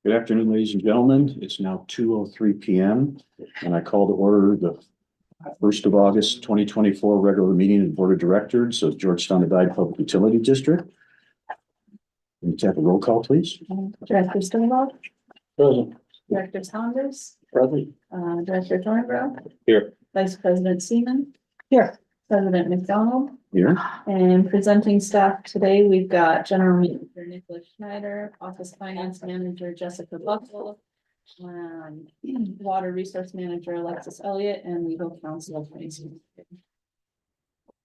Good afternoon, ladies and gentlemen. It's now 2:03 PM and I call to order the 1st of August, 2024 regular meeting of the Board of Directors of Georgetown Divide Public Utility District. Can you have a roll call, please? Director Stonewall, Present. Director Saunders, Present. Director Thornborough. Here. Vice President Seaman. Here. President McDonald. Here. And presenting staff today, we've got General Manager Nicholas Schneider, Office Finance Manager Jessica Buckle, Water Resource Manager Alexis Elliott, and Legal Counsel Tracy.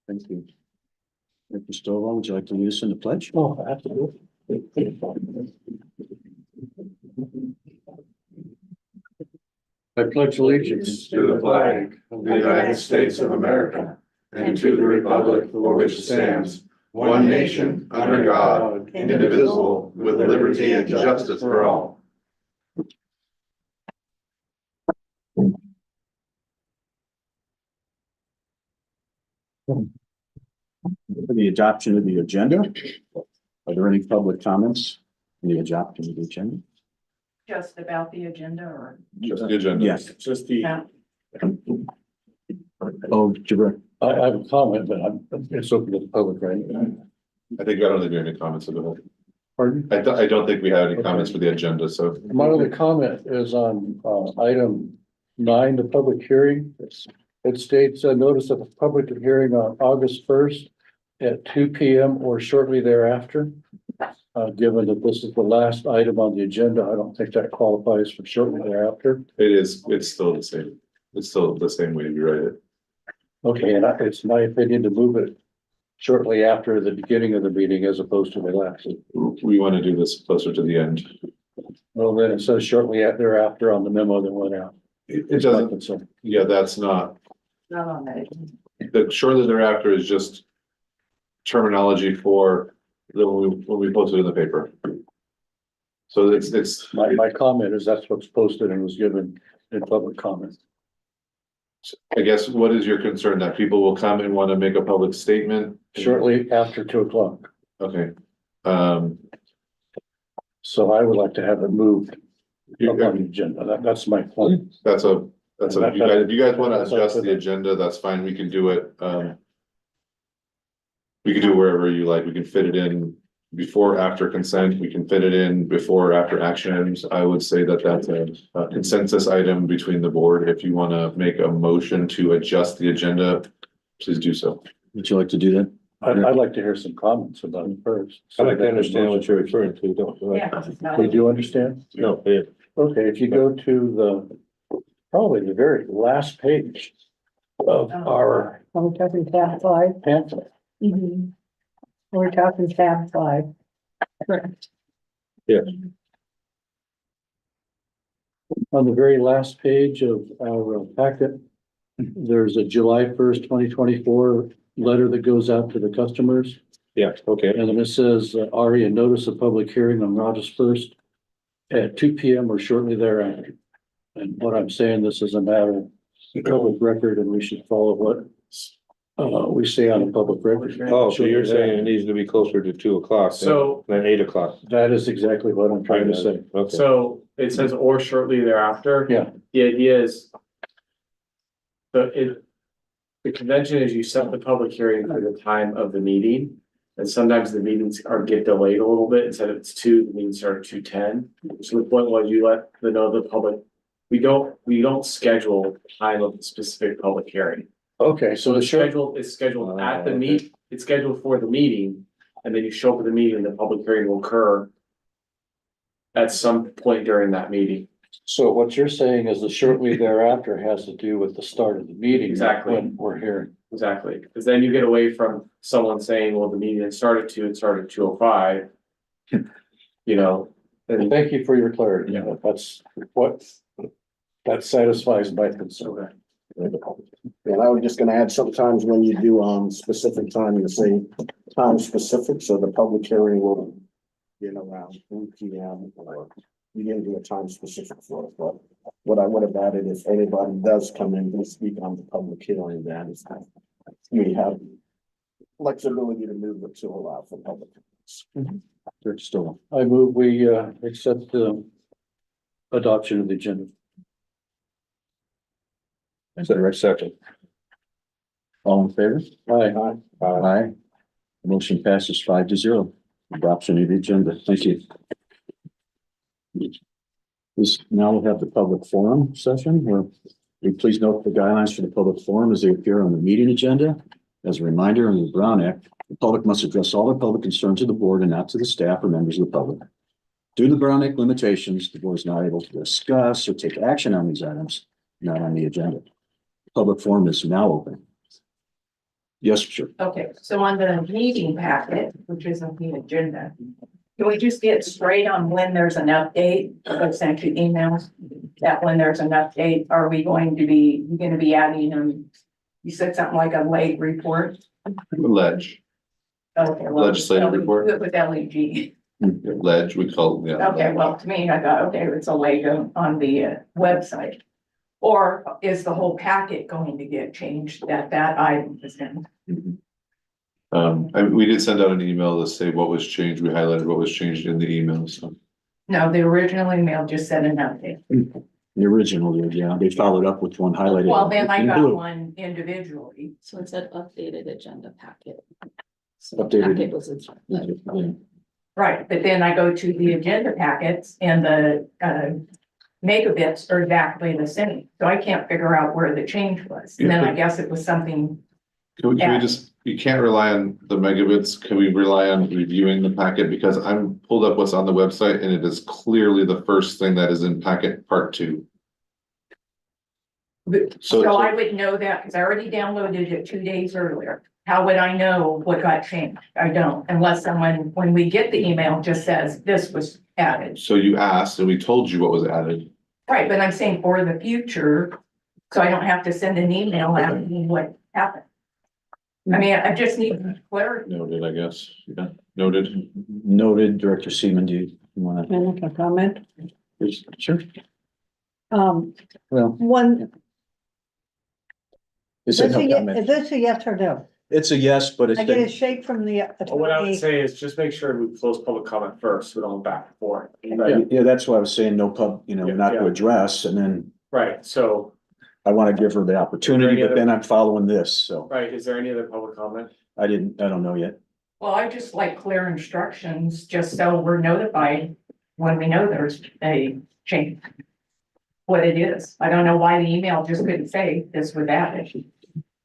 Thank you. Director Stovall, would you like to lead us in the pledge? Oh, absolutely. I pledge allegiance to the flag of the United States of America and to the republic for which it stands, one nation, under God, indivisible, with liberty and justice for all. For the adoption of the agenda, are there any public comments on the adoption of the agenda? Just about the agenda or? Just the agenda. Yes, just the. Yeah. Oh, direct. I have a comment, but it's open to the public, right? I think I don't think we have any comments at all. Pardon? I don't think we have any comments for the agenda, so. My only comment is on item 9, the public hearing. It states a notice of a public hearing on August 1st at 2 PM or shortly thereafter. Given that this is the last item on the agenda, I don't think that qualifies for shortly thereafter. It's still the same. It's still the same way you write it. Okay, and it's my opinion to move it shortly after the beginning of the meeting as opposed to the last. We want to do this closer to the end. Well, then it says shortly thereafter on the memo that went out. It doesn't, So, yeah, that's not, Not on that. the shortly thereafter is just terminology for when we post it in the paper. So it's. my comment is that's what's posted and was given in public comment. I guess, what is your concern? That people will come and want to make a public statement? Shortly after 2 o'clock. Okay. So I would like to have it moved You- up on the agenda. That's my point. That's a, if you guys want to That's adjust up to the agenda, that's fine. We can do it. We can do wherever you like. We can fit it in before, after consent. We can fit it in before, after actions. I would say that that's a consensus item between the board. If you want to make a motion to adjust the agenda, please do so. Would you like to do that? I'd like to hear some comments about it first. I'd like to understand what you're referring to, don't you? Yeah. You do understand? No, yeah. Okay, if you go to probably the very last page of our We're talking tab 5. pamphlet. We're talking tab 5. Correct. On the very last page of our packet, there's a July 1st, 2024 letter that goes out to the customers. Yeah, okay. And then it says, Ari, a notice of public hearing on August 1st at 2 PM or shortly thereafter. And what I'm saying, this is a matter of public record and we should follow what we say on a public record. Oh, so you're saying it needs to be closer to 2 o'clock So- than 8 o'clock? That is exactly what I'm trying to say. Okay. So it says or shortly thereafter. Yeah. The idea is. The convention is you set the public hearing for the time of the meeting. And sometimes the meetings get delayed a little bit. Instead of it's 2, the meetings start at 2:10. So the point was you let the public. We don't schedule time of the specific public hearing. Okay, So the schedule is scheduled at the okay. it's scheduled for the meeting. And then you show up at the meeting and the public hearing will occur. At some point during that meeting. so what you're saying is the shortly thereafter has to do with the start of the meeting. Exactly. When we're hearing. Exactly, because then you get away from someone saying, well, the meeting didn't start at 2, it started at 2:05. You know, And thank you for your clarity. Yeah. That's what, that satisfies my concern. And I was just gonna add, sometimes when you do specific time, you say time specific, so the public hearing will be around 3 PM or you didn't do a time specific for it, but what I would have added, if anybody does come in and speak on the public hearing, then we have flexibility to move it to allow for public. Director Stovall. I move we accept the adoption of the agenda. Is that right? Second. All in favor? Aye. Aye. Motion passes 5-0. Adoption of the agenda. Thank you. Now we'll have the public forum session where we please note the guidelines for the public forum as they appear on the meeting agenda. As a reminder, under the Brown Act, the public must address all their public concerns to the board and not to the staff or members of the public. Due to the Brown Act limitations, the board is not able to discuss or take action on these items not on the agenda. Public forum is now open. Yes, sure. Okay, so on the meeting packet, which isn't the agenda, can we just get straight on when there's an update? I've sent you emails that when there's an update, are we going to be, you're gonna be adding, you said something like a late report? Ledge, Okay, well, Legislative report? do it with LEG. ledge, we call, yeah. Okay, well, to me, I thought, okay, it's a late on the website. Or is the whole packet going to get changed that item is in? We did send out an email to say what was changed. We highlighted what was changed in the email, so. No, the original email just said an update. The original, yeah, they followed up with one highlighted. Well, then I in got blue. one individually. So it said updated agenda packet. So Updated. packet was. Yeah. Right, but then I go to the agenda packets and the megabits are exactly the same. So I can't figure out where the change was. And then I guess it was something, Can we just, you can't rely on the megabits. Can we rely on reviewing the packet? Because I'm pulled up what's on the website and it is clearly the first thing that is in packet part 2. so I would know that because I already downloaded it 2 days earlier. How would I know what got changed? I don't, unless someone, when we get the email, just says this was added. So you asked and we told you what was added. Right, but I'm saying for the future, so I don't have to send an email asking what happened. I mean, I just need clarity. Noted, I guess. Yeah, noted. Noted, Director Seaman, do you want Can I make a comment? to? Sure. Well, Is is it this no a comment? yes or no? It's a yes, but it's I get a been, shake from the What I would attorney. say is just make sure we close public comment first, we don't back and forth. yeah, that's why I was saying no pub, Yeah, not to yeah. address, and then Right, so, I want to give her the opportunity, Any but other- then I'm following this, so right, is there any other public comment? I don't know yet. Well, I just like clear instructions, just so we're notified when we know there's a change. What it is. I don't know why the email just couldn't say this was added.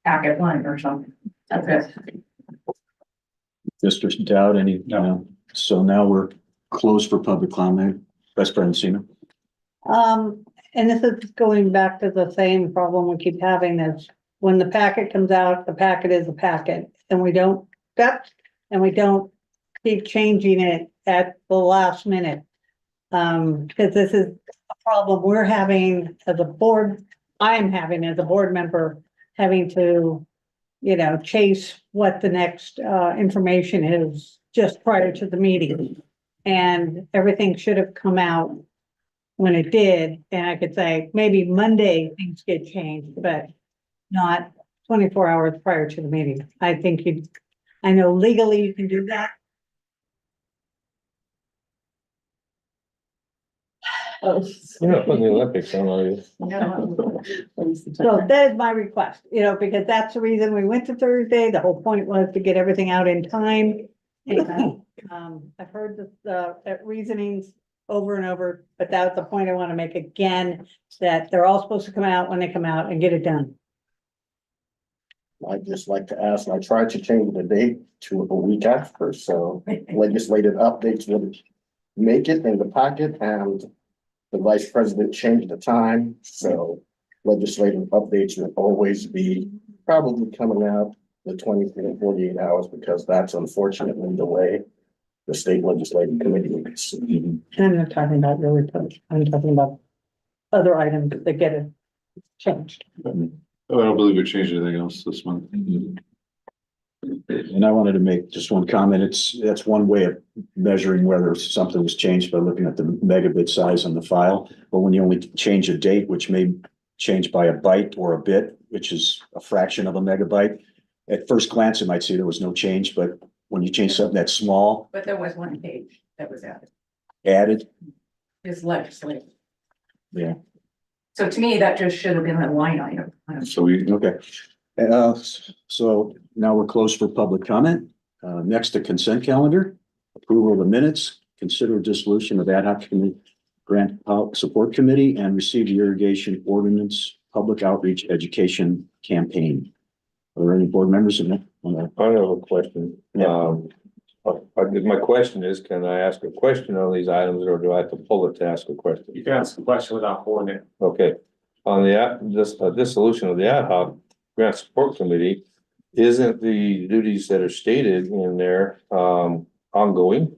Packet 1 or something. That's it. Mr. Dowd, any, so now we're closed for public comment. Vice President Seaman. And this is going back to the same problem we keep having is when the packet comes out, the packet is a packet and we don't keep changing it at the last minute. Because this is a problem we're having as a board, I'm having as a board member, having to, chase what the next information is just prior to the meeting. And everything should have come out when it did, and I could say, maybe Monday things get changed, but not 24 hours prior to the meeting. I know legally you can do that. You're not putting the Olympics on, are you? So that is my request, because that's the reason we went to Thursday. The whole point was to get everything out in time. And, I've heard the reasonings over and over, but that's the point I want to make again, that they're all supposed to come out when they come out and get it done. I'd just like to ask, I tried to change the date to a week after, so legislative updates would make it in the packet and the vice president changed the time, so legislative updates would always be probably coming out the 24 to 48 hours, because that's unfortunately the way the state legislative committee is. And I'm not talking about your report. I'm talking about other items that get it changed. Oh, I don't believe we changed anything else this month. And I wanted to make just one comment. That's one way of measuring whether something was changed by looking at the megabit size on the file. But when you only change a date, which may change by a byte or a bit, which is a fraction of a megabyte, at first glance, it might say there was no change, but when you change something that's small, But there was one page that was added, is legislative. Yeah. So to me, that just should have been a line item. So we, Okay. So now we're closed for public comment. Next, the consent calendar, approval of the minutes, consider dissolution of ad hoc committee, grant support committee, and receive the irrigation ordinance, public outreach education campaign. Are there any board members in that? I have a question. My question is, can I ask a question on these items or do I have to pull it to ask a question? You can ask a question without pulling it. Okay, on the dissolution of the ad hoc grant support committee, isn't the duties that are stated in there, ongoing?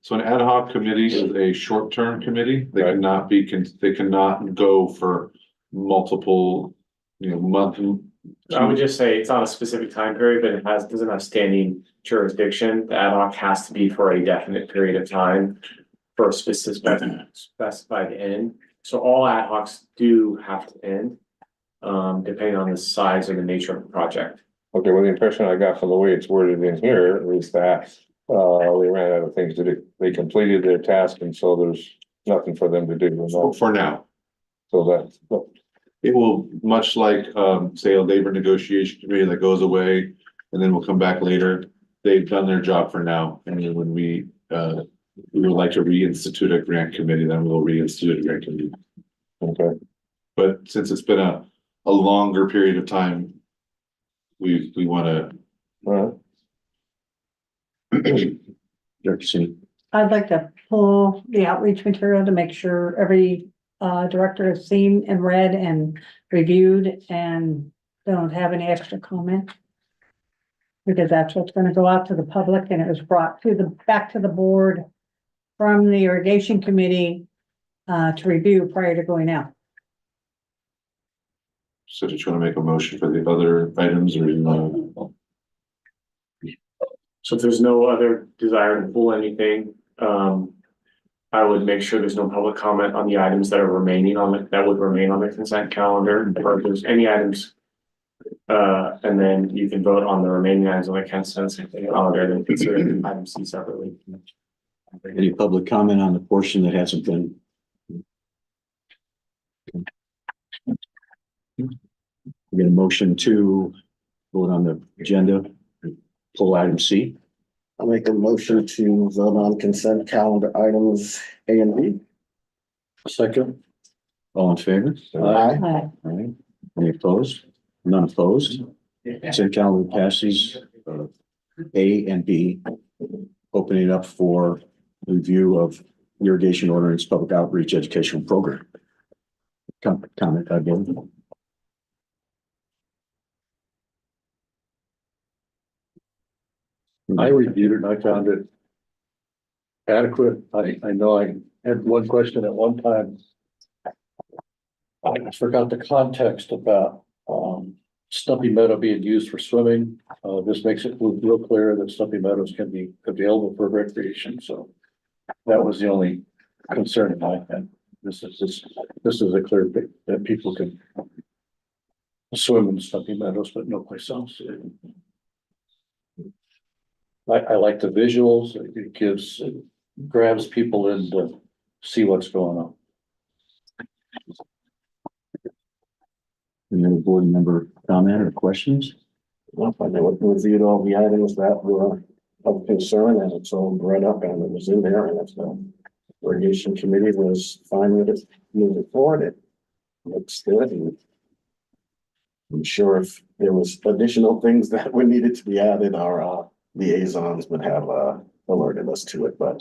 so an ad hoc committee is a short-term committee. They Right. cannot be, they cannot go for multiple, month. I would just say it's on a specific time period, but doesn't have standing jurisdiction. The ad hoc has to be for a definite period of time for a specified end. So all ad hocs do have to end, depending on the size or the nature of the project. Okay, well, the impression I got from the way it's worded in here is that, they ran out of things to do. They completed their task and so there's nothing for them to do. For now. So that, It will, much like, say, a labor negotiation committee that goes away and then will come back later. They've done their job for now. And then when we would like to reinstitute a grant committee, then we'll reinstitute a grant committee. okay, But since it's been a longer period of time, we wanna, all Director Sini. I'd like to pull the outreach material to make sure every director has seen and read and reviewed and don't have any extra comment. Because that's what's gonna go out to the public and it was brought back to the board from the irrigation committee to review prior to going out. so just wanna make a motion for the other items or you wanna? So if there's no other desire to pull anything, I would make sure there's no public comment on the items that are remaining that would remain on the consent calendar, or if there's any items. And then you can vote on the remaining items on the consent calendar, and then consider item C separately. Any public comment on the portion that hasn't been? We get a motion to vote on the agenda, pull item C. I'll make a motion to vote on consent calendar items A and B. Second. All in favor? Aye. All right. Any opposed? None opposed? Consent calendar passes, A and B. Opening up for review of irrigation ordinance, public outreach educational program. Comment again. I reviewed it and I found it adequate. I know I had one question at one time. I forgot the context about, Stumpy Meadow being used for swimming. This makes it real clear that Stumpy Meadows can be available for recreation, so that was the only concern I had. This is a clear bit that people can swim in Stumpy Meadows, but no place else. I like the visuals. It grabs people in to see what's going on. Any other board member comment or questions? Well, I reviewed all the items that were of concern and it's all brought up and it was in there and if the irrigation committee was fine with it, moving forward, it looks good. And I'm sure if there was additional things that would needed to be added, our liaisons would have alerted us to it, but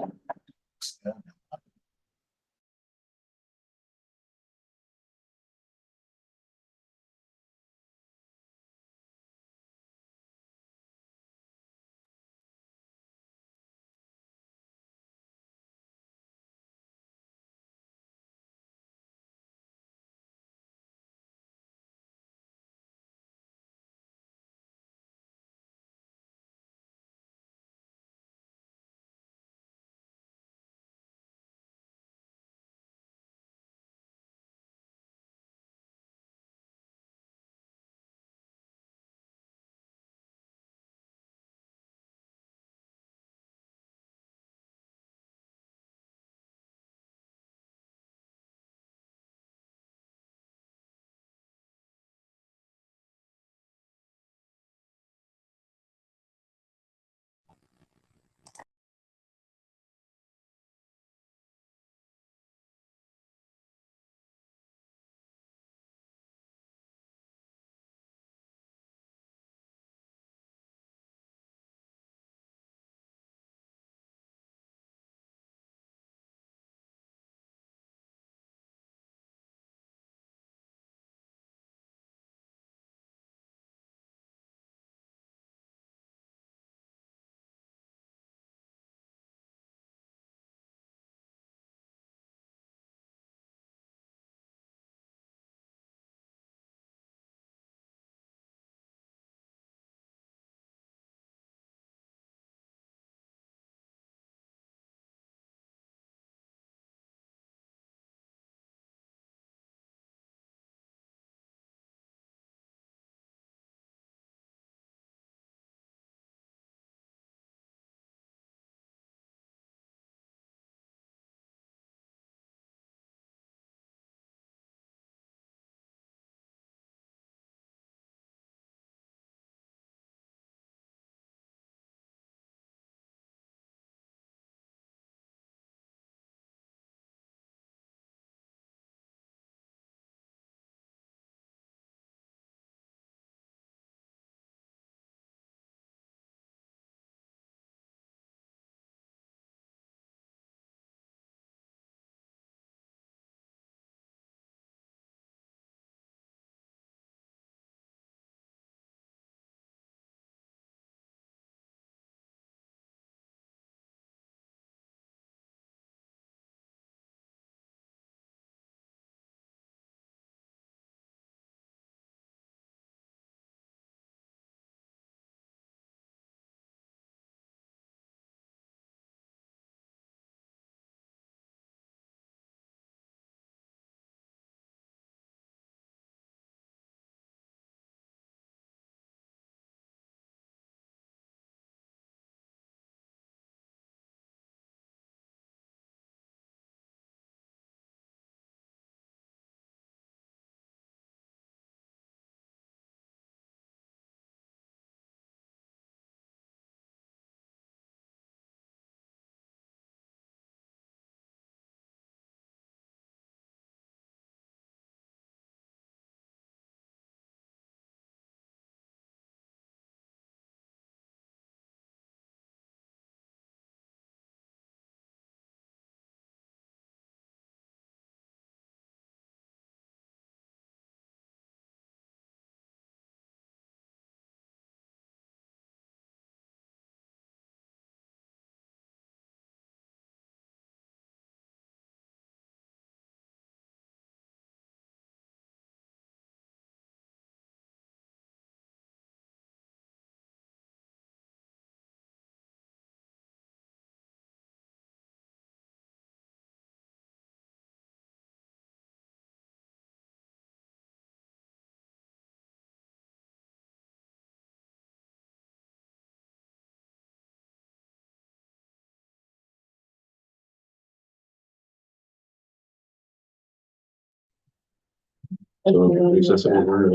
So accessible, we're at,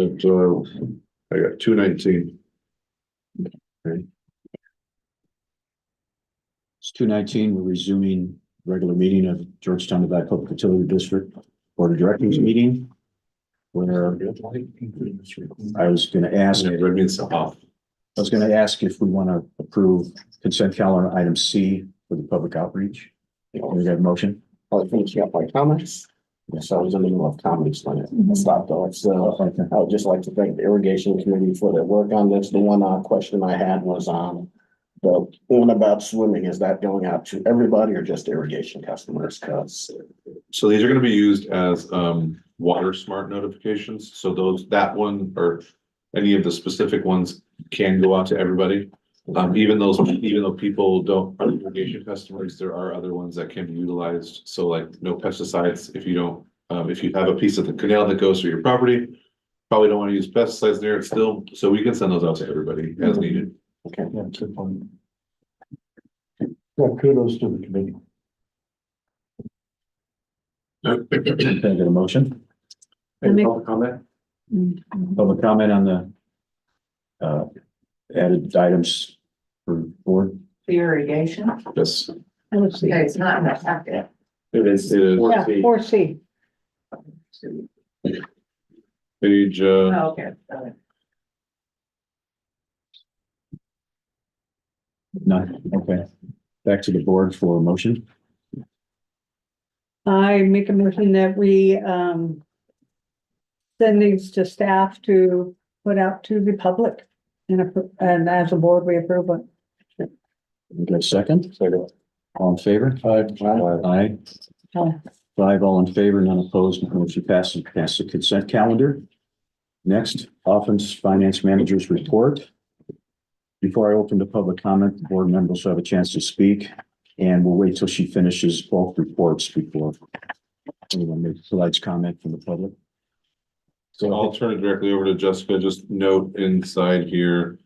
I got 219. It's 2:19. We're resuming regular meeting of Georgetown Divide Public Utility District Board of Directors meeting. Where I was gonna ask, Red means off. I was gonna ask if we want to approve consent calendar item C for the public outreach. Can we get a motion? I finished up my comments. Yes, I was in the middle of comments when it stopped off. So I would just like to thank the irrigation committee for their work on this. The one question I had was on the one about swimming. Is that going out to everybody or just irrigation customers? Cause So these are gonna be used as water smart notifications, so that one or any of the specific ones can go out to everybody. Even though people don't are irrigation customers, there are other ones that can be utilized, so like no pesticides, if you don't, if you have a piece of the canal that goes through your property. Probably don't want to use pesticides there, it's still, so we can send those out to everybody as needed. okay. Yeah, good point. Well, kudos to the committee. Can I get a motion? Any public comment? Public comment on the added items for board? The irrigation, Yes, Let's see. okay, it's not in the packet. It is. Yeah, 4C. page, Oh, okay. Got it. None, okay. Back to the board for a motion. I make a motion that we, send these to staff to put out to the public. And as a board, we approve it. We got a second? Second. All in favor? Aye. Aye. 5 all in favor, none opposed, motion passes. Pass the consent calendar. Next, Office Finance Manager's Report. Before I open to public comment, the board members will have a chance to speak, and we'll wait till she finishes both reports before anyone provides comment from the public. so I'll turn it directly over to Jessica, just note inside here,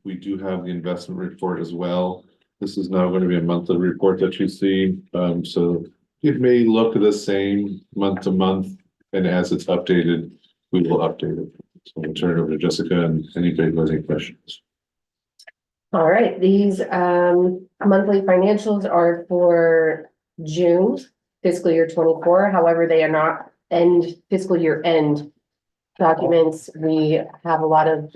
we do have the investment report as well. This is now going to be a monthly report that you see, so it may look the same month to month, and as it's updated, we will update it. So I'll turn it over to Jessica and anybody who has any questions. All right, these monthly financials are for June fiscal year 24. However, they are not fiscal year end documents. We have a lot of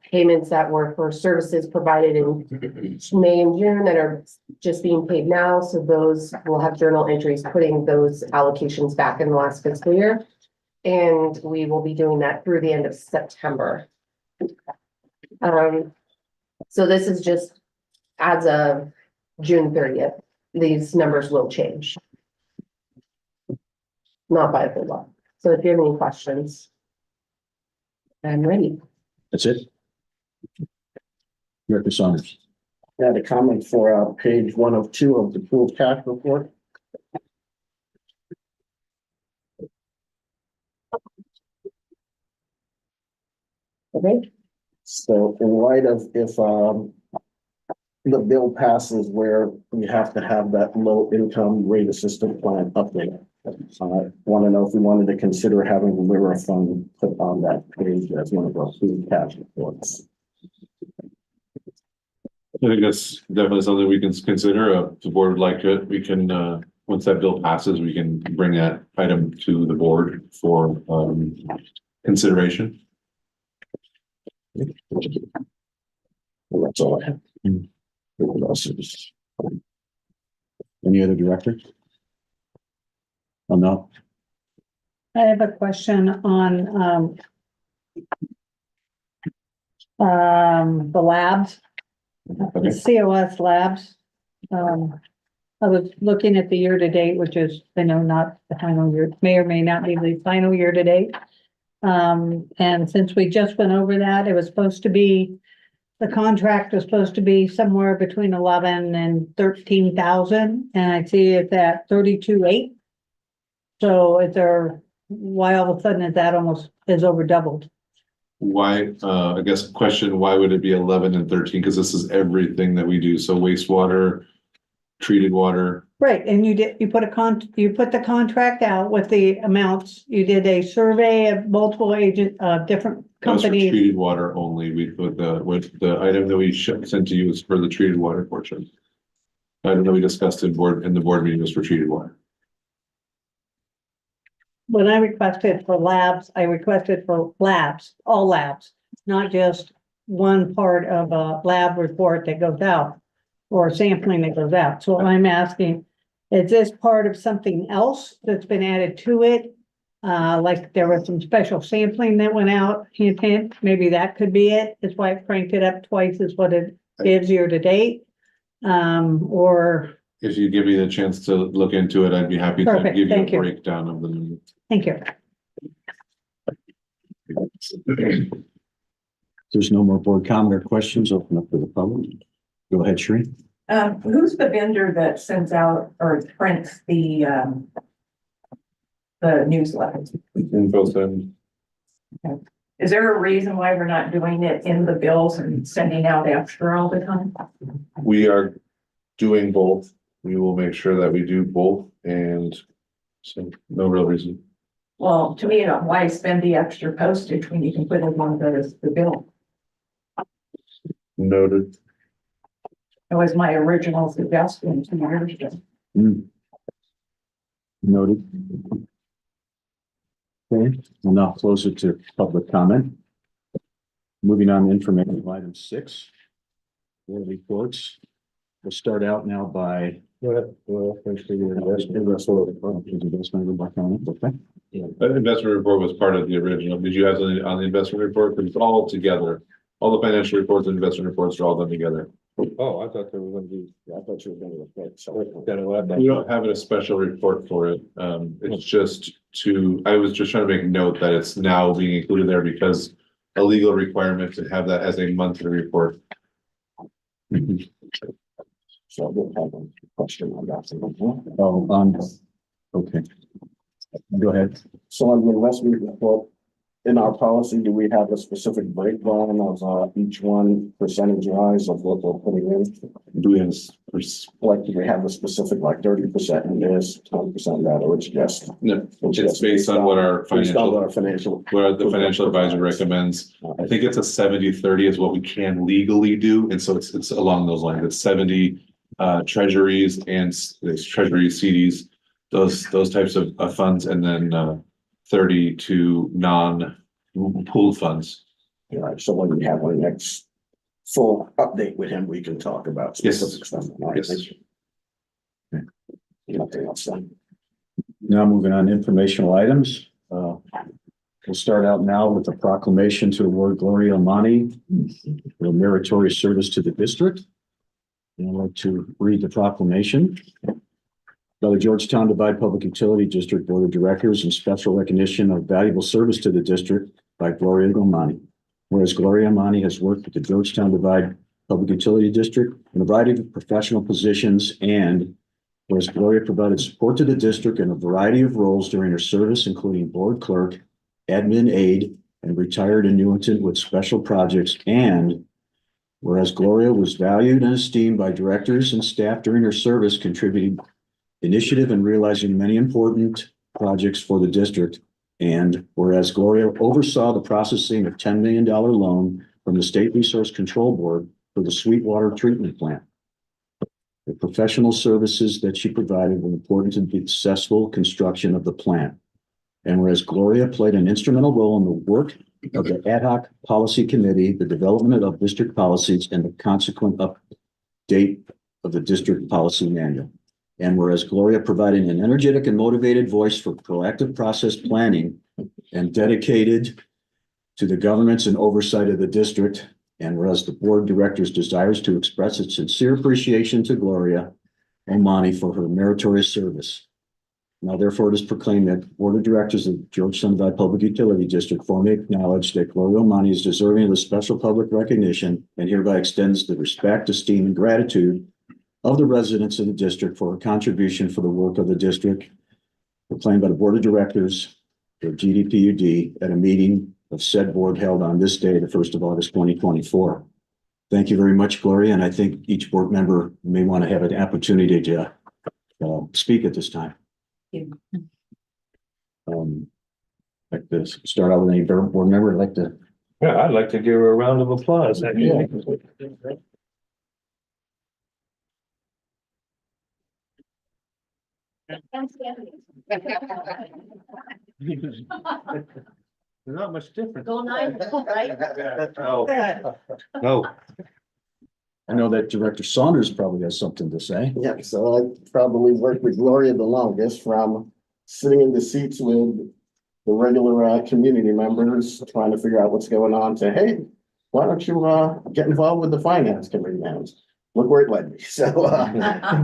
payments that were for services provided in May and June that are just being paid now. So those will have journal entries putting those allocations back in the last fiscal year. And we will be doing that through the end of September. So this is just as of June 30th. These numbers will change. Not by a whole lot. So if you have any questions, I'm ready. That's it? Director Saunders. I had a comment for page 102 of the pool cash report. Okay. So in light of if the bill passes where we have to have that low income rate assistance plan update. I want to know if we wanted to consider having the Lyra fund put on that page as one of our food cash reports. I think that's definitely something we can consider. If the board would like it, we can, once that bill passes, we can bring that item to the board for consideration. And that's all I have. Any other director? Oh, no. I have a question on, the labs, the COS labs. I was looking at the year to date, which is, I know not the final year, may or may not be the final year to date. And since we just went over that, it was supposed to be, the contract was supposed to be somewhere between 11 and 13,000, and I see it's at 32,800. So is there, why all of a sudden is that almost is over doubled? Why, I guess question, why would it be 11 and 13? Because this is everything that we do. So wastewater, treated water. Right, and you put the contract out with the amounts, you did a survey of multiple different That was for companies. treated water only. We put the item that we sent to you was for the treated water portion. Item that we discussed in the board meeting was for treated water. When I requested for labs, I requested for labs, all labs, not just one part of a lab report that goes out or sampling that goes out. So I'm asking, is this part of something else that's been added to it? Like there was some special sampling that went out, hint, hint, maybe that could be it. That's why it cranked it up twice as what it is year to date. Or, If you give me the chance to look into it, I'd be happy to Perfect, give you a thank you. breakdown of the numbers. thank you. If there's no more board comment or questions, open up to the public. Go ahead, Shereen. Who's the vendor that sends out or prints the newsletter? Info send. Is there a reason why we're not doing it in the bills and sending out extra all the time? We are doing both. We will make sure that we do both, and so no real reason. Well, to me, why spend the extra postage when you can put it on the bill? Noted. That was my original suggestion 2 years ago. Noted. Okay, we'll now close it to public comment. Moving on to information item 6. Board reports. We'll start out now by. Investment report. Okay. The investment report was part of the original. Did you have something on the investment report? Because it's all together. All the financial reports and investment reports are all done together. Oh, I thought there was gonna be. I thought you were gonna report, so. We don't have a special report for it. It's just I was just trying to make note that it's now being included there because a legal requirement to have that as a monthly report. So I didn't have a question on that. Okay. Go ahead. So on the investment report, in our policy, do we have a specific breakdown of each one percentage wise of what we're putting in? Do we have Like, do we have a specific, like 30% in this, 20% that, or it's just? no, it's based on what our Based on what financial, our financial. what the financial advisor recommends. I think it's a 70-30 is what we can legally do. And so it's along those lines. It's 70 treasuries and treasury CDs, those types of funds, and then 30 to non-pooled funds. All right, so when we have our next full update with him, we can talk about Yes. specific stuff. All right, Yes. thank you. Nothing else then. Now moving on to informational items. We'll start out now with the proclamation to award Gloria Amani for meritorious service to the district. And I'd like to read the proclamation. By the Georgetown Divide Public Utility District Board of Directors in special recognition of valuable service to the district by Gloria Amani. Whereas Gloria Amani has worked with the Georgetown Divide Public Utility District in a variety of professional positions, and whereas Gloria provided support to the district in a variety of roles during her service, including board clerk, admin aide, and retired annuitant with special projects, and whereas Gloria was valued and esteemed by directors and staff during her service, contributing initiative in realizing many important projects for the district. And whereas Gloria oversaw the processing of $10 million loan from the State Resource Control Board for the Sweetwater Treatment Plant. The professional services that she provided were important to the successful construction of the plant. And whereas Gloria played an instrumental role in the work of the ad hoc policy committee, the development of district policies, and the consequent update of the district policy manual. And whereas Gloria provided an energetic and motivated voice for proactive process planning and dedicated to the governance and oversight of the district. And whereas the board of directors desires to express its sincere appreciation to Gloria Amani for her meritorious service. Now therefore it is proclaimed that the board of directors of Georgetown Divide Public Utility District formally acknowledge that Gloria Amani is deserving of the special public recognition and hereby extends the respect, esteem, and gratitude of the residents of the district for her contribution for the work of the district, proclaimed by the board of directors for GDPUD at a meeting of said board held on this day, the 1st of August, 2024. Thank you very much, Gloria, and I think each board member may want to have an opportunity to speak at this time. Like to start out with any board member, I'd like to. Yeah, I'd like to give her a round of applause. Yeah. There's not much difference. Go nine, right? No, no. I know that Director Saunders probably has something to say. Yeah, so I probably worked with Gloria the longest, from sitting in the seats with the regular community members, trying to figure out what's going on, to, hey, why don't you get involved with the finance committee now? Look where it led me. So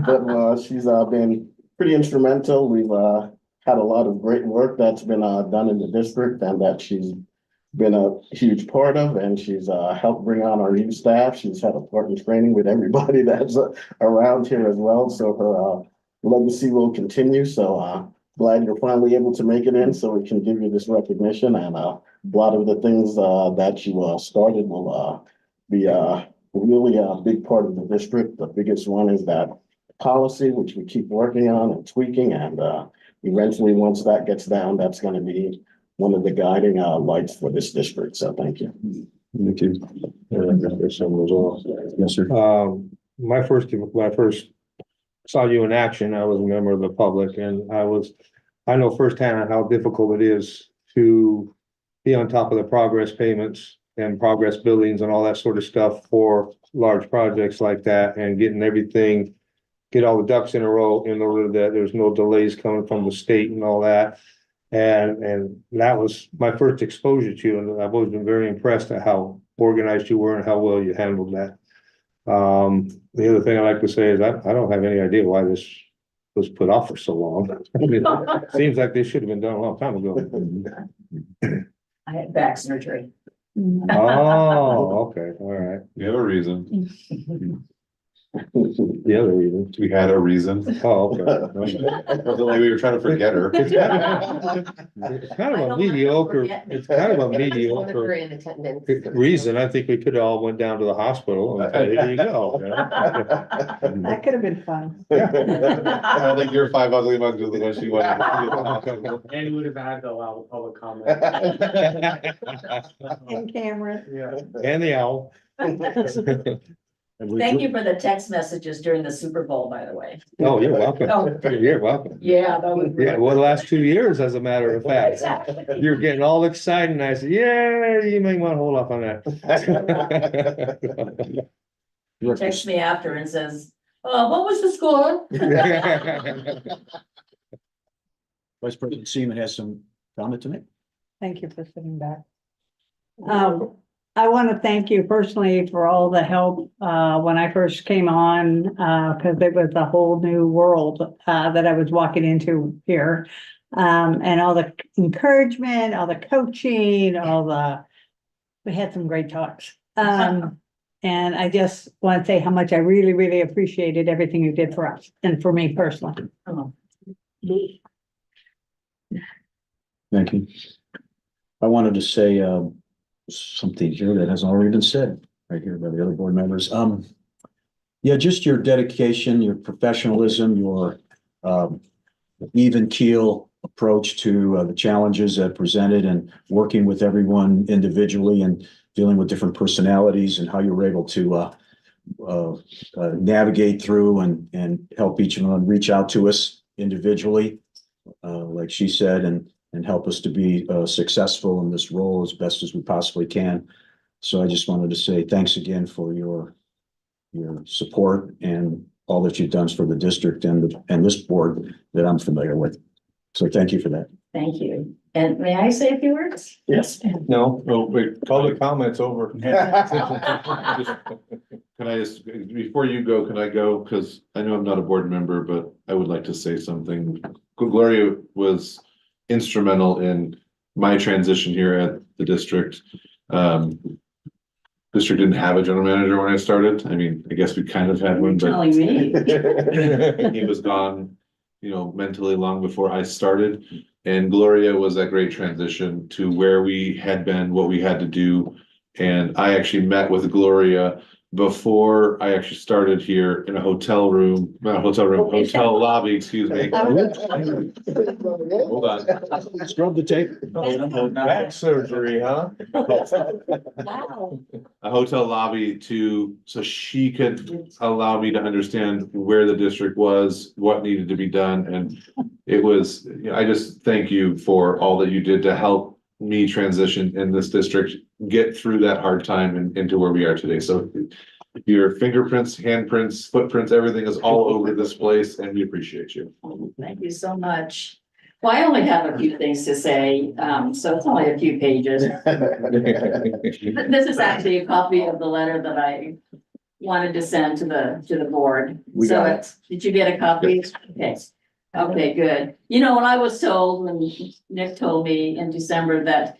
but she's been pretty instrumental. We've had a lot of great work that's been done in the district, and that she's been a huge part of, and she's helped bring on our new staff. She's had a part in training with everybody that's around here as well. So her legacy will continue. So glad you're finally able to make it in, so we can give you this recognition. And a lot of the things that you started will be really a big part of the district. The biggest one is that policy, which we keep working on and tweaking, and eventually, once that gets down, that's going to be one of the guiding lights for this district. So thank you. Thank you. Yes, sir. When I first saw you in action, I was a member of the public, and I know firsthand how difficult it is to be on top of the progress payments and progress billings and all that sort of stuff for large projects like that, and get all the ducks in a row in order that there's no delays coming from the state and all that. And that was my first exposure to you, and I've always been very impressed at how organized you were and how well you handled that. The other thing I like to say is I don't have any idea why this was put off for so long. I mean, it seems like this should have been done a long time ago. I had back surgery. Oh, okay, all right. We have a reason. The other reason. We had a reason. Oh, okay. It wasn't like we were trying to forget her. It's kind of a mediocre, it's kind of a mediocre In attendance. reason. I think we could all went down to the hospital and said, here you go. That could have been fun. I don't think your 5 ugly months was the one she wanted. And you would have had to allow the public comment. In camera. Yeah. And the owl. Thank you for the text messages during the Super Bowl, by the way. Oh, you're welcome. Oh. You're welcome. Yeah, that was. Yeah, well, the last 2 years, as a matter of fact, Exactly. you're getting all excited, and I said, yeah, you may want to hold off on that. Texts me after and says, what was the score? Vice President Seaman has some comment to make. Thank you for sitting back. I want to thank you personally for all the help when I first came on, because it was a whole new world that I was walking into here. And all the encouragement, all the coaching, we had some great talks. And I just want to say how much I really, really appreciated everything you did for us and for me personally. Oh. Thank you. I wanted to say something here that has already been said right here by the other board members. Yeah, just your dedication, your professionalism, your even keel approach to the challenges that presented, and working with everyone individually and dealing with different personalities, and how you were able to navigate through and help each one reach out to us individually, like she said, and help us to be successful in this role as best as we possibly can. So I just wanted to say thanks again for your support and all that you've done for the district and this board that I'm familiar with. So thank you for that. Thank you. And may I say a few words? Yes. No, Wait, public comments over. Can I just, before you go, can I go? Because I know I'm not a board member, but I would like to say something. Gloria was instrumental in my transition here at the district. District didn't have a general manager when I started. I mean, I guess we kind of had one, but Telling me. he was gone, mentally long before I started. And Gloria was that great transition to where we had been, what we had to do. And I actually met with Gloria before I actually started here in a hotel room, not a hotel room, hotel lobby, excuse me. Hold on. Scrub the tape. Back surgery, huh? Wow. A hotel lobby so she could allow me to understand where the district was, what needed to be done, and it was, I just thank you for all that you did to help me transition in this district, get through that hard time and into where we are today. So your fingerprints, handprints, footprints, everything is all over this place, and we appreciate you. Thank you so much. Well, I only have a few things to say, so it's only a few pages. This is actually a copy of the letter that I wanted to send to the board. We So got it's, did you get a copy? Okay. Okay, good. You know, when I was told, when Nick told me in December that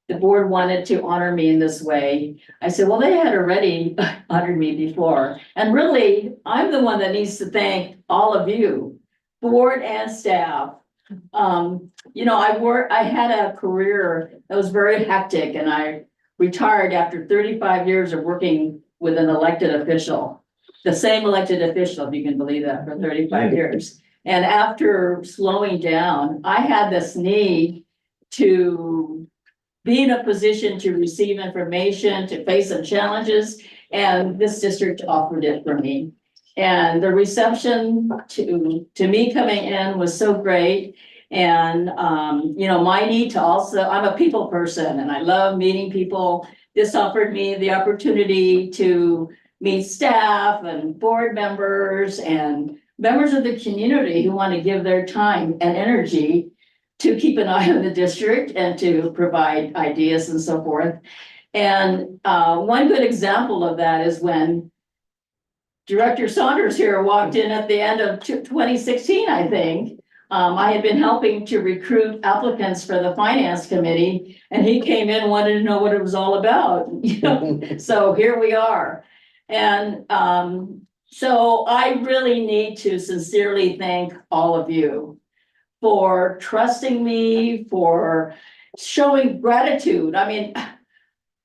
the board wanted to honor me in this way, I said, well, they had already honored me before. And really, I'm the one that needs to thank all of you, board and staff. You know, I had a career that was very hectic, and I retired after 35 years of working with an elected official. The same elected official, if you can believe that, for 35 years. And after slowing down, I had this need to be in a position to receive information, to face some challenges, and this district offered it for me. And the reception to me coming in was so great. And, you know, my need to also, I'm a people person and I love meeting people. This offered me the opportunity to meet staff and board members and members of the community who want to give their time and energy to keep an eye on the district and to provide ideas and so forth. And one good example of that is when Director Saunders here walked in at the end of 2016, I think. I had been helping to recruit applicants for the finance committee, and he came in, wanted to know what it was all about. You know? So here we are. And so I really need to sincerely thank all of you for trusting me, for showing gratitude. I mean,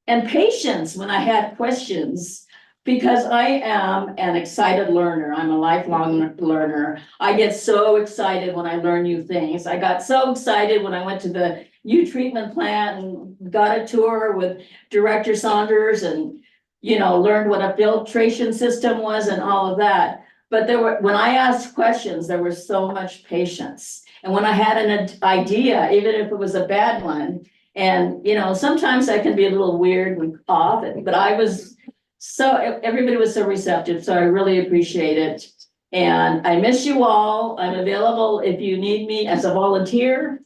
and patience when I had questions, because I am an excited learner. I'm a lifelong learner. I get so excited when I learn new things. I got so excited when I went to the youth treatment plant and got a tour with Director Saunders and, you know, learned what a filtration system was and all of that. But when I asked questions, there was so much patience. And when I had an idea, even if it was a bad one, and, you know, sometimes I can be a little weird and off, but everybody was so receptive. So I really appreciate it. And I miss you all. I'm available if you need me as a volunteer.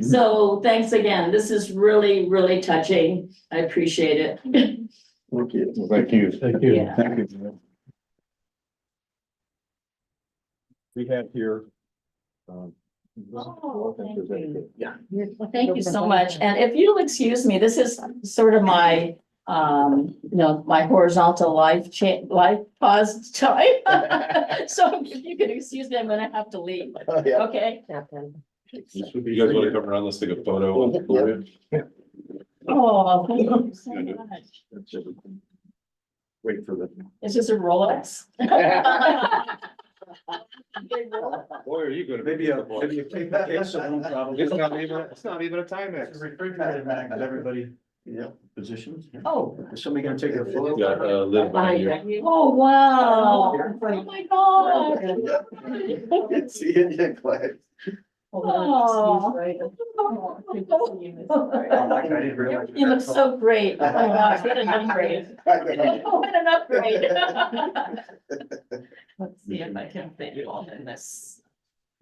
So thanks again. This is really, really touching. I appreciate it. Thank you. Thank you. Thank you. Yeah. Thank you. We have here. Oh, thank you. Yeah. Well, thank you so much. And if you'll excuse me, this is sort of my, you know, my horizontal life pause time. So if you could excuse me, I'm gonna have to leave. Yeah. Okay? You guys want to come around? Let's take a photo. Oh, thank you so much. Wait for the. Is this a Rolex? Boy, are you gonna. Maybe a tape case, probably. It's not even a Timex. Refrigerator mag, everybody. Yeah, positions. Oh. Is somebody gonna take a photo? Got Liv behind you. Oh, wow. Oh, my God. See it yet, Clay? Oh. You look so great. Oh my gosh, what an upgrade. Oh, what an upgrade. Let's see if I can fit you all in this.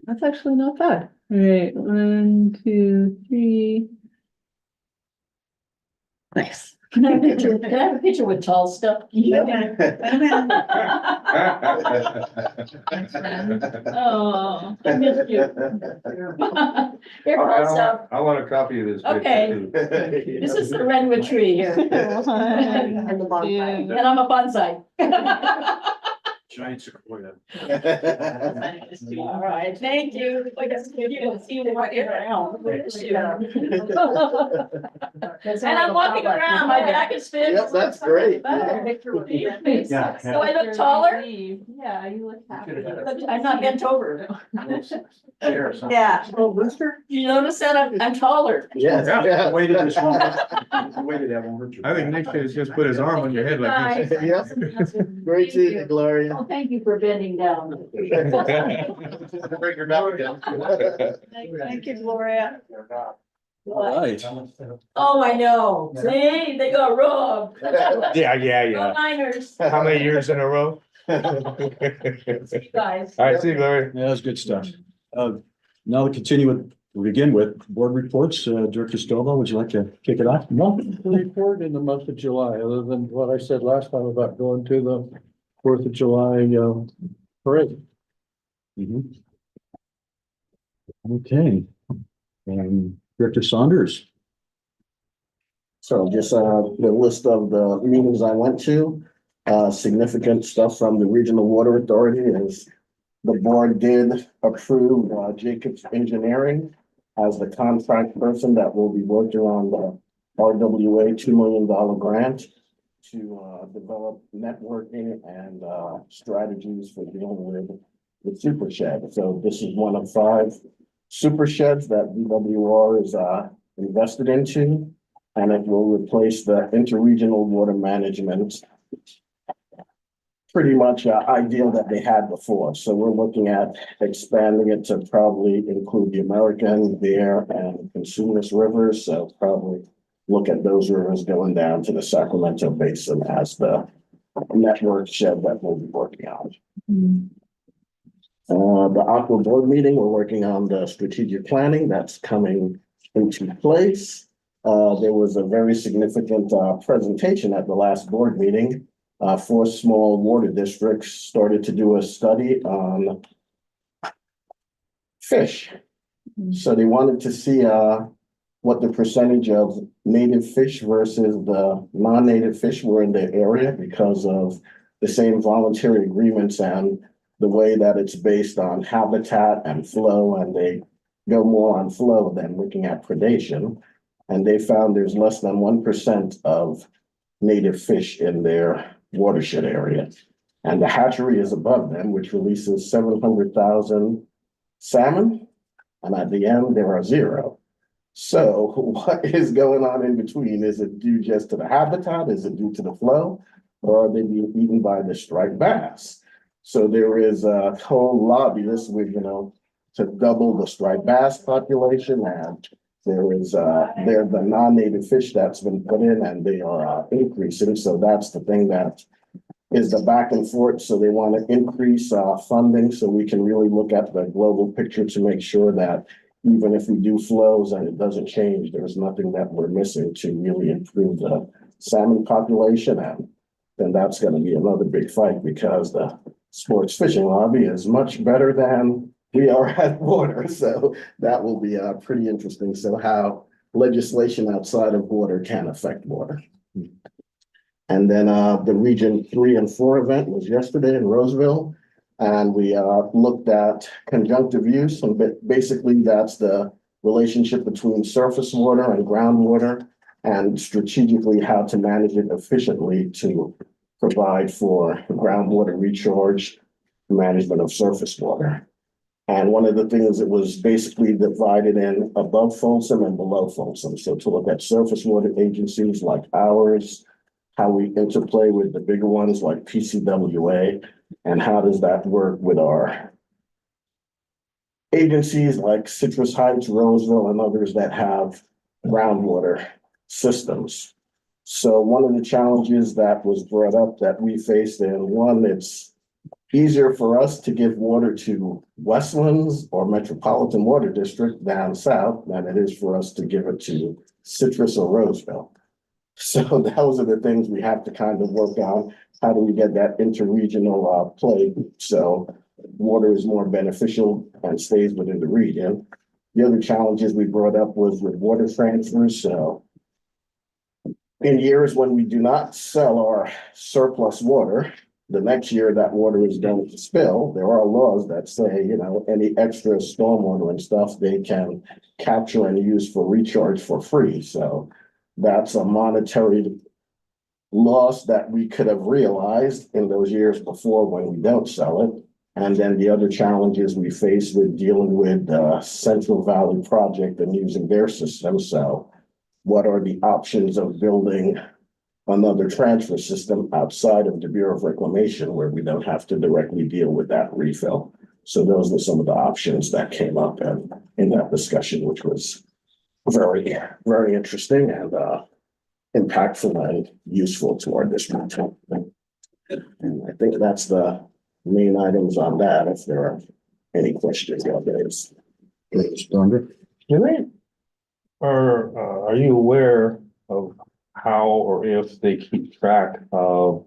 That's actually not bad. All right, 1, 2, 3. Nice. Can I have a picture with tall stuff? Oh, I missed you. Here, tall stuff. I want a copy of this. Okay. This is the redwood tree here. And the bonsai. And I'm a bonsai. Giant sequoia. All right, thank you. I guess you can see what you're around. And I'm walking around, my back is fit. Yep, that's great. Yeah. Do I look taller? Yeah, you look happy. I'm not bent over. Yeah. Oh, Lister? You notice that I'm taller. Yes. The way that this one, the way that that won't hurt you. I think Nick should just put his arm on your head like this. Yes. Great seeing you, Gloria. Oh, thank you for bending down. Break your back again. Thank you, Gloria. All right. Oh, I know. See, they got robbed. Yeah, Go Niners. How many years in a row? All Guys. right, see you, Larry. Yeah, that's good stuff. Now to continue with, we'll begin with board reports. Director Stovall, would you like to kick it off? Nothing to report in the month of July, other than what I said last time about going to the 4th of July, parade. Mhm. Okay. Director Saunders. So just the list of the meetings I went to, significant stuff from the Regional Water Authority is the board did approve Jacobs Engineering as the contract person that will be working on the RWA $2 million grant to develop networking and strategies for dealing with super shed. So this is one of 5 super sheds that DWR is invested into, and it will replace the interregional water management pretty much ideal that they had before. So we're looking at expanding it to probably include the American, Bear, and Consumers rivers. So probably look at those rivers going down to the Sacramento Basin as the network shed that we'll be working on. The Aqua board meeting, we're working on the strategic planning that's coming into place. There was a very significant presentation at the last board meeting. 4 small water districts started to do a study on fish. So they wanted to see what the percentage of native fish versus the non-native fish were in the area because of the same voluntary agreements and the way that it's based on habitat and flow, and they go more on flow than looking at predation. And they found there's less than 1% of native fish in their watershed area. And the hatchery is above them, which releases 700,000 salmon. And at the end, there are 0. So what is going on in between? Is it due just to the habitat? Is it due to the flow? Or are they being eaten by the striped bass? So there is a whole lobby this week, to double the striped bass population. And there is there's the non-native fish that's been put in, and they are increasing. So that's the thing that is the back and forth. So they want to increase funding so we can really look at the global picture to make sure that even if we do flows and it doesn't change, there's nothing that we're missing to really improve the salmon population. And then that's going to be another big fight because the sports fishing lobby is much better than we are at water. So that will be pretty interesting. So how legislation outside of water can affect water. And then the Region 3 and 4 event was yesterday in Roseville. And we looked at conjunctive use, and basically that's the relationship between surface water and groundwater, and strategically how to manage it efficiently to provide for groundwater recharge, management of surface water. And one of the things, it was basically divided in above Folsom and below Folsom. So to look at surface water agencies like ours, how we interplay with the bigger ones like PCWA, and how does that work with our agencies like Citrus Heights, Roseville, and others that have groundwater systems. So one of the challenges that was brought up that we faced, and one, it's easier for us to give water to Westlands or Metropolitan Water District down south than it is for us to give it to Citrus or Roseville. So those are the things we have to kind of work on. How do we get that interregional play so water is more beneficial and stays within the region? The other challenges we brought up was with water transfers. So in years when we do not sell our surplus water, the next year that water is going to spill, there are laws that say, you know, any extra stormwater and stuff, they can capture and use for recharge for free. So that's a monetary loss that we could have realized in those years before when we don't sell it. And then the other challenges we face with dealing with the Central Valley Project and using their system. So what are the options of building another transfer system outside of the Bureau of Reclamation where we don't have to directly deal with that refill? So those were some of the options that came up in that discussion, which was very, very interesting and impactful and useful to our district. And I think that's the main items on that. If there are any questions, guys. Stronger. Are you aware of how or if they keep track of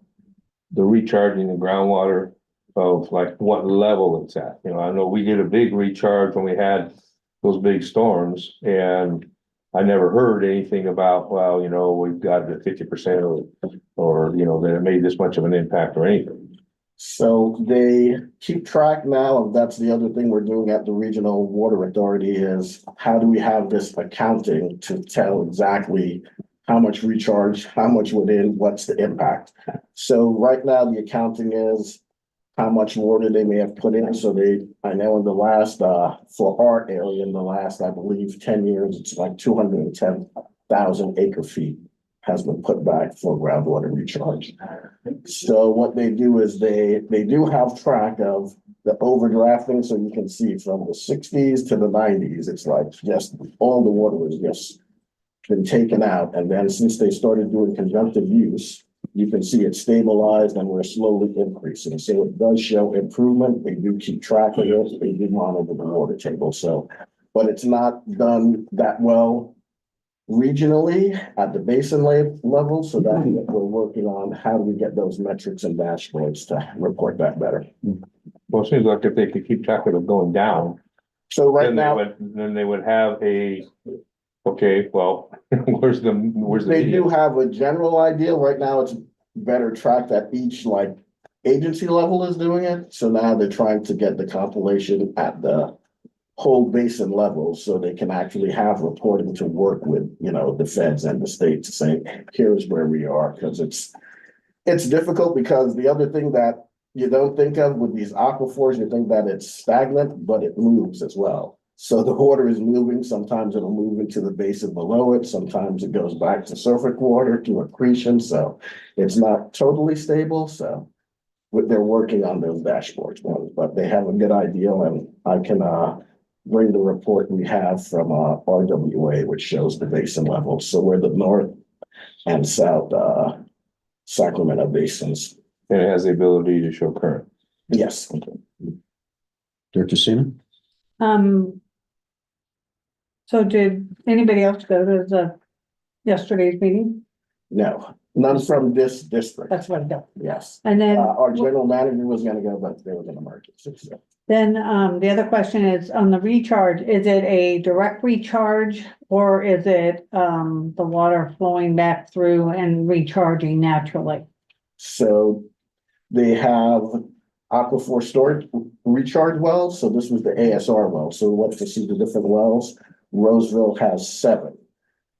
the recharging the groundwater of like what level it's at? You know, I know we did a big recharge when we had those big storms, and I never heard anything about, well, you know, we've got it at 50% or, you know, that it made this much of an impact or anything. So they keep track now, and that's the other thing we're doing at the Regional Water Authority is how do we have this accounting to tell exactly how much recharge, how much within, what's the impact. So right now the accounting is how much water they may have put in. So I know in the last, for our area, in the last, I believe, 10 years, it's like 210,000 acre feet has been put back for groundwater recharge. So what they do is they do have track of the overdrafting. So you can see from the 60s to the 90s, it's like just all the water was just been taken out. And then since they started doing conjunctive use, you can see it stabilized and we're slowly increasing. So it does show improvement. They do keep track of it. They do monitor the water table. So, but it's not done that well regionally at the basin level. So that's what we're working on. How do we get those metrics and dashboards to report that better? Well, it seems like if they could keep track of it going down, So right now, then they would have a, okay, well, where's the they do have a general idea. Right now, it's better tracked at each like agency level is doing it. So now they're trying to get the compilation at the whole basin level so they can actually have reporting to work with, you know, the feds and the states to say, here's where we are. Because it's difficult because the other thing that you don't think of with these aquifers, you think that it's stagnant, but it moves as well. So the water is moving. Sometimes it'll move into the basin below it. Sometimes it goes back to surface water to accretion. So it's not totally stable. So they're working on those dashboards, but they have a good idea. And I can bring the report we have from RWA, which shows the basin level. So we're the north and south Sacramento basins. and it has the ability to show current. Yes. Director Seaman? So did anybody else go to the yesterday's meeting? No, none from this district. That's what I got. Yes. And then, Our general manager was gonna go, but there was an emergency. So. then, the other question is on the recharge, is it a direct recharge? Or is it, the water flowing back through and recharging naturally? So they have aquifer storage recharge wells. So this was the ASR well. So we went to see the different wells. Roseville has 7.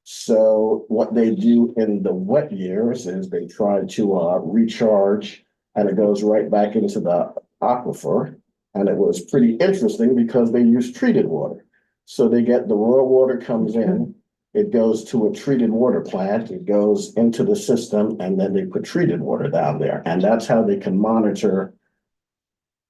So what they do in the wet years is they try to recharge and it goes right back into the aquifer. And it was pretty interesting because they use treated water. So they get the raw water comes in, it goes to a treated water plant, it goes into the system, and then they put treated water down there. And that's how they can monitor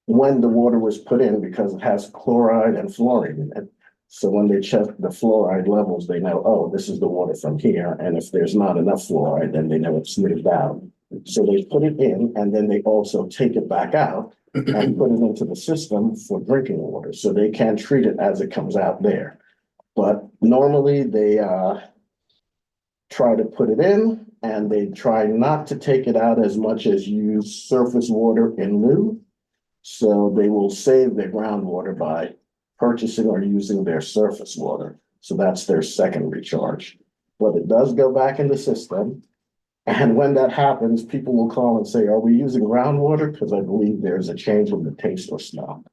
when the water was put in because it has chloride and fluoride in it. So when they check the fluoride levels, they know, oh, this is the water from here. And if there's not enough fluoride, then they know it's moved down. So they put it in and then they also take it back out and put it into the system for drinking water. So they can treat it as it comes out there. But normally they try to put it in and they try not to take it out as much as use surface water in lieu. So they will save their groundwater by purchasing or using their surface water. So that's their second recharge. But it does go back in the system. And when that happens, people will call and say, are we using groundwater? Because I believe there's a change in the taste or smell.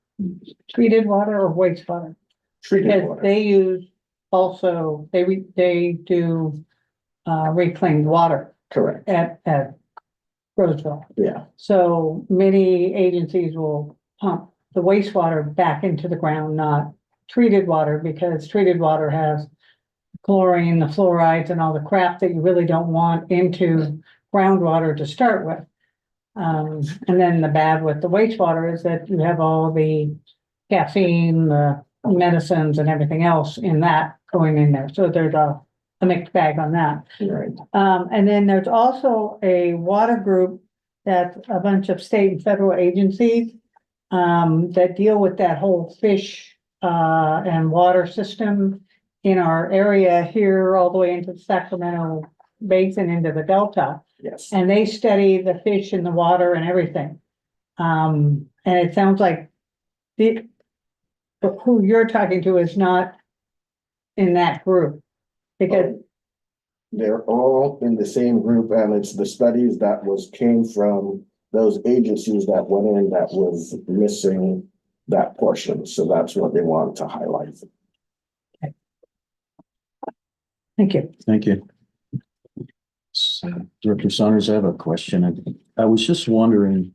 Treated water or wastewater? Treated Because water, they use also, they do reclaimed water correct, at Roseville. yeah, So many agencies will pump the wastewater back into the ground, not treated water, because treated water has chlorine, the fluorides and all the crap that you really don't want into groundwater to start with. And then the bad with the wastewater is that you have all the caffeine, the medicines and everything else in that going in there. So there's a mixed bag on that. right, And then there's also a water group that's a bunch of state and federal agencies that deal with that whole fish and water system in our area here, all the way into the Sacramento Basin, into the Delta. yes. And they study the fish in the water and everything. And it sounds like who you're talking to is not in that group. Because They're all in the same group, and it's the studies that came from those agencies that went in that was missing that portion, so that's what they wanted to highlight. thank you. Thank you. So, Director Saunders, I have a question. I was just wondering,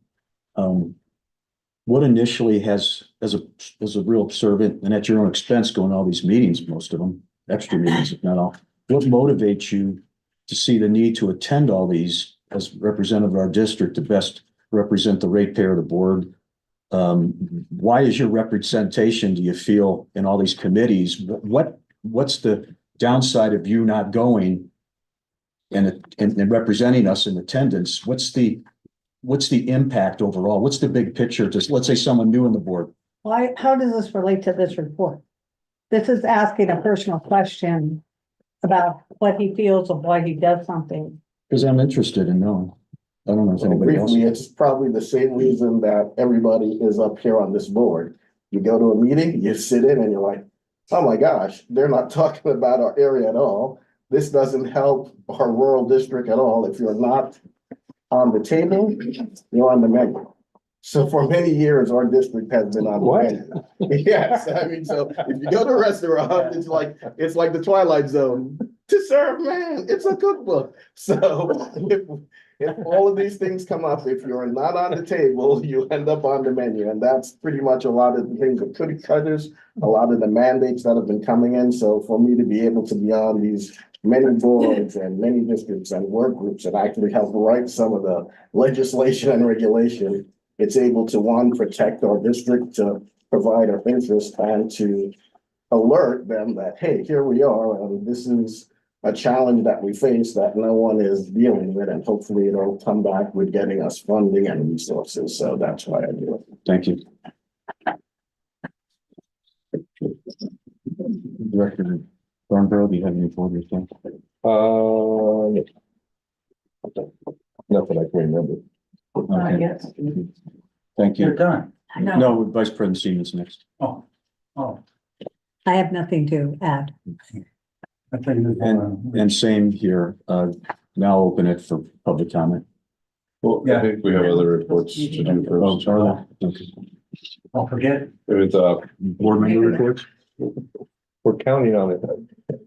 what initially has, as a real servant and at your own expense, going to all these meetings, most of them, extra meetings, if not all, what motivates you to see the need to attend all these as representative of our district to best represent the ratepayer of the board? Why is your representation, do you feel, in all these committees? What's the downside of you not going and representing us in attendance? What's the impact overall? What's the big picture? Just let's say someone new on the board. Why, how does this relate to this report? This is asking a personal question about what he feels of why he does something. Because I'm interested in knowing. I don't know if anybody else. Briefly, it's probably the same reason that everybody is up here on this board. You go to a meeting, you sit in and you're like, oh my gosh, they're not talking about our area at all. This doesn't help our rural district at all. If you're not on the table, you're on the menu. So for many years, our district has been on the menu. Yes, I mean, so if you go to a restaurant, it's like the Twilight Zone. To serve, man, it's a cookbook. So if all of these things come up, if you're not on the table, you end up on the menu. And that's pretty much a lot of the things with cookie cutters, a lot of the mandates that have been coming in. So for me to be able to be on these many boards and many districts and work groups and actually help write some of the legislation and regulation, it's able to, one, protect our district, to provide our interest, and to alert them that, hey, here we are, and this is a challenge that we face that no one is dealing with, and hopefully it'll come back with getting us funding and resources. So that's why I do it. Thank you. Director Thornborough, do you have any further things? Nothing I can remember. Okay. Yes. Thank you. done. No, Vice President Siemens next. Oh. I have nothing to add. And same here. Now open it for public comment. Well, I think we have other reports to do Oh, first. sorry. Okay. Don't forget. With Board member reports? We're counting on it.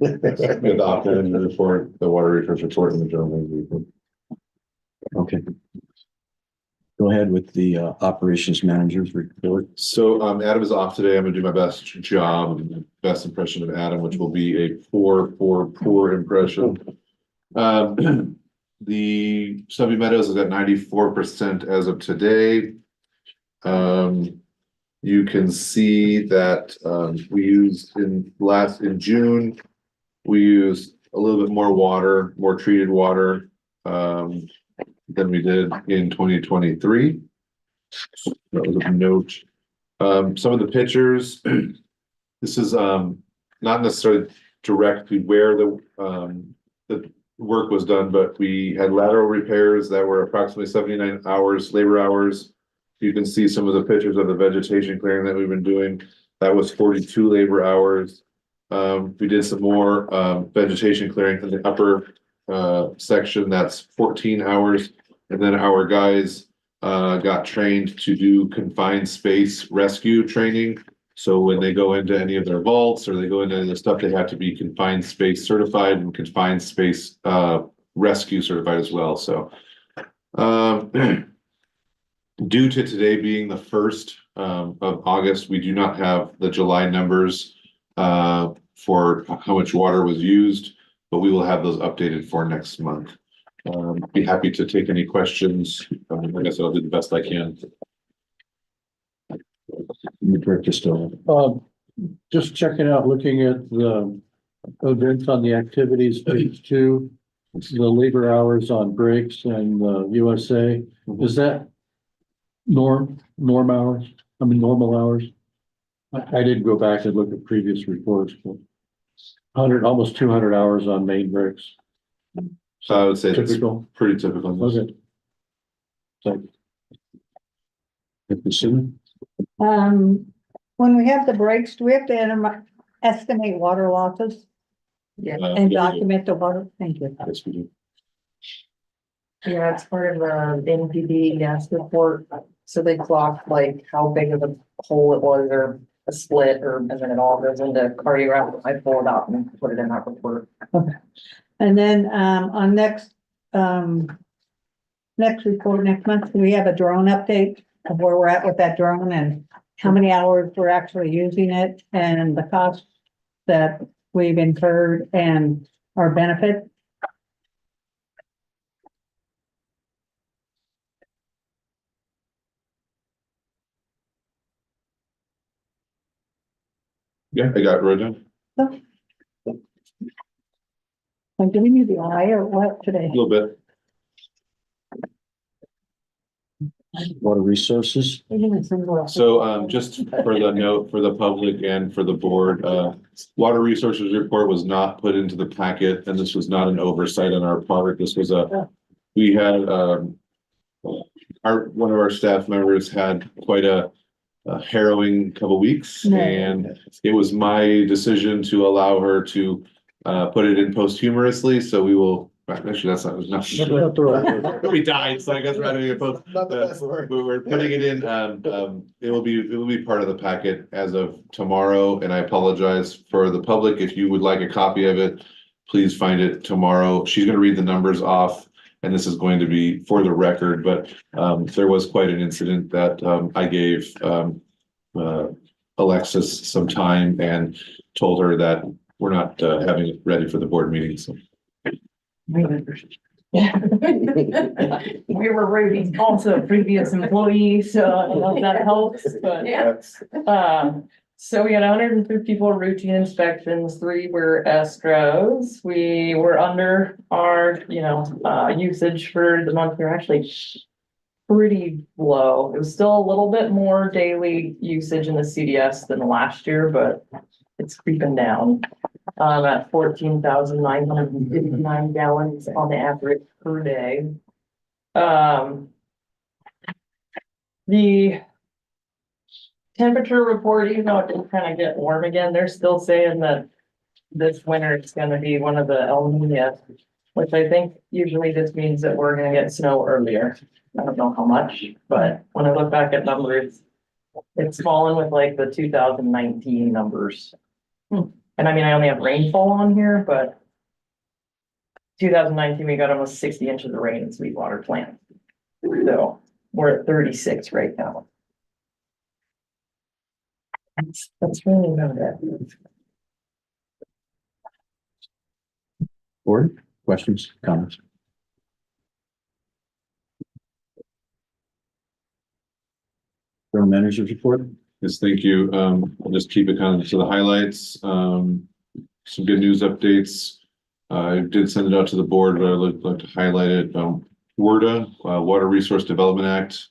the opt-in report, the water resource report, and the general report. Okay. Go ahead with the operations manager's report. So Adam is off today. I'm gonna do my best job, and best impression of Adam, which will be a poor impression. The Stubby Meadows is at 94% as of today. You can see that we used in June, we used a little bit more water, more treated water than we did in 2023. That was a note. Some of the pictures, this is not necessarily directly where the work was done, but we had lateral repairs that were approximately 79 hours, labor hours. You can see some of the pictures of the vegetation clearing that we've been doing. That was 42 labor hours. We did some more vegetation clearing in the upper section, that's 14 hours. And then our guys got trained to do confined space rescue training. So when they go into any of their vaults or they go into any of the stuff, they have to be confined space certified and confined space rescue certified as well. So due to today being the 1st of August, we do not have the July numbers for how much water was used, but we will have those updated for next month. Be happy to take any questions. Like I said, I'll do the best I can. Director Stoll. Just checking out, looking at the events on the activities, page 2, the labor hours on breaks and USA. Is that normal hours? I mean, normal hours? I did go back and look at previous reports, but 100, almost 200 hours on main breaks. So I would say that's Typical. pretty typical. Okay. So, When we have the breaks, do we have to estimate water losses and document the water? Thank you. Yes, we do. Yeah, it's part of the NPD gas report. So they clock like how big of a hole it was or a split or, and then it all goes into cardiograph. I pull it out and put it in that report. Okay. And then, on next report next month, we have a drone update of where we're at with that drone and how many hours we're actually using it and the cost that we've incurred and our benefit. Yeah, I got it right down. I'm giving you the eye or what today? A little bit. Water resources. So just for the note for the public and for the board, water resources report was not put into the packet, and this was not an oversight on our part. This was we had one of our staff members had quite a harrowing couple weeks, and it was my decision to allow her to put it in posthumously. So we will. Actually, that's not. We died, so I guess we're not doing a post. We're putting it in. It will be part of the packet as of tomorrow, and I apologize for the public. If you would like a copy of it, please find it tomorrow. She's going to read the numbers off, and this is going to be for the record. But there was quite an incident that I gave Alexis some time and told her that we're not having it ready for the board meeting. So. Yeah. We were rating also a previous employee, so I don't know if that helps, but. So we had 154 routine inspections, 3 were escrows. We were under our, usage for the month. We were actually pretty low. It was still a little bit more daily usage in the CDS than last year, but it's creeping down. At 14,959 gallons on the average per day. The temperature report, even though it did kind of get warm again, they're still saying that this winter it's going to be one of the El Nino, which I think usually just means that we're going to get snow earlier. I don't know how much, but when I look back at numbers, it's fallen with like the 2019 numbers. And I mean, I only have rainfall on here, but 2019, we got almost 60 inches of rain in Sweetwater Plant. So we're at 36 right now. That's really about it. Board, questions, comments? General Manager's report. Yes, thank you. I'll just keep it kind of to the highlights. Some good news updates. I did send it out to the board, but I'd like to highlight it. WRDA, Water Resource Development Act,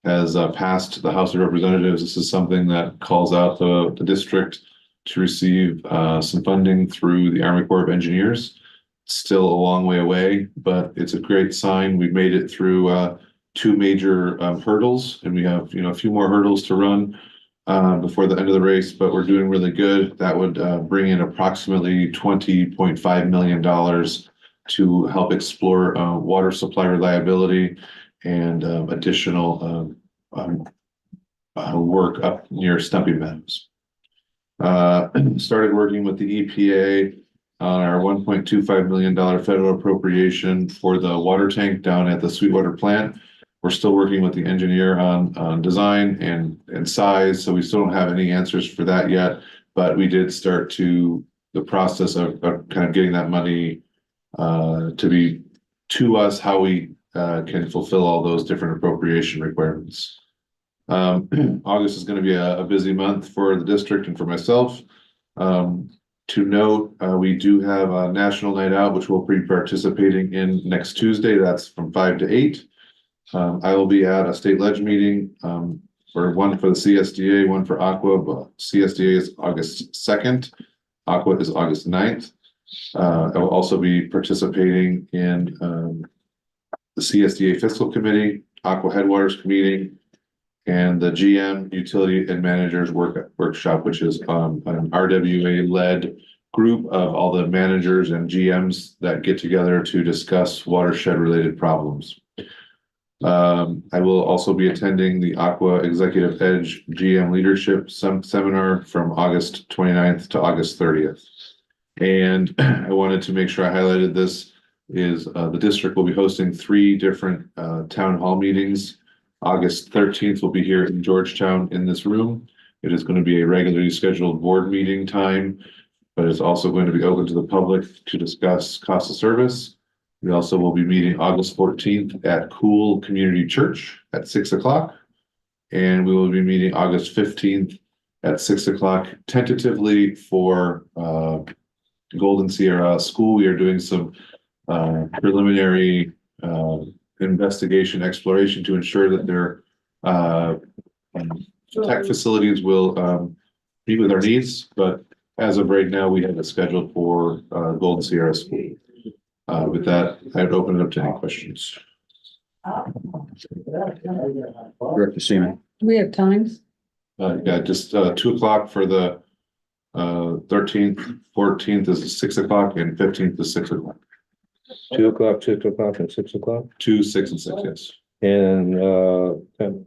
has passed the House of Representatives. This is something that calls out the district to receive some funding through the Army Corps of Engineers. It's still a long way away, but it's a great sign. We've made it through 2 major hurdles, and we have a few more hurdles to run before the end of the race, but we're doing really good. That would bring in approximately $20.5 million to help explore water supply reliability and additional work up near Stumpy Meadows. Started working with the EPA on our $1.25 million federal appropriation for the water tank down at the Sweetwater plant. We're still working with the engineer on design and size, so we still don't have any answers for that yet. But we did start the process of kind of getting that money to be to us, how we can fulfill all those different appropriation requirements. August is going to be a busy month for the district and for myself. To note, we do have a National Night Out, which we'll be participating in next Tuesday. That's from 5 to 8. I will be at a state ledge meeting, for one for the CSDA, one for Aqua, but CSDA is August 2nd. Aqua is August 9th. I will also be participating in, the CSDA Fiscal Committee, Aqua Headwaters Committee, and the GM Utility and Managers Workshop, which is an RWA-led group of all the managers and GMs that get together to discuss watershed-related problems. I will also be attending the Aqua Executive Edge GM Leadership Seminar from August 29th to August 30th. And I wanted to make sure I highlighted this is the district will be hosting 3 different town hall meetings. August 13th will be here in Georgetown in this room. It is going to be a regularly scheduled board meeting time, but it's also going to be open to the public to discuss cost of service. We also will be meeting August 14th at Cool Community Church at 6 o'clock. And we will be meeting August 15th at 6 o'clock tentatively for Golden Sierra School. We are doing some preliminary investigation exploration to ensure that their tech facilities will meet with our needs. But as of right now, we have it scheduled for Golden Sierra School. With that, I'd open it up to any questions. Director Seaman. Do we have times? Yeah, just 2 o'clock for the 13th, 14th is 6 o'clock, and 15th is 6 o'clock. 2 o'clock, 6 o'clock, and 6 o'clock. 2, 6, and 6, yes. And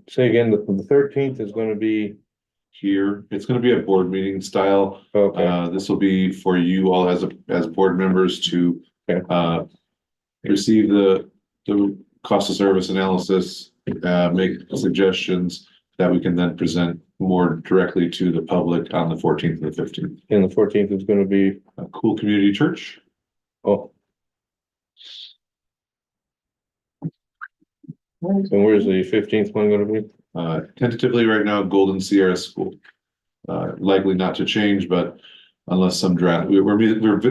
say again, the 13th is going to be Here, it's going to be a board meeting style. okay. This will be for you all as board members to receive the cost of service analysis, make suggestions that we can then present more directly to the public on the 14th and the 15th. And the 14th is going to be Cool Community Church. oh. And where's the 15th one going to be? Tentatively right now, Golden Sierra School. Likely not to change, but unless some draft, we're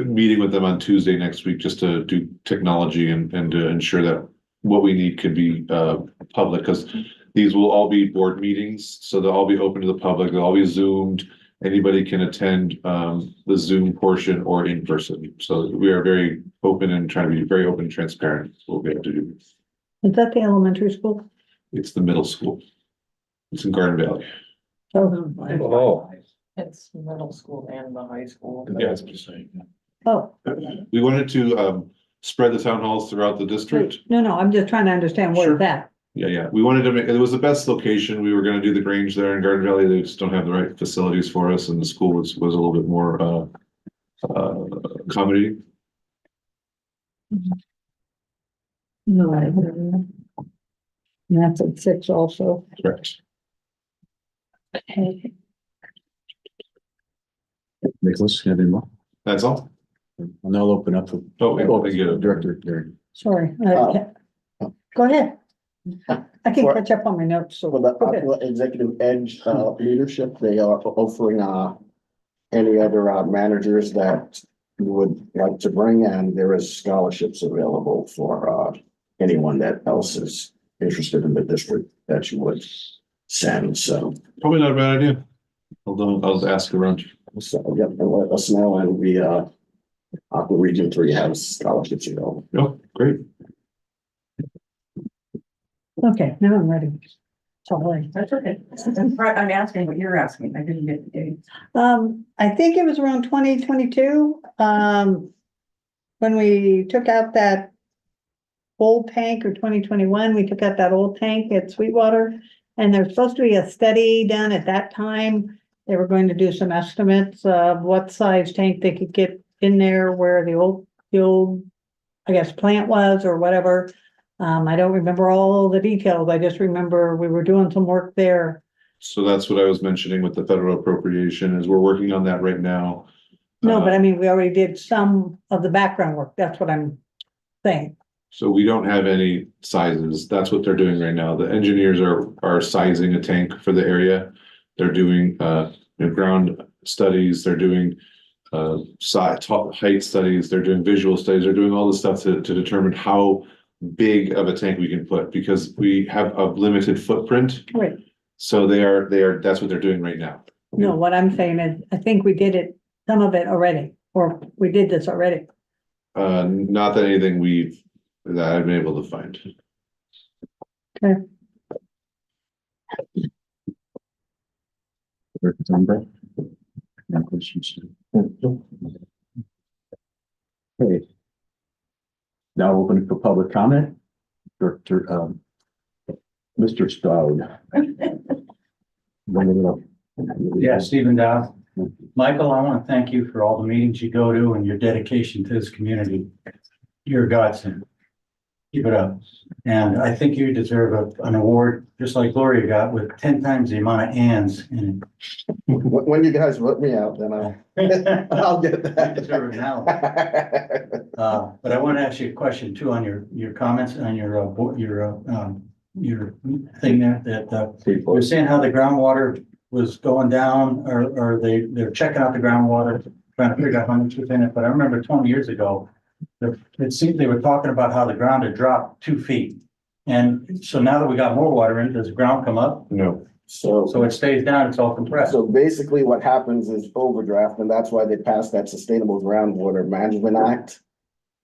meeting with them on Tuesday next week just to do technology and to ensure that what we need could be public, because these will all be board meetings, so they'll all be open to the public. They'll all be Zoomed. Anybody can attend the Zoom portion or in person. So we are very open and trying to be very open and transparent. We'll be able to do. Is that the elementary school? It's the middle school. It's in Garden Valley. Oh, It's middle school and the high school. Yeah, that's what I'm saying. Oh, We wanted to spread the town halls throughout the district. no, I'm just trying to understand where Sure. it's at. Yeah. We wanted to make, it was the best location. We were gonna do the Grange there in Garden Valley. They just don't have the right facilities for us, and the school was a little bit more accommodating. No. And that's at 6 also. Correct. Okay. Nicholas, you have any more? That's all. And I'll open up. For Thank you. Director Gary. Sorry. Go ahead. I can catch up on my notes, so For the go ahead. Aqua Executive Edge leadership, they are offering any other managers that you would like to bring, and there is scholarships available for anyone that else is interested in the district that you would send. So Probably not a bad idea. I'll ask around. yep, and let us know, and we Aqua Region 3 has scholarships available. Oh, great. Okay, now I'm ready. Sorry. That's okay. I'm asking what you're asking. I didn't get the date. I think it was around 2022. when we took out that old tank or 2021, we took out that old tank at Sweetwater. And there's supposed to be a study done at that time. They were going to do some estimates of what size tank they could get in there where the old, I guess, plant was or whatever. I don't remember all the details. I just remember we were doing some work there. So that's what I was mentioning with the federal appropriation, is we're working on that right now. No, but I mean, we already did some of the background work. That's what I'm saying. So we don't have any sizes. That's what they're doing right now. The engineers are sizing a tank for the area. They're doing ground studies, they're doing height studies, they're doing visual studies, they're doing all this stuff to determine how big of a tank we can put, because we have a limited footprint. Right. So that's what they're doing right now. No, what I'm saying is, I think we did it, some of it already, or we did this already. Not that anything that I've been able to find. Okay. No questions. Okay. Now open for public comment. Mr. Stroud. Yeah, Stephen Dow. Michael, I want to thank you for all the meetings you go to and your dedication to this community. You're a godsend. Keep it up. And I think you deserve an award, just like Gloria got, with 10 times the amount of ands in When you guys vote me out, then I'll get it. You deserve it now. that. But I want to ask you a question too on your comments on your thing there that you're saying how the groundwater was going down, or they're checking out the groundwater, trying to figure out how much was in it. But I remember 20 years ago, it seemed they were talking about how the ground had dropped 2 feet. And so now that we got more water in, does the ground come up? No. So it stays down, it's all compressed. So basically what happens is overdraft, and that's why they passed that Sustainable Groundwater Management Act.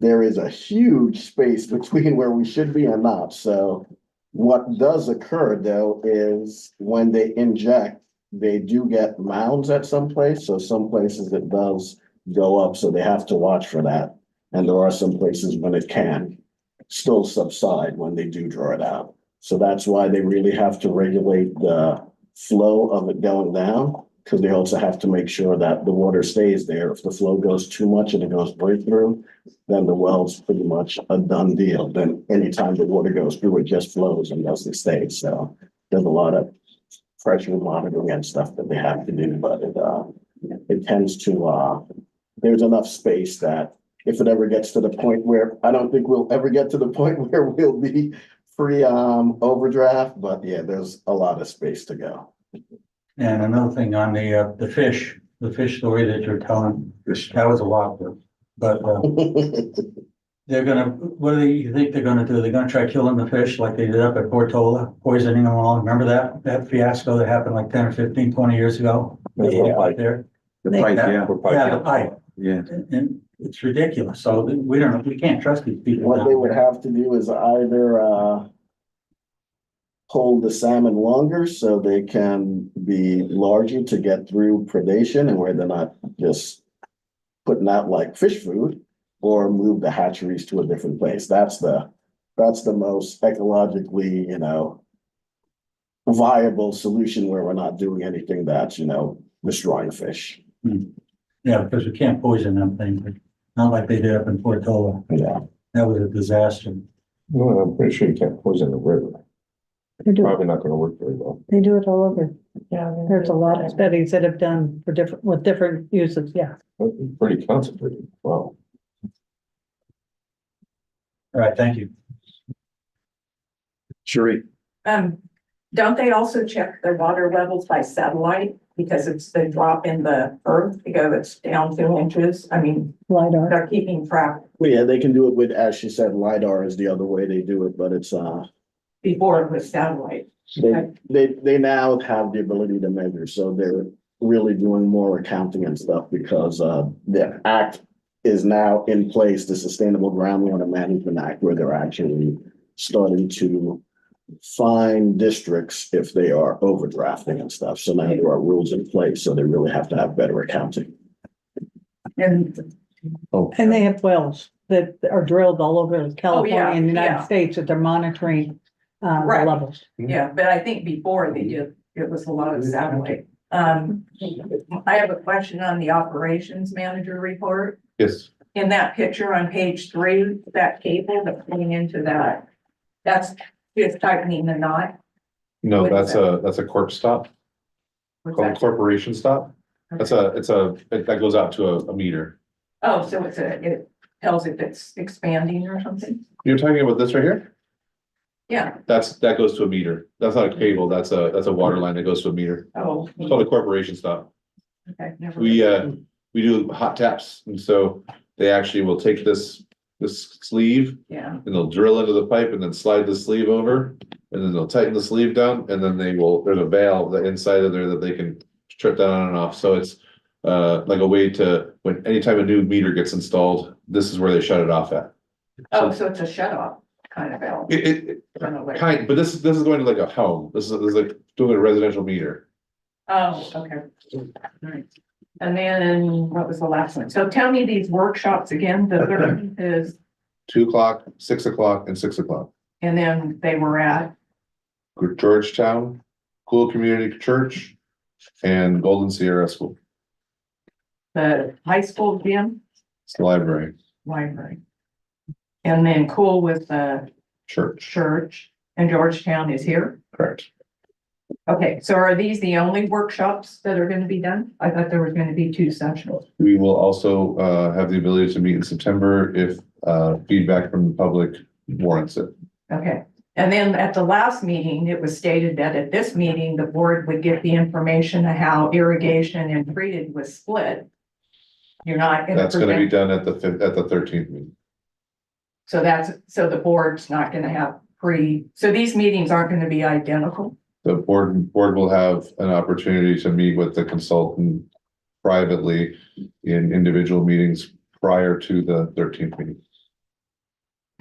There is a huge space between where we should be and not. So what does occur though is when they inject, they do get mounds at some place. So some places it does go up, so they have to watch for that. And there are some places when it can still subside when they do draw it out. So that's why they really have to regulate the flow of it going down, because they also have to make sure that the water stays there. If the flow goes too much and it goes right through, then the well's pretty much a done deal. Then anytime the water goes through, it just flows and doesn't stay. So there's a lot of pressure monitoring and stuff that they have to do, but it tends to, there's enough space that if it ever gets to the point where, I don't think we'll ever get to the point where we'll be free overdraft, but yeah, there's a lot of space to go. And another thing on the fish story that you're telling, that was a lot, but they're gonna, what do you think they're gonna do? They're gonna try killing the fish like they did up at Portola, poisoning them all. Remember that fiasco that happened like 10 or 15, 20 years ago? Yeah. There. The pipe, yeah. Yeah, the pipe. Yeah. And it's ridiculous. So we can't trust these people. What they would have to do is either hold the salmon longer so they can be larger to get through predation and where they're not just putting out like fish food, or move the hatcheries to a different place. That's the most ecologically, viable solution where we're not doing anything that's, destroying fish. Yeah, because we can't poison them things, not like they did up in Portola. Yeah. That was a disaster. No, I'm pretty sure you can't poison the river. They do, Probably not gonna work very well. they do it all over. Yeah. There's a lot of studies that have done for with different uses, yeah. Pretty concentrated. Wow. All right, thank you. Sheree. Don't they also check their water levels by satellite? Because it's the drop in the earth, it's down 2 inches. I mean, LiDAR. they're keeping track Well, yeah, they can do it with, as she said, LiDAR is the other way they do it, but it's, before it was satellite. they now have the ability to measure, so they're really doing more accounting and stuff because, the act is now in place, the Sustainable Groundwater Management Act, where they're actually starting to fine districts if they are overdrafting and stuff. So now there are rules in place, so they really have to have better accounting. And And they have wells. that are drilled all over California and the yeah. United States that they're monitoring, the Right. levels. Yeah, but I think before they did, it was a lot of satellite. I have a question on the operations manager report. Yes, In that picture on page 3, that cable that's going into that, that's just tightening the knot. no, What is that's a corp stop, What's called that? corporation stop. That goes out to a meter. Oh, so it tells if it's expanding or something? You're talking about this right here? Yeah, That goes to a meter. That's not a cable, that's a water line that goes to a meter. oh, It's called a corporation stop. okay, never. We do hot taps, and so they actually will take this sleeve Yeah, and they'll drill into the pipe and then slide the sleeve over. And then they'll tighten the sleeve down and then there's a valve that inside of there that they can shut that on and off. So it's like a way to, when anytime a new meter gets installed, this is where they shut it off at. oh, so it's a shut off kind of valve. Kind of like- But this is going to like a home. This is like doing a residential meter. Oh, okay. Alright. And then what was the last one? So tell me these workshops again, the third is, 2 o'clock, 6 o'clock, and 6 o'clock. and then they were at, Georgetown, Cool Community Church, and Golden Sierra School. the high school gym, It's the library, library. And then Cool with the church, church, and Georgetown is here. correct. Okay, so are these the only workshops that are gonna be done? I thought there was gonna be 2 sessions. We will also have the ability to meet in September if feedback from the public warrants it. Okay, and then at the last meeting, it was stated that at this meeting, the board would get the information of how irrigation and treated was split. You're not. That's gonna be present- done at the 13th meeting. So the board's not gonna have so these meetings aren't gonna be identical? The board will have an opportunity to meet with the consultant privately in individual meetings prior to the 13th meeting.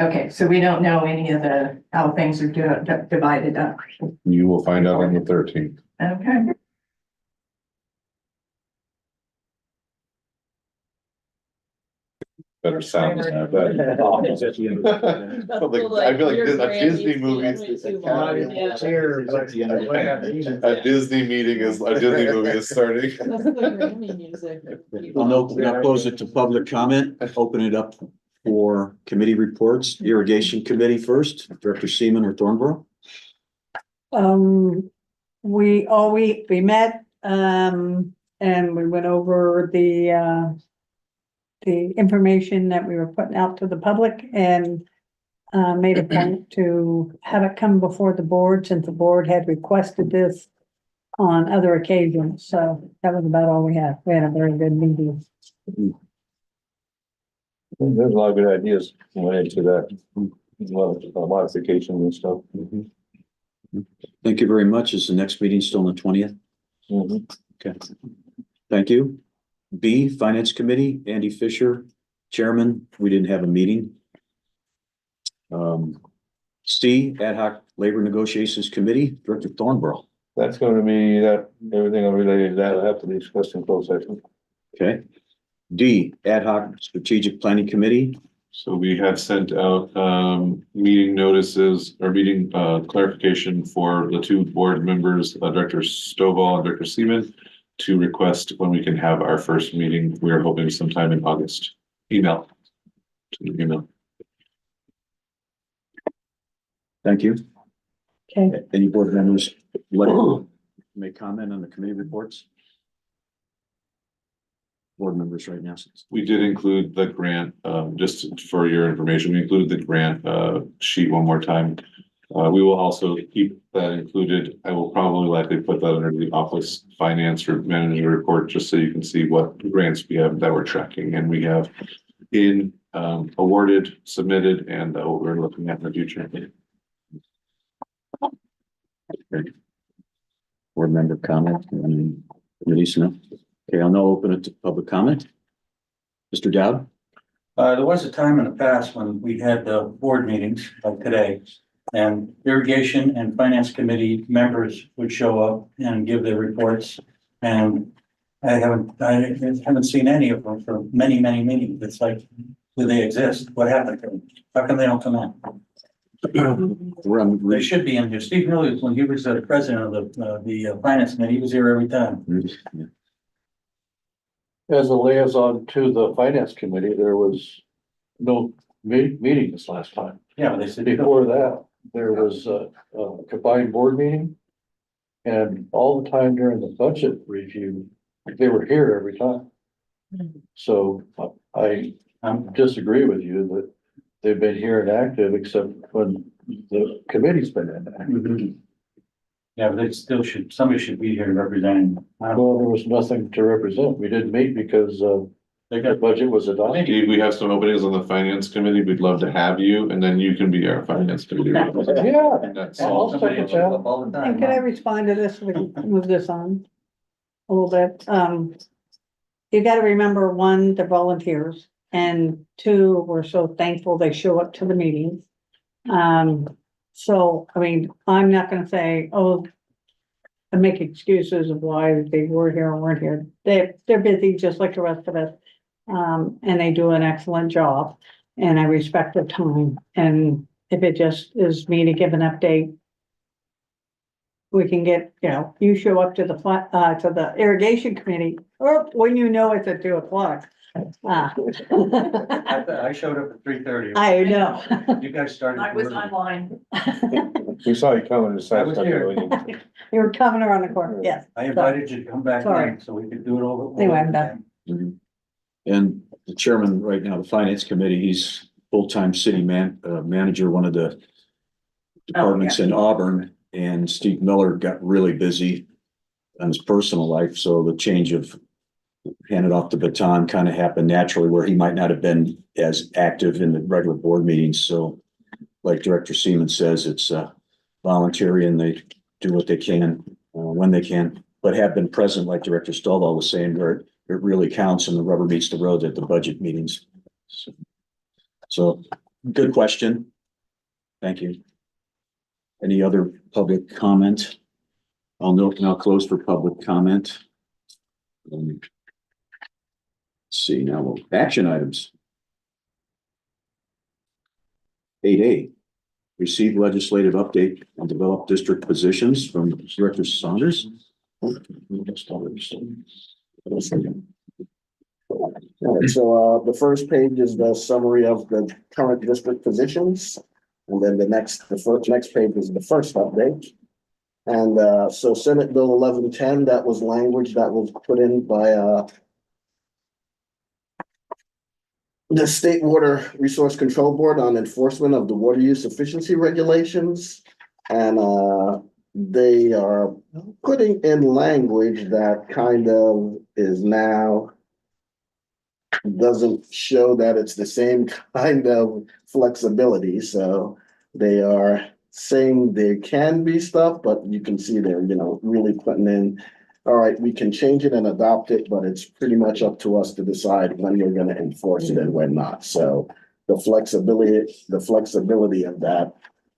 Okay, so we don't know any of how things are divided up. You will find out on the 13th. Okay. Better sound than that. I feel like a Disney movie. A Disney movie is starting. We'll now close it to public comment, open it up for committee reports, irrigation committee first, Director Seaman or Thornborough. We met, and we went over the information that we were putting out to the public and made a point to have it come before the board since the board had requested this on other occasions. So that was about all we had. We had a very good meeting. There's a lot of good ideas went into that. A lot of modification and stuff. Thank you very much. Is the next meeting still on the 20th? Okay. Thank you. B, Finance Committee, Andy Fisher, Chairman. We didn't have a meeting. C, Ad hoc Labor Negotiations Committee, Director Thornborough. That's going to be everything related to that. I'll have to discuss in closed session. Okay. D, Ad hoc Strategic Planning Committee. So we had sent out meeting notices or meeting clarification for the 2 board members, Director Stovall and Director Seaman, to request when we can have our first meeting. We are hoping sometime in August. Email. Thank you. Okay. Any board members like to make comment on the committee reports? Board members right now. We did include the grant, just for your information, we included the grant sheet one more time. We will also keep that included. I will probably likely put that under the office finance or manager report, just so you can see what grants we have that we're tracking and we have in awarded, submitted, and what we're looking at in the future. Board member comment, and release now. Okay, I'll now open it to public comment. Mr. Dowd? There was a time in the past when we had the board meetings like today. And irrigation and finance committee members would show up and give their reports. And I haven't seen any of them for many, many meetings. It's like Do they exist? What happened to them? How come they don't come in? They should be in here. Steve Miller, when he was the president of the finance committee, he was here every time. As a liaison to the finance committee, there was no meeting this last time. Yeah, they said. Before that, there was a combined board meeting. And all the time during the budget review, they were here every time. So I disagree with you that they've been here and active except when the committee's been inactive. Yeah, but they still should, somebody should be here representing. Well, there was nothing to represent. We didn't meet because They the got, budget was adopted. Steve, we have some openings on the finance committee. We'd love to have you, and then you can be our finance committee. representative. Yeah. And that's I'll all. second that. all the time. And can I respond to this? We can move this on a little bit. You gotta remember, one, they're volunteers, and two, we're so thankful they show up to the meetings. So, I mean, I'm not gonna say, oh, and make excuses of why they were here or weren't here. They're busy just like the rest of us. And they do an excellent job, and I respect their time. And if it just is me to give an update, we can get, you know, you show up to the irrigation committee, or when you know it's at 2:00. I showed up at 3:30. I know. You guys started. I was early. online. We saw you coming to I was here. You were coming around the corner, yes. I invited you to come back Sorry. in so we could do it over. Anyway, I'm done. And the chairman right now, the finance committee, he's full-time city manager, one of the departments in Auburn, and Steve Miller got really busy on his personal life, so the change of handed off the baton kind of happened naturally, where he might not have been as active in the regular board meetings. So like Director Seaman says, it's voluntary, and they do what they can when they can, but have been present, like Director Stovall was saying, where it really counts and the rubber meets the road at the budget meetings. So good question. Thank you. Any other public comment? I'll now close for public comment. Let's see, now action items. 8A, receive legislative update and develop district positions from Director Saunders. Alright, so the first page is the summary of the current district positions. And then the next page is the first update. And so Senate Bill 1110, that was language that was put in by the State Water Resource Control Board on enforcement of the water use efficiency regulations. And they are putting in language that kind of is now doesn't show that it's the same kind of flexibility. So they are saying there can be stuff, but you can see they're, you know, really putting in, all right, we can change it and adopt it, but it's pretty much up to us to decide when you're going to enforce it and when not. So the flexibility of that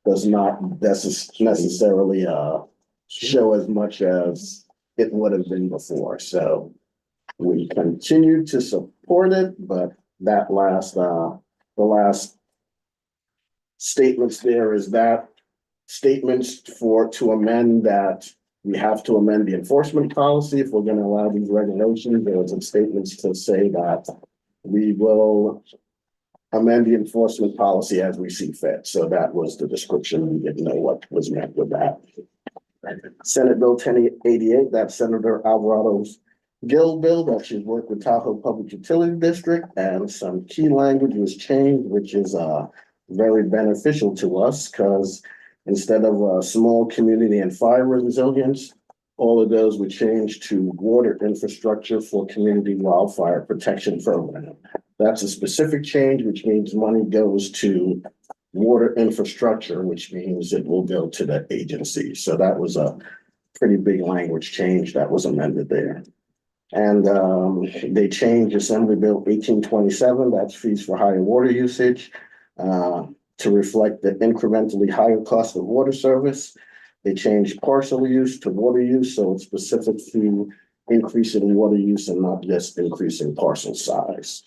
does not necessarily show as much as it would have been before. So we continue to support it, but that the last statements there is that statements to amend that we have to amend the enforcement policy if we're going to allow these regulations. There was some statements to say that we will amend the enforcement policy as we see fit. So that was the description. We didn't know what was meant with that. Senate Bill 1088, that's Senator Alvarado's Gill bill that should work with Tahoe Public Utility District, and some key language was changed, which is very beneficial to us, because instead of small community and fire resilience, all of those would change to water infrastructure for community wildfire protection program. That's a specific change, which means money goes to water infrastructure, which means it will go to the agency. So that was a pretty big language change that was amended there. And they changed Assembly Bill 1827, that's fees for higher water usage, to reflect the incrementally higher cost of water service. They changed parcel use to water use, so it's specific to increasing water use and not just increasing parcel size.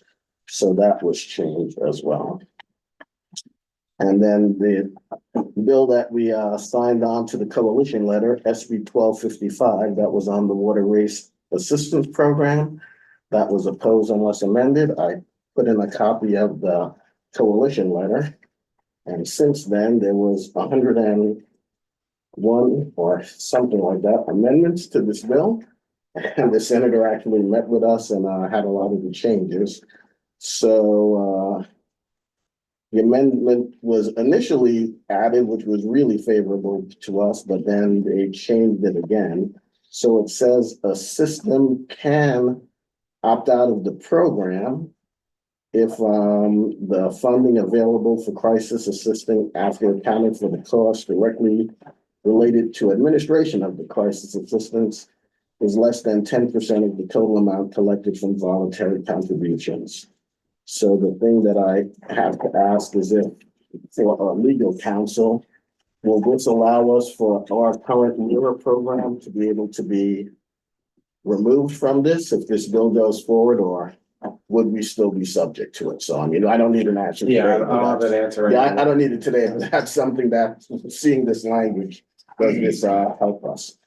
So that was changed as well. And then the bill that we signed on to the coalition letter, SB 1255, that was on the water race assistance program. That was opposed unless amended. I put in a copy of the coalition letter. And since then, there was 101 or something like that amendments to this bill. And the senator actually met with us and had a lot of the changes. So the amendment was initially added, which was really favorable to us, but then they changed it again. So it says a system can opt out of the program if the funding available for crisis assisting after accounting for the cost directly related to administration of the crisis assistance is less than 10% of the total amount collected from voluntary contributions. So the thing that I have to ask is if for our legal counsel, will this allow us for our current NERA program to be able to be removed from this if this bill goes forward, or would we still be subject to it? So I mean, I don't need an answer. Yeah, today, I don't have an answer right yeah, now. I don't need it today. That's something that seeing this language does this help us.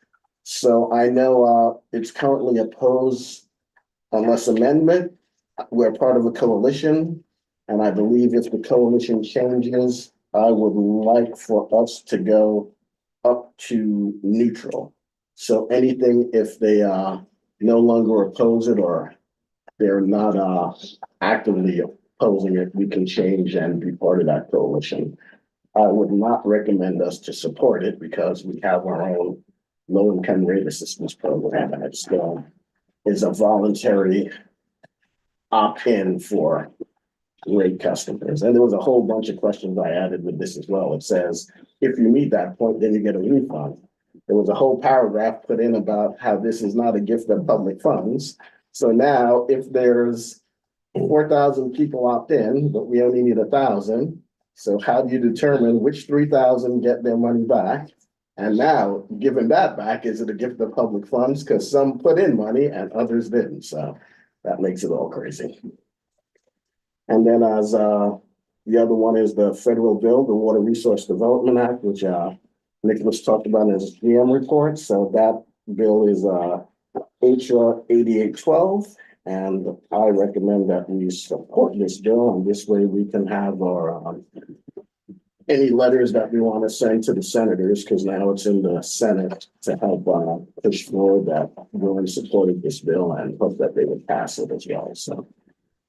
So I know it's currently opposed unless amendment. We're part of a coalition, and I believe if the coalition changes, I would like for us to go up to neutral. So anything, if they no longer oppose it or they're not actively opposing it, we can change and be part of that coalition. I would not recommend us to support it because we have our own low-income rate assistance program, and it still is a voluntary opt-in for rate customers. And there was a whole bunch of questions I added with this as well. It says, if you meet that point, then you get a refund. There was a whole paragraph put in about how this is not a gift of public funds. So now if there's 4,000 people opt in, but we only need 1,000. So how do you determine which 3,000 get their money back? And now giving that back, is it a gift of public funds? Because some put in money and others didn't. So that makes it all crazy. And then as the other one is the federal bill, the Water Resource Development Act, which Nicholas talked about in his GM report. So that bill is HR 8812. And I recommend that we support this bill, and this way we can have our any letters that we want to send to the senators, because now it's in the Senate, to help push forward that we're in support of this bill and hope that they would pass it as well. So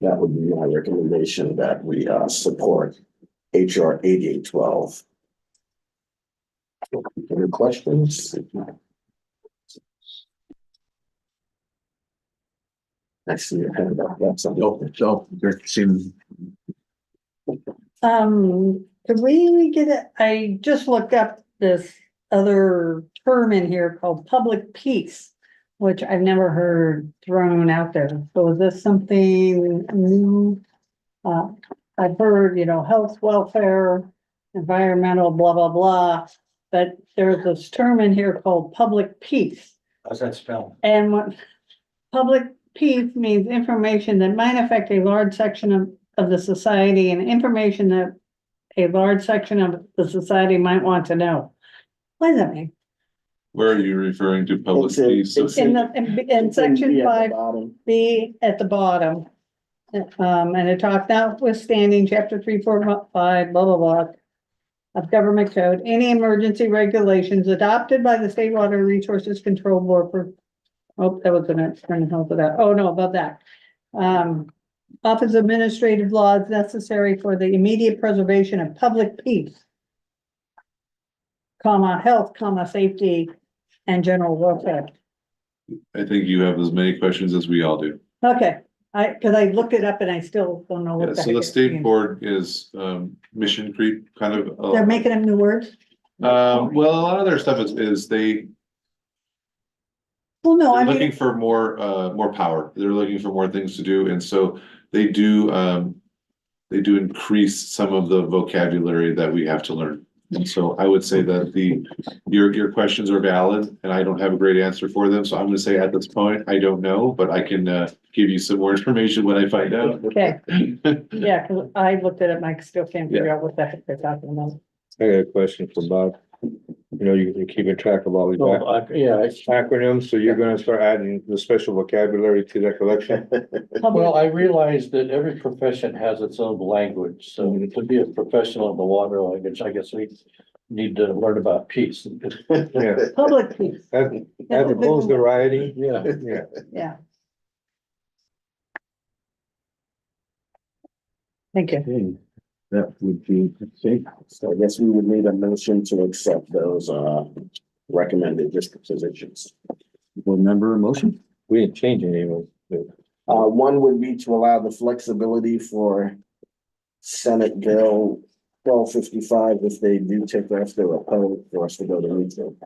that would be my recommendation, that we support HR 8812. Any questions? I see your hand up. That's something. So there seems Could we get it? I just looked up this other term in here called public peace, which I've never heard thrown out there. So is this something new? I've heard, health, welfare, environmental, blah, blah, blah. But there's this term in here called public peace. How's that spelled? And what public peace means information that might affect a large section of the society, and information that a large section of the society might want to know. What does that mean? Where are you referring to public It's in- peace? it's In section B at the 5, bottom. B at the bottom. And it talks notwithstanding chapter 3, 4, 5, blah, blah, blah. Of government code, any emergency regulations adopted by the State Water Resources Control Board for. Oh, that was the next turn of help with that. Oh, no, about that. Office of Administrative Laws necessary for the immediate preservation of public peace. Health, safety, and general welfare. I think you have as many questions as we all do. Okay, because I looked it up and I still don't know Yeah, what the so the heck it state means. board is mission creep kind of. They're making up new words? Well, a lot of their stuff is they're Well, no, I looking mean, for more power. They're looking for more things to do, and so they do increase some of the vocabulary that we have to learn. And so I would say that your questions are valid and I don't have a great answer for them. So I'm gonna say at this point, I don't know, but I can give you some more information when I find out. Okay, yeah, cause I looked at it, and I still can't figure out what the heck they're talking about. I got a question for Bob. You know, you're keeping track of all these Yeah, acronyms, so you're gonna start adding the special vocabulary to that collection? well, I realize that every profession has its own language, so to be a professional in the water language, I guess we need to learn about peace. Yeah, Public peace, as opposed to rioting, Yeah. yeah. yeah. Thank you. Okay, that would be, okay, So I guess we would need a motion to accept those, recommended district positions. board member motion? We didn't change any of them. One would be to allow the flexibility for Senate Bill 1255 if they do take off their opponent for us to go to neutral.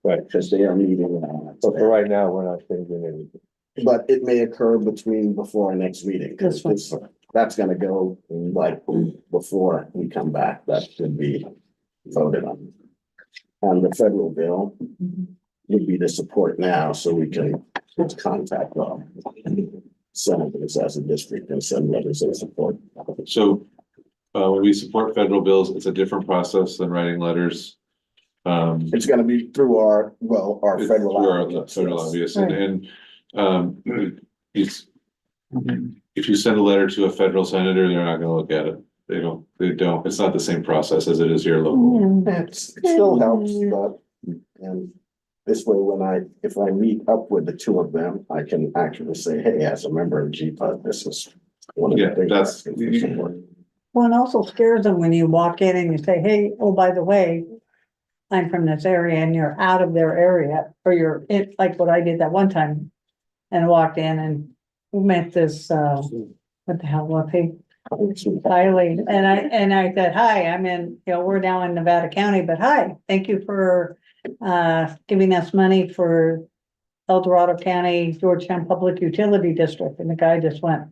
Right. Because they are meeting, So for right now, we're not changing anything. but it may occur before our next meeting. This one. That's gonna go like before we come back, that should be voted on. And the federal bill would be to support now, so we can contact senators as a district and send letters of support. So when we support federal bills, it's a different process than writing letters. It's gonna be through our It's federal. through our advocates, federal yes. lobbyists it's, if you send a letter to a federal senator, they're not gonna look at it. They don't, it's not the same process as it is here locally. It still helps, but, and this way, if I meet up with the two of them, I can actually say, hey, as a member of GPUD, this is one of the Yeah, things. that's- asking for support. Well, it also scares them when you walk in and you say, hey, oh, by the way, I'm from this area and you're out of their area, or you're in, like what I did that one time. And walked in and met this, what the hell, what they, Kylie, and I said, hi, I'm in, we're now in Nevada County, but hi, thank you for giving us money for El Dorado County, Georgetown Public Utility District, and the guy just went,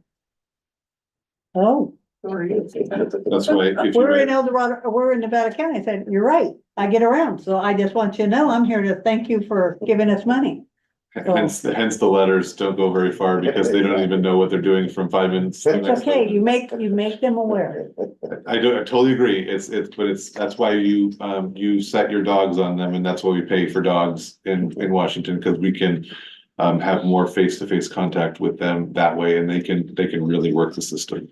oh. That's why if We're in you, El Dorado, we're in Nevada County. I said, you're right. I get around. So I just want you to know, I'm here to thank you for giving us money. hence the letters don't go very far because they don't even know what they're doing from 5 minutes. to the It's next okay. one. You make them aware. I totally agree. That's why you set your dogs on them and that's why we pay for dogs in Washington, because we can have more face-to-face contact with them that way and they can really work the system.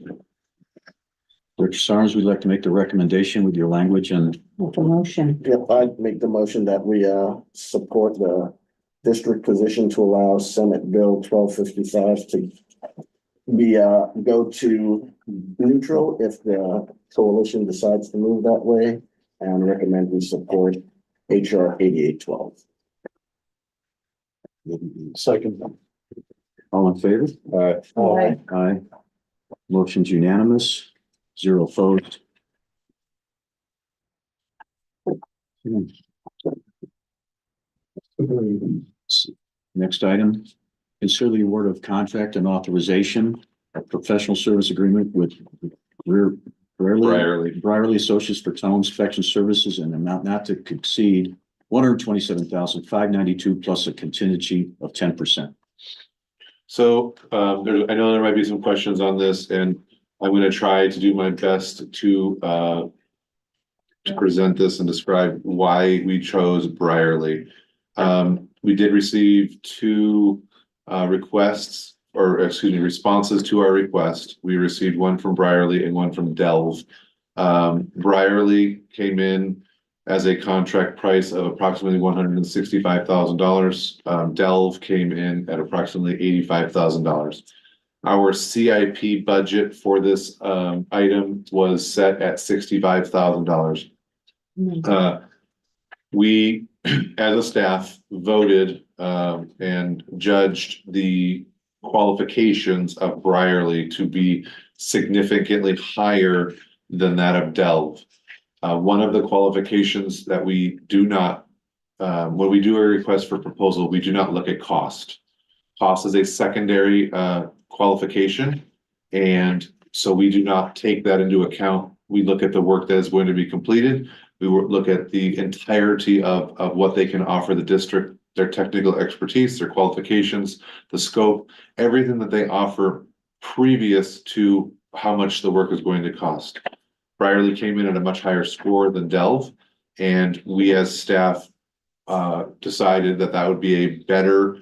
Director Sarnes, we'd like to make the recommendation with your language and With a motion. Yep, I'd make the motion that we support the district position to allow Senate Bill 1255 to be go to neutral if the coalition decides to move that way, and recommend we support HR 8812. Second. all in favor? Aye. Aye. Motion's unanimous, 0 opposed. Next item, consider the award of contract and authorization of professional service agreement with Brierley Associates for tunnel inspection services in an amount not to exceed $127,592 plus a contingency of 10%. So I know there might be some questions on this and I'm gonna try to do my best to present this and describe why we chose Brierley. We did receive 2 responses to our request. We received one from Brierley and one from Delve. Brierley came in as a contract price of approximately $165,000. Delve came in at approximately $85,000. Our CIP budget for this item was set at $65,000. We, as a staff, voted and judged the qualifications of Brierley to be significantly higher than that of Delve. One of the qualifications that we do not, when we do a request for proposal, we do not look at cost. Cost is a secondary qualification, and so we do not take that into account. We look at the work that is going to be completed. We will look at the entirety of what they can offer the district, their technical expertise, their qualifications, the scope, everything that they offer previous to how much the work is going to cost. Brierley came in at a much higher score than Delve, and we as staff decided that that would be a better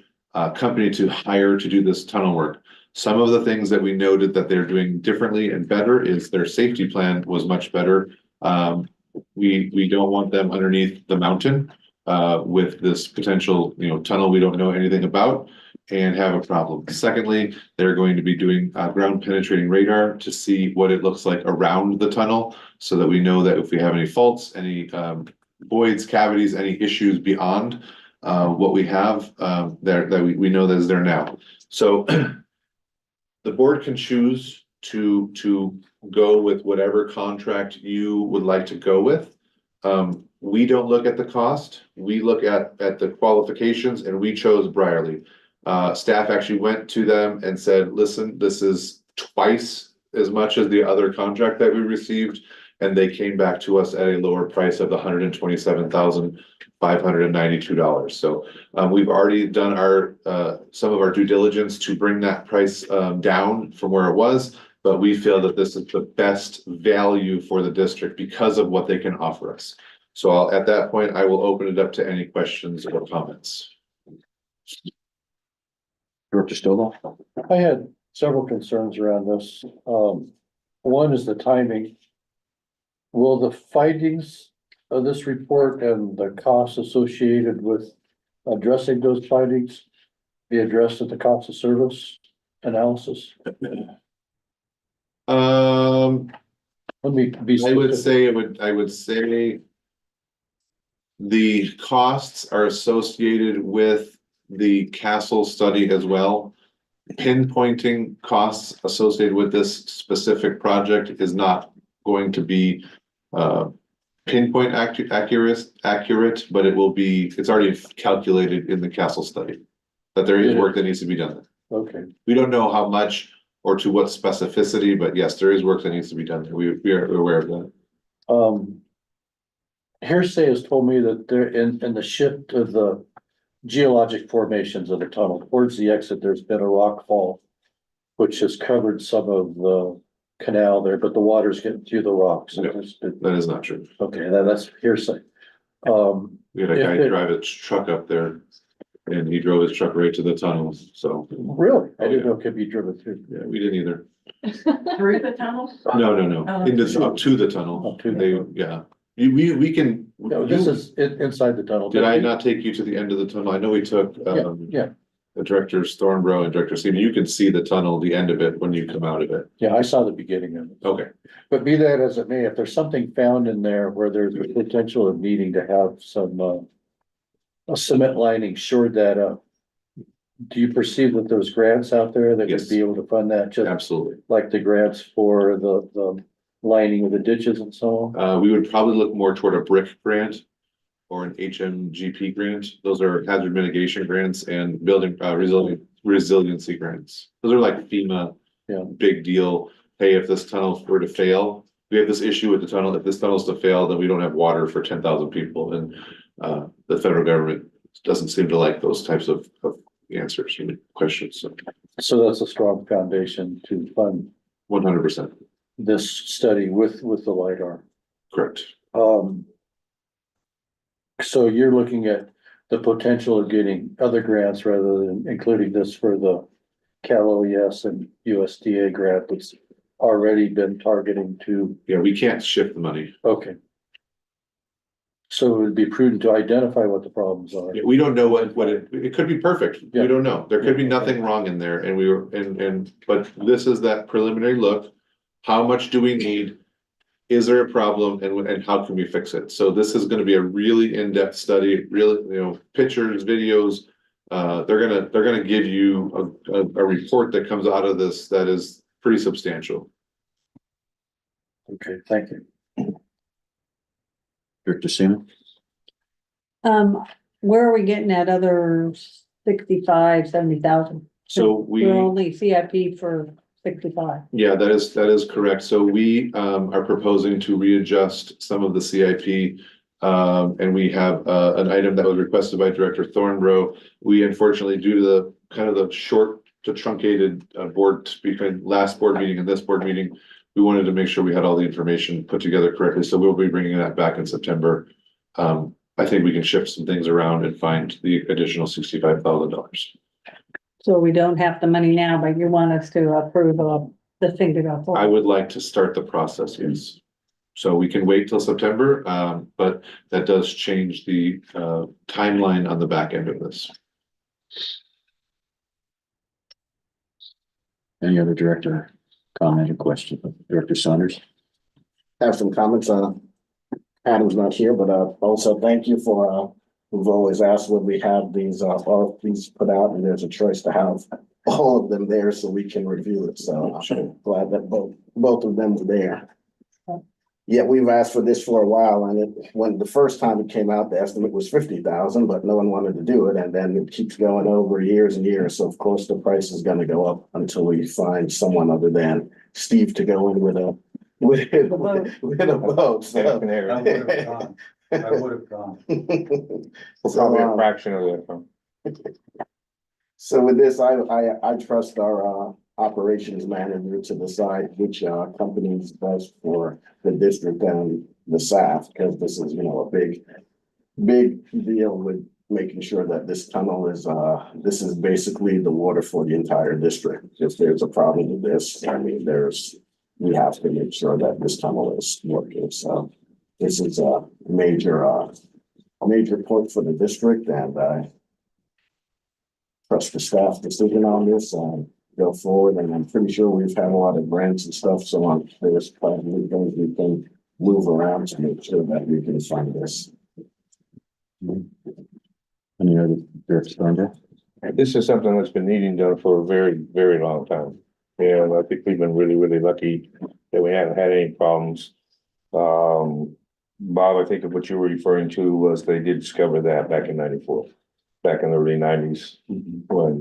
company to hire to do this tunnel work. Some of the things that we noted that they're doing differently and better is their safety plan was much better. We don't want them underneath the mountain with this potential, tunnel we don't know anything about and have a problem. Secondly, they're going to be doing ground penetrating radar to see what it looks like around the tunnel so that we know that if we have any faults, any voids, cavities, any issues beyond what we have there that we know that is there now. So the board can choose to go with whatever contract you would like to go with. We don't look at the cost. We look at the qualifications, and we chose Brierley. Staff actually went to them and said, listen, this is twice as much as the other contract that we received. And they came back to us at a lower price of $127,592. So we've already done some of our due diligence to bring that price down from where it was, but we feel that this is the best value for the district because of what they can offer us. So at that point, I will open it up to any questions or comments. Director Stovall? I had several concerns around this. One is the timing. Will the findings of this report and the costs associated with addressing those findings be addressed at the cost of service analysis? Let me be I would specific. say I would say the costs are associated with the castle study as well. Pinpointing costs associated with this specific project is not going to be pinpoint accurate, but it will be, it's already calculated in the castle study. That there is work that needs to be done. Okay, We don't know how much or to what specificity, but yes, there is work that needs to be done. We are aware of that. hearsay has told me that there in the shift of the geologic formations of the tunnel towards the exit, there's been a rock fall, which has covered some of the canal there, but the water's getting through the rocks. No. That is not true. Okay, that's hearsay. We had a guy If it- drive a truck up there and he drove his truck right to the tunnels. So, Really? I Oh, didn't yeah. know it could be driven through. yeah, we didn't either. Through the tunnel? No, Oh. up to the tunnel. Up to the They, tunnel. yeah. We can. No, this is inside the tunnel. Did I not take you to the end of the tunnel? I know we took, Yeah, the directors Thornborough and Director Seaman. You can see the tunnel, the end of it when you come out of it. yeah, I saw the beginning of it. Okay. But be that as it may, if there's something found in there where there's a potential of needing to have some, a cement lining shored that up. Do you perceive that there's grants out there that Yes. would be able to fund that, just Absolutely. like the grants for the lining of the ditches and so on? We would probably look more toward a brick grant or an HMGP grant. Those are hazard mitigation grants and building resiliency grants. Those are like FEMA. Yeah. Big deal. Hey, if this tunnel were to fail, we have this issue with the tunnel. If this tunnel's to fail, then we don't have water for 10,000 people. And the federal government doesn't seem to like those types of answers and questions. So So that's a strong foundation to fund 100% this study with the LiDAR. correct. So you're looking at the potential of getting other grants rather than including this for the Cal OES and USDA grant that's already been targeting to, Yeah, we can't shift the money. okay. So it would be prudent to identify what the problems are. We don't know what it could be perfect. Yeah. We don't know. There could be nothing wrong in there and we were, but this is that preliminary look. How much do we need? Is there a problem and how can we fix it? So this is gonna be a really in-depth study, really, pictures, videos. They're gonna give you a report that comes out of this that is pretty substantial. Okay, thank you. Director Seaman? Where are we getting that other 65, 70,000? So we. We're only CIP for 65. Yeah, that is correct. So we are proposing to readjust some of the CIP. And we have an item that was requested by Director Thornborough. We unfortunately, due to the kind of the short to truncated board between last board meeting and this board meeting, we wanted to make sure we had all the information put together correctly. So we'll be bringing that back in September. I think we can shift some things around and find the additional $65,000. So we don't have the money now, but you want us to approve of the thing to go I forward. would like to start the process, yes. So we can wait till September, but that does change the timeline on the back end of this. Any other director comment or question? Director Saunders? Have some comments, Adam's not here, but, also thank you for, we've always asked when we have these, RFPs put out, and there's a choice to have all of them there so we can review it, so I'm glad that both of them were there. Yeah, we've asked for this for a while, and when the first time it came out, the estimate was 50,000, but no one wanted to do it, and then it keeps going over years and years, so of course the price is gonna go up until we find someone other than Steve to go in with a vote, so. I would have gone. Probably a fraction of that. So with this, I trust our operations manager to decide which company is best for the district and the staff, because this is, a big deal with making sure that this tunnel is, this is basically the water for the entire district. If there's a problem with this, I mean, we have to make sure that this tunnel is working, so this is a major point for the district, and I trust the staff decision on this and go forward, and I'm pretty sure we've had a lot of grants and stuff, so there's probably things we can move around to make sure that we can fund this. Any other director Saunders? This is something that's been needing done for a very, very long time. And I think we've been really, really lucky that we haven't had any problems. Bob, I think of what you were referring to was they did discover that back in '94, back in the early '90s, when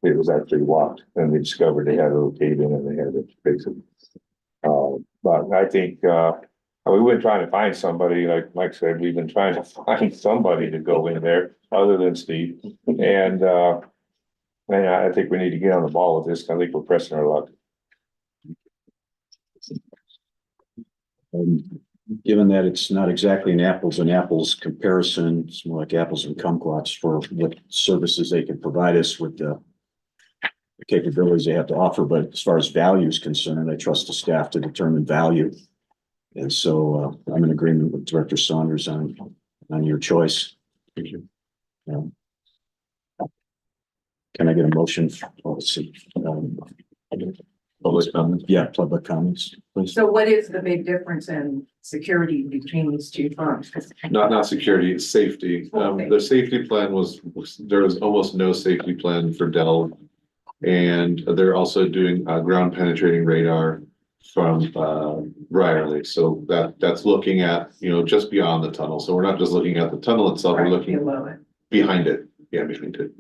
it was actually walked, and they discovered they had a little cave in and they had to fix it. But I think we've been trying to find somebody, like Mike said, we've been trying to find somebody to go in there other than Steve. And I think we need to get on the ball with this. I think we're pressing our luck. Given that it's not exactly an apples and apples comparison, it's more like apples and kumquats for what services they can provide us with the capabilities they have to offer. But as far as value is concerned, I trust the staff to determine value. And so I'm in agreement with Director Saunders on your choice. Thank you. Can I get a motion? Let's see. Public comments? Yeah, public comments, please. So what is the big difference in security between these two firms? Not security, it's safety. The safety plan there was almost no safety plan for Dell. And they're also doing ground penetrating radar from Briarley. So that's looking at, just beyond the tunnel. So we're not just looking at the tunnel itself, we're looking behind it. Yeah, behind it.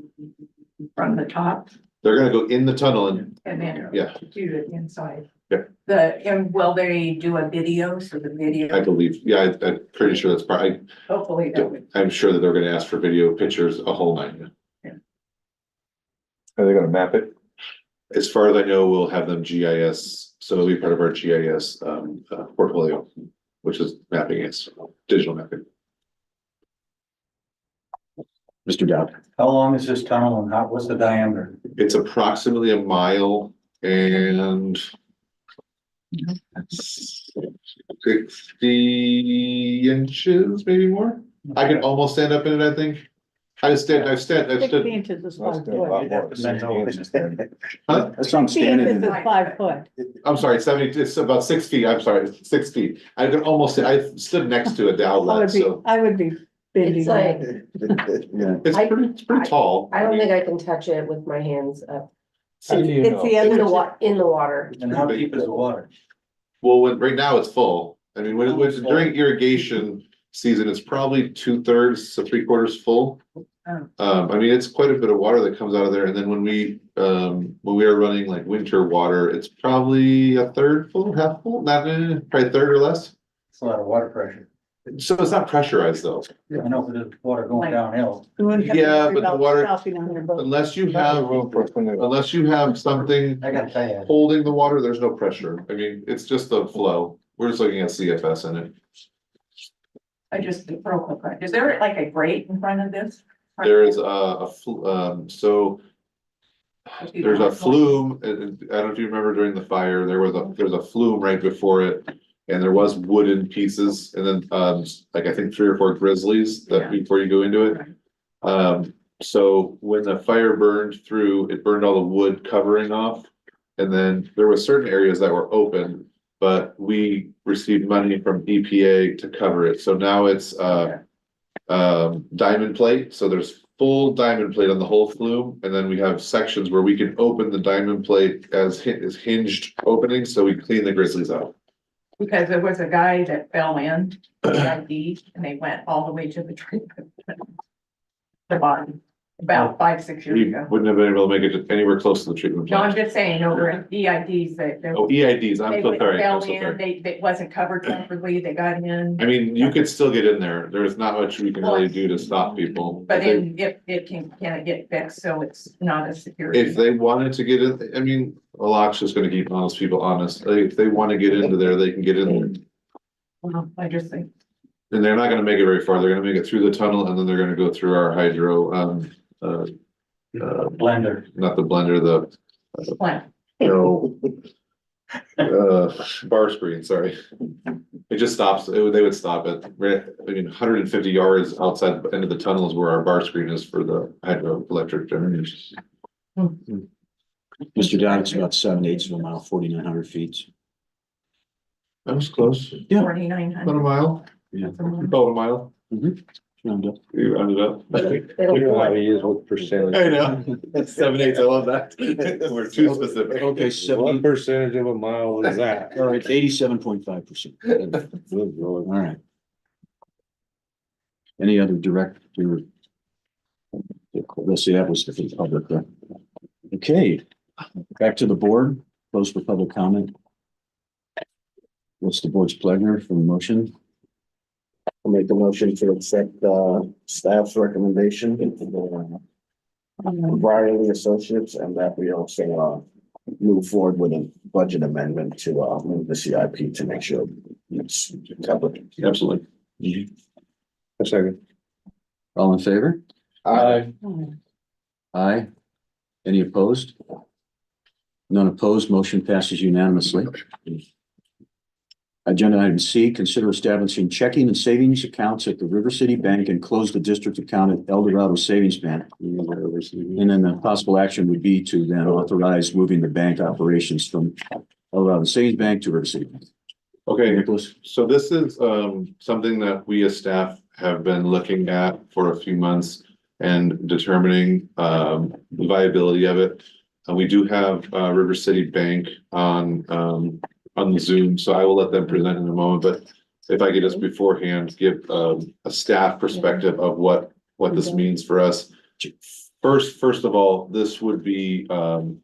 From the top They're gonna go in the tunnel and, and then yeah, do it inside. Yeah. And will they do a video? So the I video, believe, yeah, I'm pretty sure that's probably, hopefully that would. I'm sure that they're gonna ask for video, pictures, a whole nine. Are they gonna map it? As far as I know, we'll have them GIS, so it'll be part of our GIS portfolio, which is mapping, it's digital mapping. Mr. Dowd. How long is this tunnel and what's the diameter? It's approximately a mile and 60 inches, maybe more. I can almost stand up in it, I think. I've stood. 60 inches is 5 foot. Huh? That's what I'm 60 standing inches in. is 5 foot. I'm sorry, 70, it's about 6 feet, I'm sorry, 6 feet. I can almost, I stood next to it, the outlet, so I would be bending. It's like, Yeah. it's pretty tall. I don't think I can touch it with my hands up How do you It's know? the in the other, in the water. And how deep is the water? Well, right now it's full. I mean, during irrigation season, it's probably 2/3 to 3/4 full. I mean, it's quite a bit of water that comes out of there, and then when we are running like winter water, it's probably a third full, half full, not, probably a third or less. It's a lot of water pressure. So it's not pressurized though, I know, but there's water going downhill. Yeah, but the water- Stopping on your boat. unless you have something I gotta tell you. holding the water, there's no pressure. I mean, it's just the flow. We're just looking at CFS in it. I just, real quick, is there like a grate in front of this? There is so there's a flume, and I don't know if you remember during the fire, there's a flume right before it. And there was wooden pieces and then, like I think 3 or 4 grizzlies that before you go into it. So when the fire burned through, it burned all the wood covering off. And then there were certain areas that were open, but we received money from EPA to cover it. So now it's, diamond plate. So there's full diamond plate on the whole flume. And then we have sections where we can open the diamond plate as hinged openings. So we clean the grizzlies out. Because there was a guy that fell in, ID, and they went all the way to the treatment. The bottom, about 5-6 years We ago. wouldn't have been able to make it anywhere close to the treatment No, I'm plant. just saying, over at EIDs, that. Oh, EIDs, I'm They so went, sorry, I'm fell so in, sorry. they wasn't covered properly, they got in. I mean, you could still get in there. There's not much we can really do to stop people. But then if it can it get fixed, so it's not a security. If they wanted to get in, I mean, a lock's just gonna keep honest people honest. Like, if they wanna get into there, they can get in there. Well, I just think, And they're not gonna make it very far. They're gonna make it through the tunnel and then they're gonna go through our hydro, Blender. not the blender, the, plant. no. Bar screen, sorry. It just stops, they would stop it, right, I mean, 150 yards outside the end of the tunnel is where our bar screen is for the hydroelectric generators. Mr. Dodd, it's about 7/8 of a mile, 4,900 feet. That was close, Yeah. 4,900. about a mile, Yeah. about a mile, Round up. you rounded up. You know how he is with percentage. I know, 7/8, I love that, we're too specific. Okay, What 70, percentage of a mile is that? all right, 87.5%. All right. Any other direct? Let's see, that was for the public. Okay, back to the board, close for public comment. What's the board's pleasure for the motion? I'll make the motion to accept, staff's recommendation for Riley Associates, and that we also, move forward with a budget amendment to, move the CIP to make sure it's covered. Absolutely. A second. All in favor? Aye. Aye. Any opposed? None opposed, motion passes unanimously. Agenda item C, consider establishing checking and savings accounts at the River City Bank and close the district account at El Dorado Savings Bank. And then the possible action would be to then authorize moving the bank operations from El Dorado Savings Bank to River City Bank. Okay, Nicholas? so this is something that we as staff have been looking at for a few months and determining the viability of it. We do have River City Bank on the Zoom, so I will let them present in a moment, but if I could just beforehand give a staff perspective of what this means for us. First of all, this would be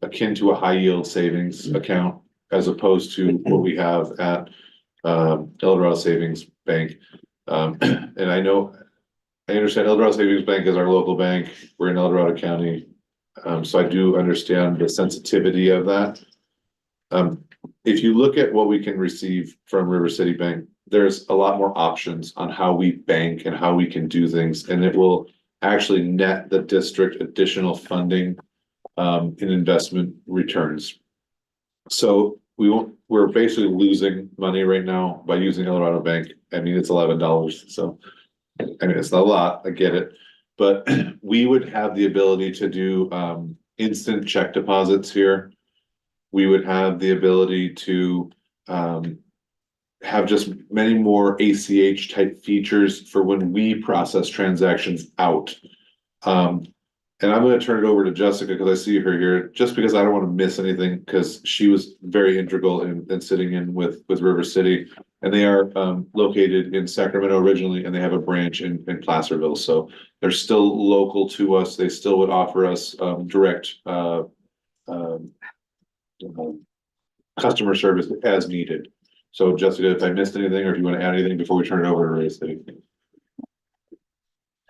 akin to a high yield savings account as opposed to what we have at El Dorado Savings Bank. And I understand El Dorado Savings Bank is our local bank. We're in El Dorado County. So I do understand the sensitivity of that. If you look at what we can receive from River City Bank, there's a lot more options on how we bank and how we can do things, and it will actually net the district additional funding in investment returns. So we're basically losing money right now by using El Dorado Bank. I mean, it's $11, so I mean, it's not a lot, I get it. But we would have the ability to do instant check deposits here. We would have the ability to have just many more ACH type features for when we process transactions out. And I'm gonna turn it over to Jessica, because I see her here, just because I don't want to miss anything, because she was very integral in sitting in with River City. And they are located in Sacramento originally, and they have a branch in Placerville, so they're still local to us. They still would offer us direct customer service as needed. So Jessica, if I missed anything, or if you want to add anything before we turn it over to River City.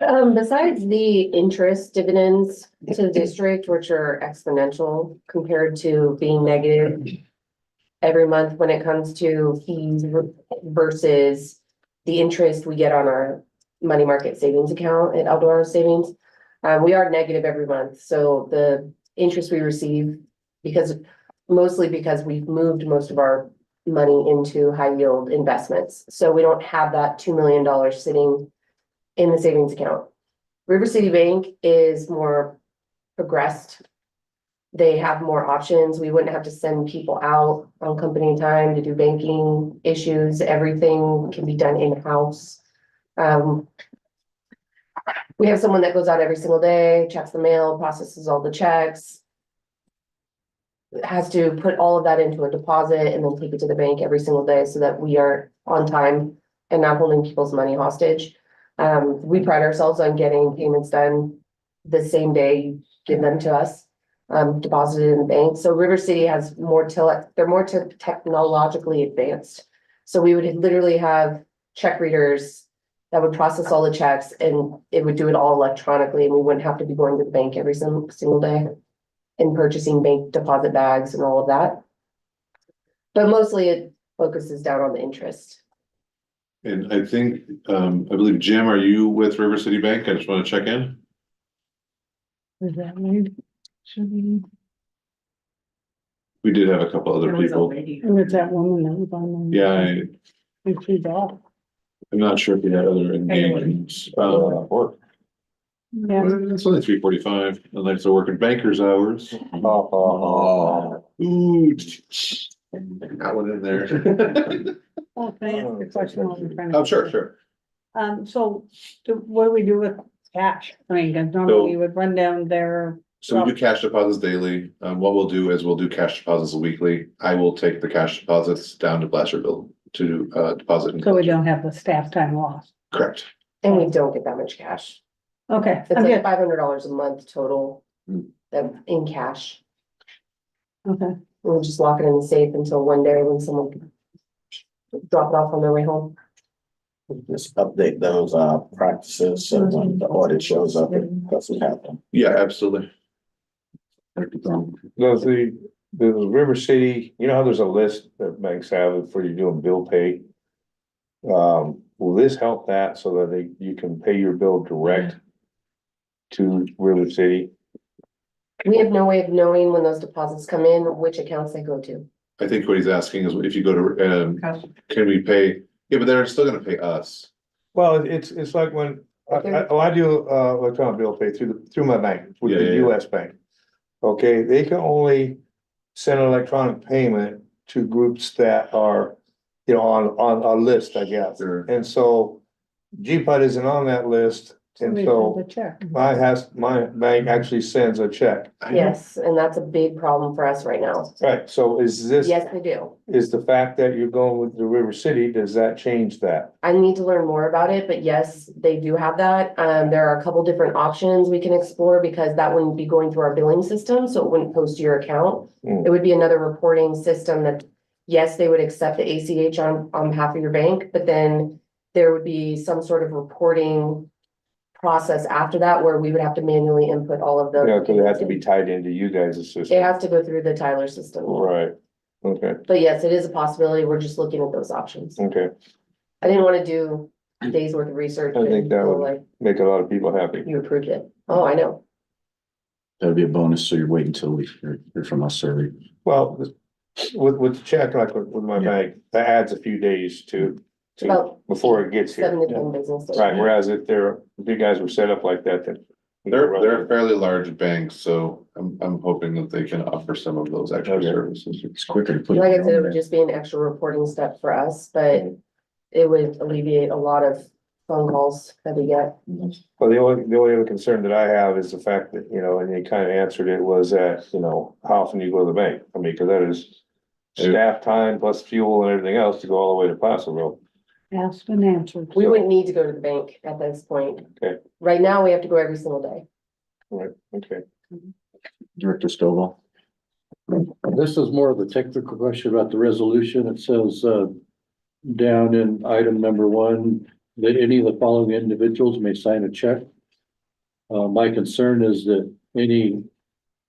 Besides the interest dividends to the district, which are exponential compared to being negative every month when it comes to fees versus the interest we get on our money market savings account at Eldorado Savings. We are negative every month, so the interest we receive, mostly because we've moved most of our money into high yield investments, so we don't have that $2 million sitting in the savings account. River City Bank is more progressed. They have more options. We wouldn't have to send people out on company time to do banking issues. Everything can be done in-house. We have someone that goes out every single day, checks the mail, processes all the checks. Has to put all of that into a deposit and then take it to the bank every single day so that we are on time and not holding people's money hostage. We pride ourselves on getting payments done the same day you give them to us, deposited in the bank. So River City has they're more technologically advanced. So we would literally have check readers that would process all the checks, and it would do it all electronically, and we wouldn't have to be going to the bank every single day and purchasing bank deposit bags and all of that. But mostly it focuses down on the interest. And I think, I believe, Jim, are you with River City Bank? I just want to check in. Is that right? Should be. We did have a couple other There was a people. lady. And it's that woman that was on. Yeah, And she's off. I'm not sure if we had other engagements. Work. Yeah. It's only 3:45, unless they're working banker's hours. Ooh. Got one in there. Oh, can I ask a question while we're trying to? Oh, sure. So what do we do with cash? I mean, 'cause normally you would run down there. So we do cash deposits daily. What we'll do is we'll do cash deposits weekly. I will take the cash deposits down to Placerville to deposit. So we don't have the staff time lost. Correct. And we don't get that much cash. Okay, It's I'm like good. $500 a month total in cash. Okay, We'll just lock it in the safe until one day when someone can drop it off on their way home. Just update those practices, so when the audit shows up, it doesn't happen. Yeah, absolutely. Does the River City, you know how there's a list that banks have for you doing bill pay? Will this help that so that you can pay your bill direct to River City? We have no way of knowing when those deposits come in, which accounts they go to. I think what he's asking is if you go to, can we pay? Yeah, but they're still gonna pay us. Well, it's like when I do electronic bill pay through my bank, with the Yeah. US bank. Okay, they can only send an electronic payment to groups that are, you know, on a list, I guess. Sure. And so GPUD isn't on that list, and so the check. my bank actually sends a check. Yes, and that's a big problem for us right now. Right, so is this, Yes, they do. is the fact that you're going with the River City, does that change that? I need to learn more about it, but yes, they do have that. There are a couple different options we can explore because that wouldn't be going through our billing system, so it wouldn't post to your account. Mm. It would be another reporting system that, yes, they would accept the ACH on behalf of your bank, but then there would be some sort of reporting process after that where we would have to manually input all of the. Yeah, because it has to be tied into you guys' It system. has to go through the Tyler system. Right, okay, But yes, it is a possibility. We're just looking at those options. okay, I didn't want to do a day's worth of research. I think and that feel would- like make a lot of people happy. you approved it. Oh, I know. That'd be a bonus, so you're waiting until we hear from us, sir. Well, with the check, like with my Yeah. bank, that adds a few days to About before it gets here. 7 to 10 business days. Right, whereas if you guys were set up like that, then. They're a fairly large bank, so I'm hoping that they can offer some of those extra Okay. services. It's quicker to put. Like I it said, it on would there. just be an extra reporting step for us, but it would alleviate a lot of phone calls that we get. Well, the only other concern that I have is the fact that, you know, and you kind of answered it, was that, you know, how often do you go to the bank? I mean, because that is staff time plus fuel and everything else to go all the way to Placerville. Asked and answered. We wouldn't need to go to the bank at this point. Okay. Right now, we have to go every single day. Right, okay. Director Stovall. This is more of a technical question about the resolution. It says, down in item number 1, that any of the following individuals may sign a check. My concern is that any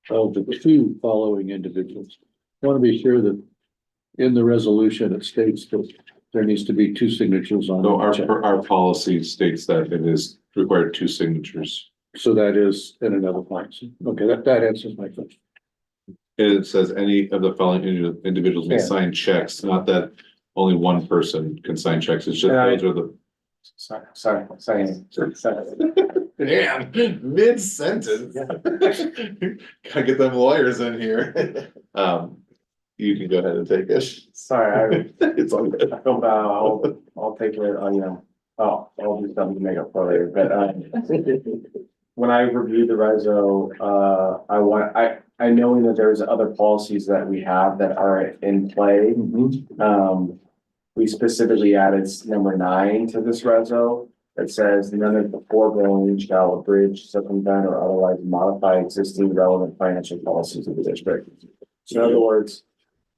of the 2 following individuals, I want to be sure that in the resolution, it states that there needs to be 2 signatures on So the check. our policy states that it is required 2 signatures. So that is in another policy. Okay, that answers my question. It says any of the following individuals may Yeah. sign checks, not that only one person can sign checks. It's just those are the. Sorry. Damn, mid-sentence. Gotta get them lawyers in here. You can go ahead and take it. Sorry, It's all good. I feel bad, I'll take it, you know, I'll do something to make up for later, but, when I reviewed the reso, I knowing that there's other policies that we have that are in play. We specifically added number 9 to this reso. That says none of the foregoing shall abridge, circumvent, or otherwise modify existing relevant financial policies of the district. So in other words,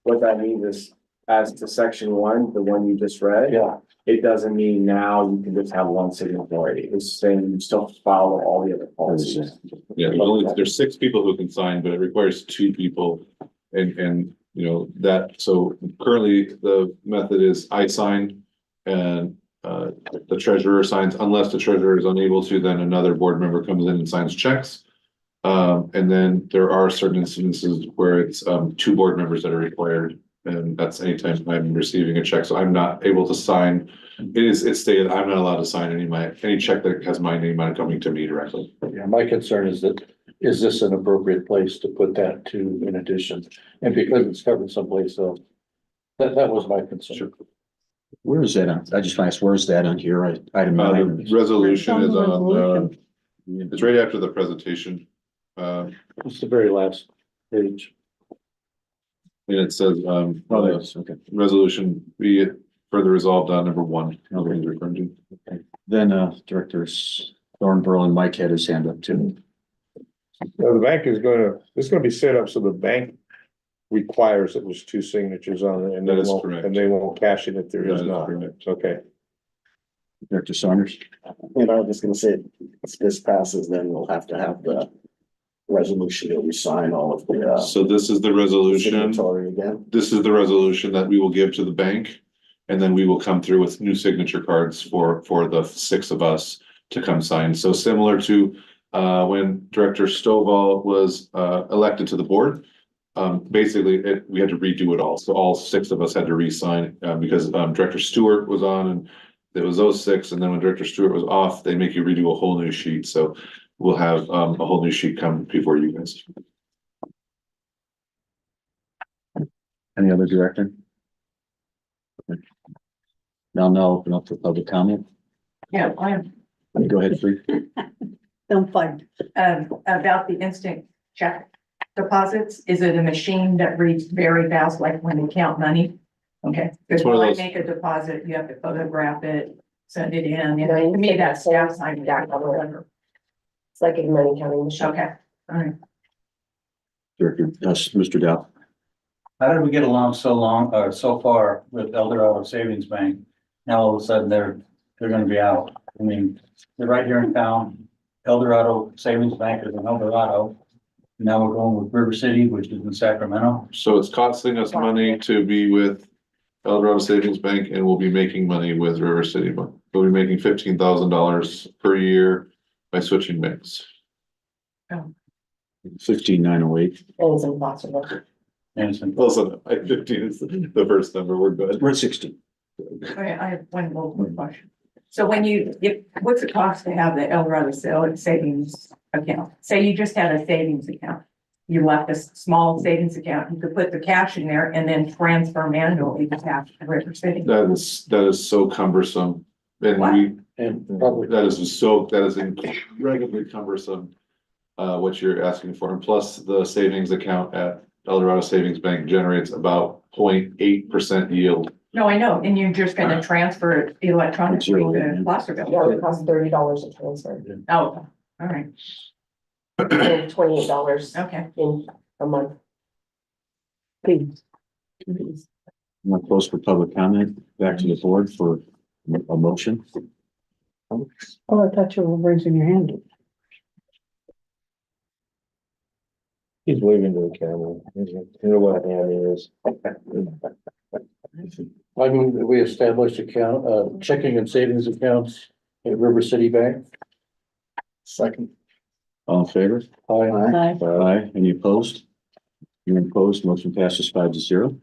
what that means is, as to section 1, the one you just read. Yeah. It doesn't mean now you can just have one signatory. It's saying you still follow all the other policies. Yeah, there's 6 people who can sign, but it requires 2 people. And, you know, that, so currently the method is I sign and the treasurer signs, unless the treasurer is unable to, then another board member comes in and signs checks. And then there are certain instances where it's 2 board members that are required. And that's anytime I'm receiving a check, so I'm not able to sign. It's stated I'm not allowed to sign any check that has my name on it coming to me directly. Yeah, my concern is that, is this an appropriate place to put that to in addition? And because it's covered someplace else, that was my concern. Where is that on? I just want to ask, where is that on here? Item The 9. resolution is on, Resolution. it's right after the presentation. It's the very last page. And it says, Oh, there it is. Okay. resolution be it further resolved on number 1. Nobody's referring to. Then, Directors Thornborough and Mike had his hand up too. Well, the bank is it's gonna be set up so the bank requires that there's 2 signatures on it, and That is correct. they won't cash it if there is That is not. correct. Okay. Director Saunders. And I was just gonna say, if this passes, then we'll have to have the resolution that we sign all of the, So this is the resolution. signatory again. This is the resolution that we will give to the bank. And then we will come through with new signature cards for the 6 of us to come sign. So similar to when Director Stovall was elected to the board. Basically, we had to redo it all. So all 6 of us had to re-sign because Director Stewart was on and it was those 6. And then when Director Stewart was off, they make you redo a whole new sheet. So we'll have a whole new sheet come before you guys. Any other director? Okay. Now open up for public comment. Yeah, I am, Go ahead, please. Don't fight. about the instant check deposits, is it a machine that reads very fast, like when you count money? Okay, because It's one of when I those- make a deposit, you have to photograph it, send it in, No, you and to me, said that's that staff signing. Yeah. It's like a money counting machine. Okay, all right. Director, Mr. Dow. How did we get along so far with Eldorado Savings Bank? Now all of a sudden they're gonna be out. I mean, they're right here in town. Eldorado Savings Bank is in Eldorado. Now we're going with River City, which is in Sacramento. So it's costing us money to be with Eldorado Savings Bank and we'll be making money with River City Bank. We'll be making $15,000 per year by switching banks. 15908. And it's impossible. And it's in- Also, 15 is the first number. We're good. We're at 16. Okay, I have one more quick question. So when what's it cost to have the Eldorado savings account? Say you just had a savings account. You left a small savings account, you could put the cash in there and then transfer manually the cash to River City. That is so cumbersome. And What? we, And probably, that is incredibly cumbersome. What you're asking for, and plus the savings account at El Dorado Savings Bank generates about 0.8% yield. No, I know, and you're just gonna transfer it electronically to Placerville. Yeah, it costs $30 to transfer, Oh, all right, and $28 okay. in a month. Please. I'm gonna close for public comment, back to the board for a motion. Oh, I thought you were raising your hand. He's waving to the camera. You know what hand he is. I move that we establish checking and savings accounts at River City Bank. Second. All in favor? Aye. Aye. Aye. Any opposed? You're opposed, motion passes 5-0.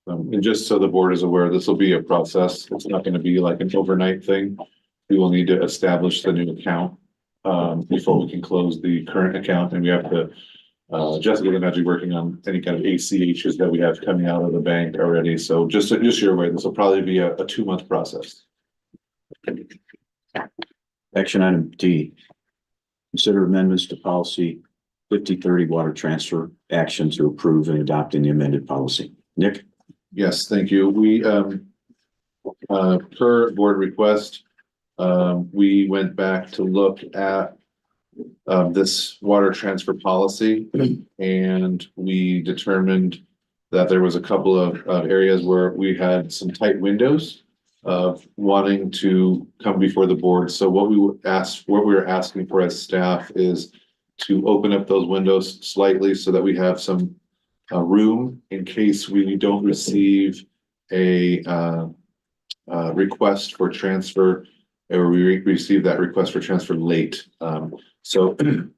And just so the board is aware, this will be a process. It's not gonna be like an overnight thing. We will need to establish the new account before we can close the current account, and we have to. Jessica and I are working on any kind of ACHs that we have coming out of the bank already. So just so you're aware, this will probably be a 2-month process. Action item D. Consider amendments to policy 5030 water transfer action to approve and adopt the amended policy. Nick? Yes, thank you. We, per board request, we went back to look at this water transfer policy, and we determined that there was a couple of areas where we had some tight windows of wanting to come before the board. So what we were asking for as staff is to open up those windows slightly so that we have some room in case we don't receive a request for transfer, or we receive that request for transfer late. So in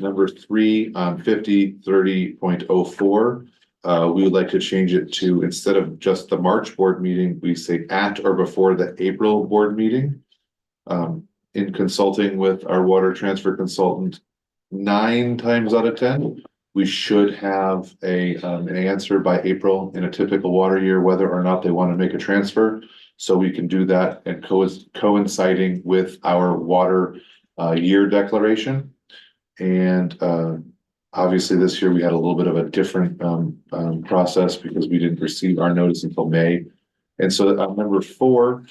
number 3 on 5030.04, we would like to change it to, instead of just the March board meeting, we say at or before the April board meeting. In consulting with our water transfer consultant, 9 times out of 10, we should have an answer by April in a typical water year, whether or not they want to make a transfer. So we can do that and coinciding with our water year declaration. And obviously this year we had a little bit of a different process because we didn't receive our notice until May. And so number 4,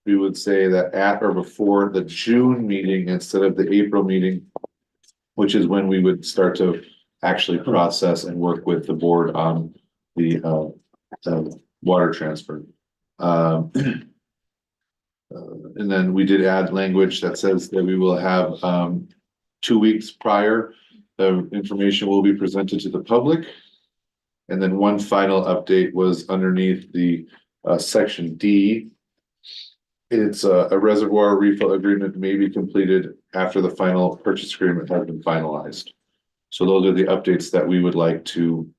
we would say that at or before the June meeting instead of the April meeting, which is when we would start to actually process and work with the board on the water transfer. And then we did add language that says that we will have 2 weeks prior, the information will be presented to the public. And then one final update was underneath the section D. It's a reservoir refill agreement may be completed after the final purchase agreement has been finalized. So those are the updates that we would like to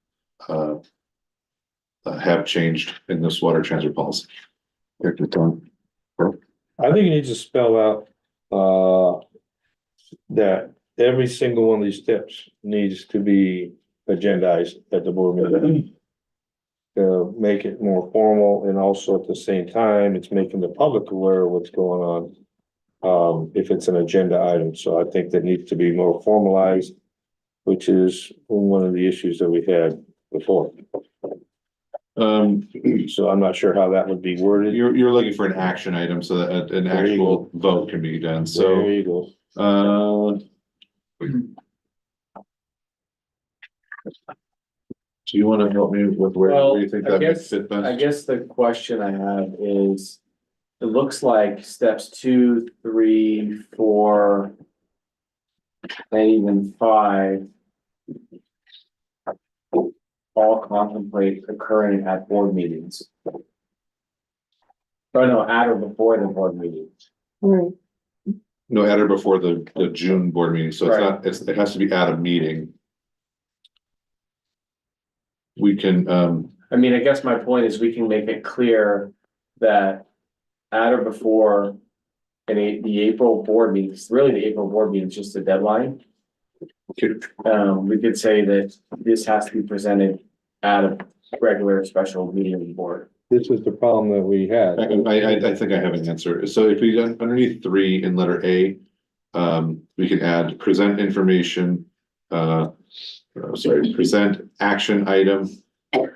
have changed in this water transfer policy. Director Thorne? I think you need to spell out, that every single one of these steps needs to be agendized at the board meeting. To make it more formal, and also at the same time, it's making the public aware of what's going on. If it's an agenda item, so I think that needs to be more formalized, which is one of the issues that we had before. So I'm not sure how that would be worded. You're looking for an action item so that an There you actual vote can be done, There so, you go. do you wanna help me with where Well, you think I that makes guess, fit best? I guess the question I have is, it looks like steps 2, 3, 4, and even 5 all contemplate occurring at board meetings. Or no, at or before the board meetings. Right. No, at or before the June board meeting, so it's Right. not, it has to be at a meeting. We can, I mean, I guess my point is we can make it clear that at or before the April board meetings, really the April board meeting is just a deadline. We could say that this has to be presented at a regular special meeting of the board. this is the problem that we had. I think I have an answer. So if we underneath 3 in letter A, we can add present information, present action item. I'm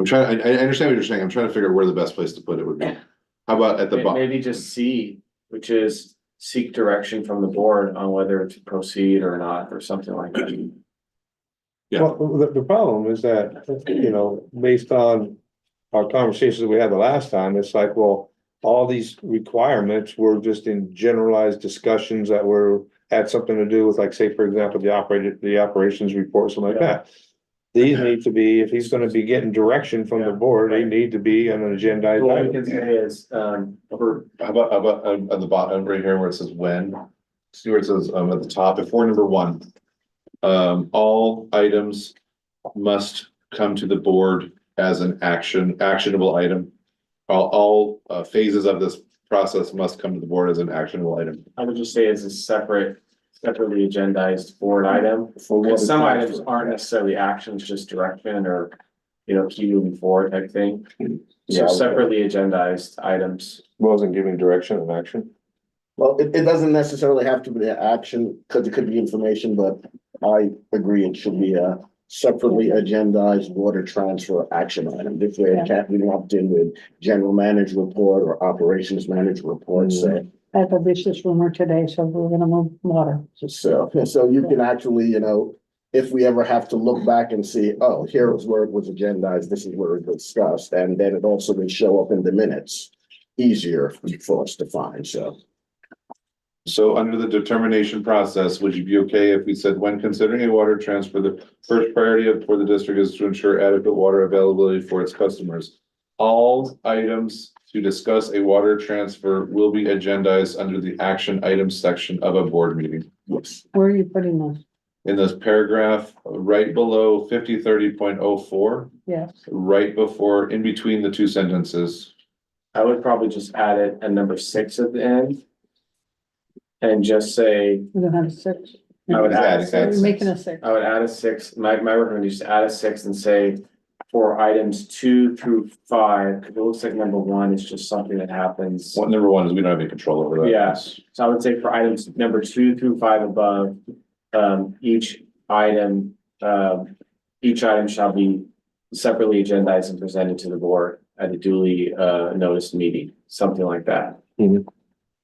trying, I understand what you're saying. I'm trying to figure out where the best place to put it would be. How about at the bottom? Maybe just C, which is seek direction from the board on whether to proceed or not, or something like that. Yeah. Well, the problem is that, you know, based on our conversations we had the last time, it's like, well, all these requirements were just in generalized discussions that had something to do with, like, say, for example, the operations report, something like that. These need to be, if he's gonna be getting direction from the board, they need to be on an agenda. What we can say is, How about on the bottom right here where it says when? See where it says at the top, before number 1. All items must come to the board as an actionable item. All phases of this process must come to the board as an actionable item. I would just say it's a separately agendized board item. Because some items aren't necessarily actions, just direction or, you know, keep moving forward type thing. So separately agendized items. Wasn't giving direction and action. Well, it doesn't necessarily have to be an action, because it could be information, but I agree it should be a separately agendized water transfer action item. This way it can't be lumped in with general manager report or operations manager report, so. I have a vicious rumor today, so we're gonna move water. So you can actually, you know, if we ever have to look back and see, oh, here was where it was agendized, this is where it was discussed, and then it also will show up in the minutes. Easier for us to find, so. So under the determination process, would you be okay if we said, when considering a water transfer, the first priority for the district is to ensure adequate water availability for its customers? All items to discuss a water transfer will be agendized under the action items section of a board meeting. Yes. Where are you putting this? In this paragraph, right below 5030.04, Yes, right before, in between the 2 sentences. I would probably just add it at number 6 at the end. And just say, we don't have a 6. I would add a You're 6. making a 6. I would add a 6. My recommendation is to add a 6 and say for items 2 through 5, because it looks like number 1 is just something that happens. What number 1 is we don't have any control over that. Yes, so I would say for items number 2 through 5 above, each item shall be separately agendized and presented to the board at a duly noticed meeting, something like that. Mhm.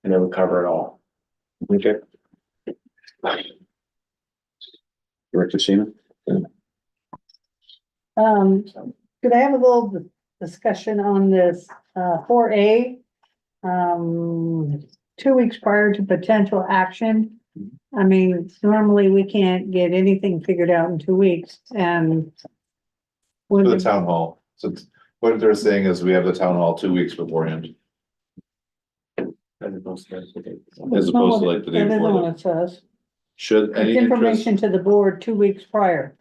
And it would cover it all. Okay. Director Seaman? Could I have a little discussion on this, 4A? 2 weeks prior to potential action. I mean, normally we can't get anything figured out in 2 weeks, and. For the town hall. So what they're saying is we have the town hall 2 weeks beforehand, As opposed to. as opposed to like the day That isn't before. what it says. Should any It's interest, information to the board 2 weeks prior.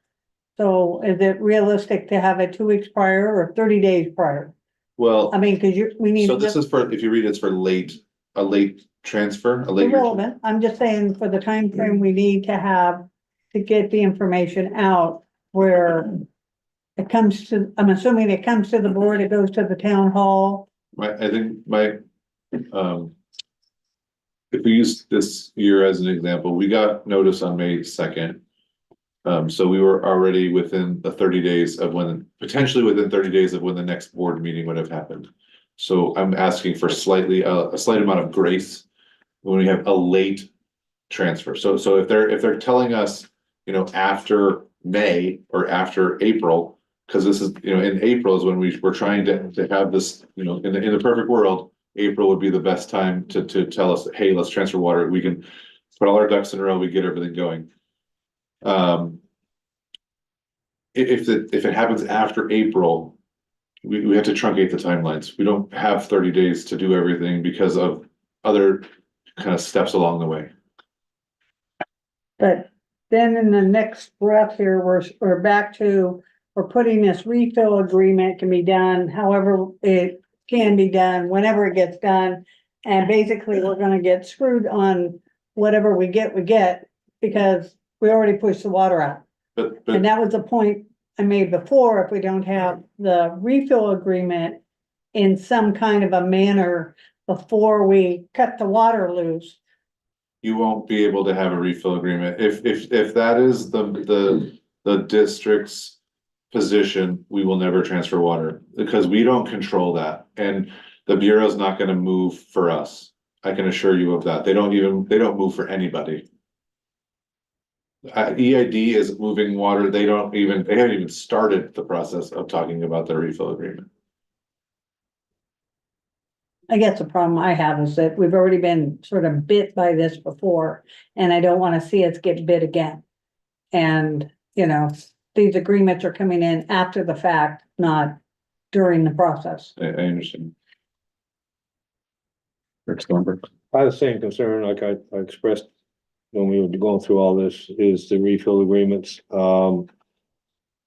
So is it realistic to have it 2 weeks prior or 30 days prior? well, I mean, cause we need. so this is for, if you read, it's for a late transfer, a late. Irrelevant, I'm just saying for the time frame we need to have to get the information out where it comes to, I'm assuming it comes to the board, it goes to the town hall. I think if we use this year as an example, we got notice on May 2nd. So we were already within the 30 days of potentially within 30 days of when the next board meeting would have happened. So I'm asking for a slight amount of grace when we have a late transfer. So if they're telling us, you know, after May or after April, because this is, you know, in April is when we're trying to have this, you know, in the perfect world, April would be the best time to tell us, hey, let's transfer water. We can put all our ducks in a row, we get everything going. If it happens after April, we have to truncate the timelines. We don't have 30 days to do everything because of other kind of steps along the way. But then in the next breath here, we're back to, we're putting this refill agreement can be done, however it can be done, whenever it gets done. And basically, we're gonna get screwed on whatever we get, because we already pushed the water out. But And that was the point I made before, if we don't have the refill agreement in some kind of a manner before we cut the water loose. You won't be able to have a refill agreement. If that is the district's position, we will never transfer water because we don't control that. And the Bureau's not gonna move for us. I can assure you of that. They don't move for anybody. EID is moving water. They haven't even started the process of talking about their refill agreement. I guess the problem I have is that we've already been sort of bit by this before, and I don't wanna see us get bit again. And, you know, these agreements are coming in after the fact, not during the process. I understand. Rick Stormberg. I have the same concern, like I expressed when we were going through all this, is the refill agreements.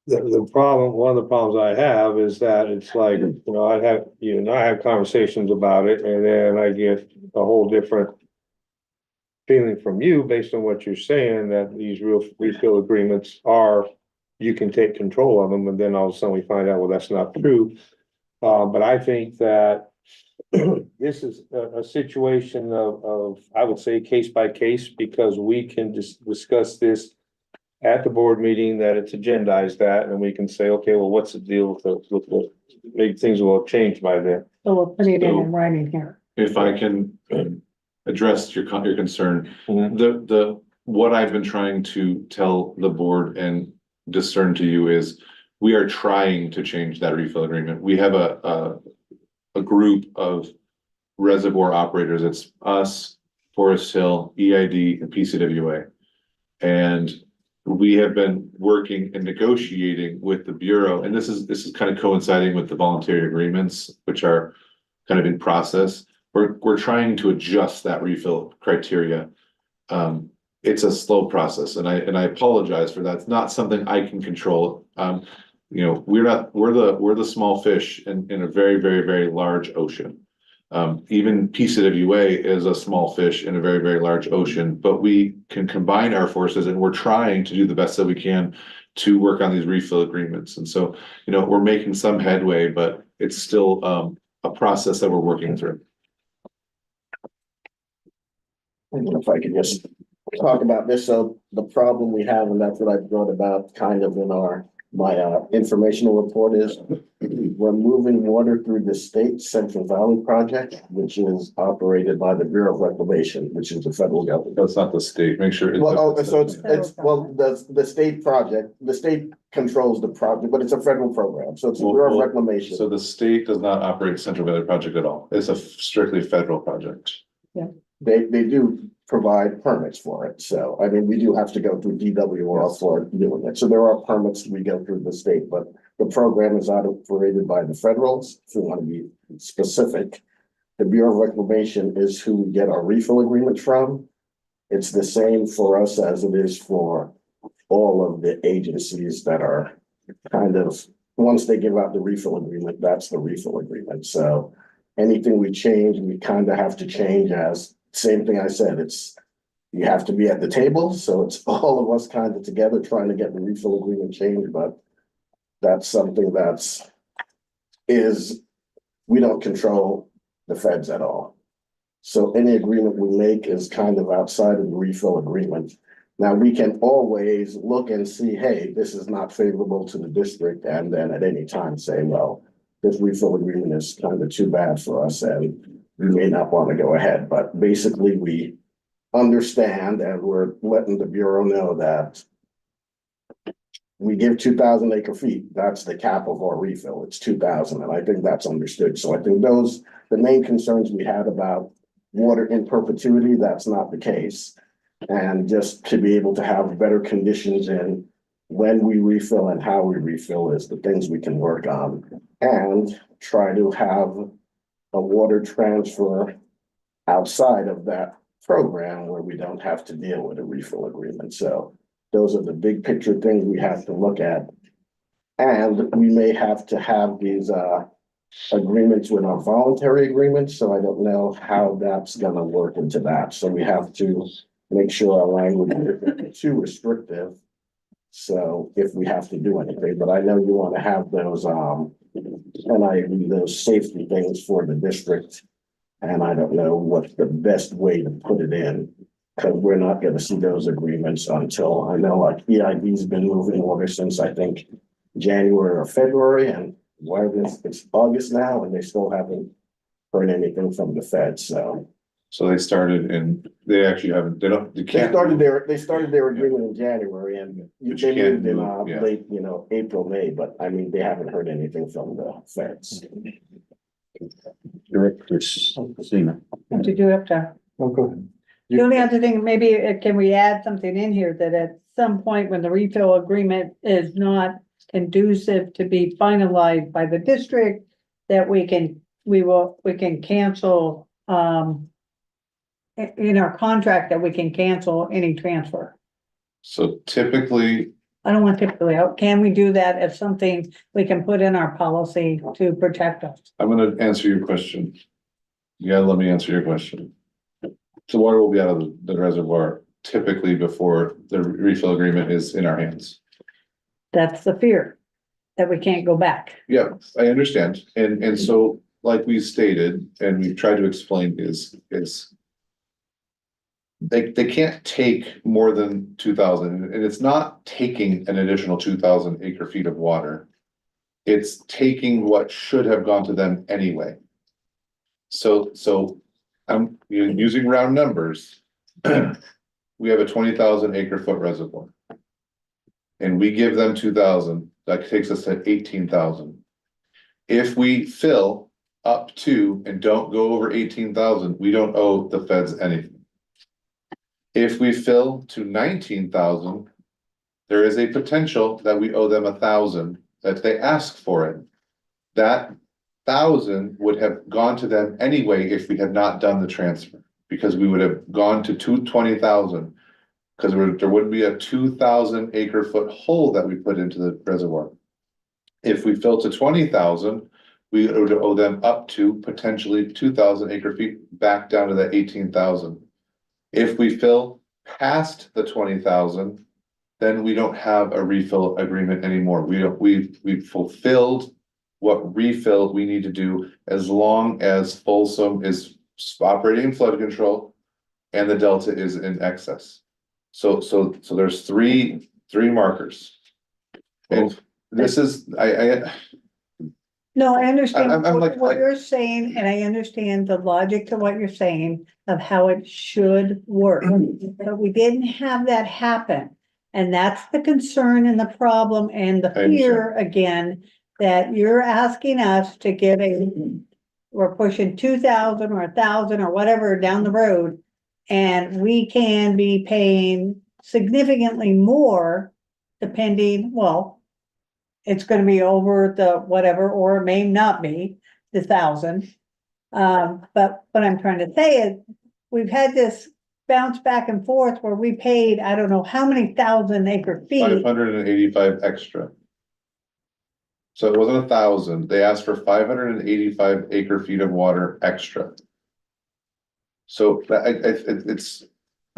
The problem, one of the problems I have is that it's like, you know, I have conversations about it and then I get a whole different feeling from you based on what you're saying, that these refill agreements are, you can take control of them, and then all of a sudden we find out, well, that's not true. But I think that this is a situation of, I would say, case by case, because we can just discuss this at the board meeting, that it's agendized that, and we can say, okay, well, what's the deal with the, maybe things will have changed by then. So we'll put it in writing here. If I can address your concern, what I've been trying to tell the board and discern to you is we are trying to change that refill agreement. We have a group of reservoir operators. It's us, Forest Hill, EID, and PCWA. And we have been working and negotiating with the Bureau, and this is kind of coinciding with the voluntary agreements, which are kind of in process. We're trying to adjust that refill criteria. It's a slow process, and I apologize for that. It's not something I can control. You know, we're the small fish in a very, very, very large ocean. Even PCWA is a small fish in a very, very large ocean, but we can combine our forces, and we're trying to do the best that we can to work on these refill agreements. And so, you know, we're making some headway, but it's still a process that we're working through. If I could just talk about this, so the problem we have, and that's what I brought about kind of in my informational report, is we're moving water through the state Central Valley project, which is operated by the Bureau of Reclamation, which is the federal government. That's not the state. Make sure. So the state project, the state controls the project, but it's a federal program, so it's the Bureau of Reclamation. So the state does not operate Central Valley project at all. It's a strictly federal project. They do provide permits for it, so, I mean, we do have to go through DWR for doing it, so there are permits we go through the state, but the program is operated by the federals, if we want to be specific. The Bureau of Reclamation is who we get our refill agreement from. It's the same for us as it is for all of the agencies that are kind of, once they give out the refill agreement, that's the refill agreement, so anything we change, we kind of have to change as, same thing I said, it's, you have to be at the table, so it's all of us kind of together trying to get the refill agreement changed, but that's something we don't control the feds at all. So any agreement we make is kind of outside of the refill agreement. Now, we can always look and see, hey, this is not favorable to the district, and then at any time say, well, this refill agreement is kind of too bad for us, and we may not want to go ahead, but basically we understand, and we're letting the Bureau know that we give 2,000 acre feet. That's the cap of our refill. It's 2,000, and I think that's understood. So I think the main concerns we had about water in perpetuity, that's not the case. And just to be able to have better conditions in when we refill and how we refill is the things we can work on, and try to have a water transfer outside of that program where we don't have to deal with a refill agreement. So those are the big picture things we have to look at. And we may have to have these agreements with our voluntary agreements. So I don't know how that's gonna work into that. So we have to make sure our language isn't too restrictive So if we have to do anything, but I know you want to have those, and I agree, those safety things for the district. And I don't know what's the best way to put it in, because we're not gonna see those agreements until, I know like EID's been moving over since I think January or February, and why it's August now, and they still haven't heard anything from the Fed, so. So they started and they actually haven't, they don't, they can't. They started their agreement in January, and But they you can't moved in, move, yeah. late, April, May, but I mean, they haven't heard anything from the Feds. Director Sina. What to do up there? Oh, go ahead. The only other thing, maybe can we add something in here that at some point when the refill agreement is not conducive to be finalized by the district, that we can cancel, in our contract that we can cancel any transfer. So typically, I don't want typically, can we do that as something we can put in our policy to protect us? I'm gonna answer your question. You gotta let me answer your question. The water will be out of the reservoir typically before the refill agreement is in our hands. That's the fear, that we can't go back. Yeah, I understand. And so like we stated, and we've tried to explain is. They can't take more than 2,000, and it's not taking an additional 2,000 acre feet of water. It's taking what should have gone to them anyway. So I'm using round numbers. We have a 20,000 acre foot reservoir. And we give them 2,000, that takes us to 18,000. If we fill up to and don't go over 18,000, we don't owe the feds anything. If we fill to 19,000, there is a potential that we owe them 1,000 that they ask for it. That 1,000 would have gone to them anyway if we had not done the transfer, because we would have gone to 220,000. Because there wouldn't be a 2,000 acre foot hole that we put into the reservoir. If we fill to 20,000, we would owe them up to potentially 2,000 acre feet back down to that 18,000. If we fill past the 20,000, then we don't have a refill agreement anymore. We've fulfilled what refill we need to do as long as Folsom is operating in flood control and the delta is in excess. So there's three markers. And this is, No, I understand I'm like- what you're saying, and I understand the logic to what you're saying of how it should work. But we didn't have that happen. And that's the concern and the problem and the I understand. fear again, that you're asking us to give we're pushing 2,000 or 1,000 or whatever down the road. And we can be paying significantly more depending, well, it's gonna be over the whatever, or it may not be the 1,000. But what I'm trying to say is, we've had this bounce back and forth where we paid, I don't know how many 1,000 acre feet. 585 extra. So it wasn't 1,000, they asked for 585 acre feet of water extra. So there's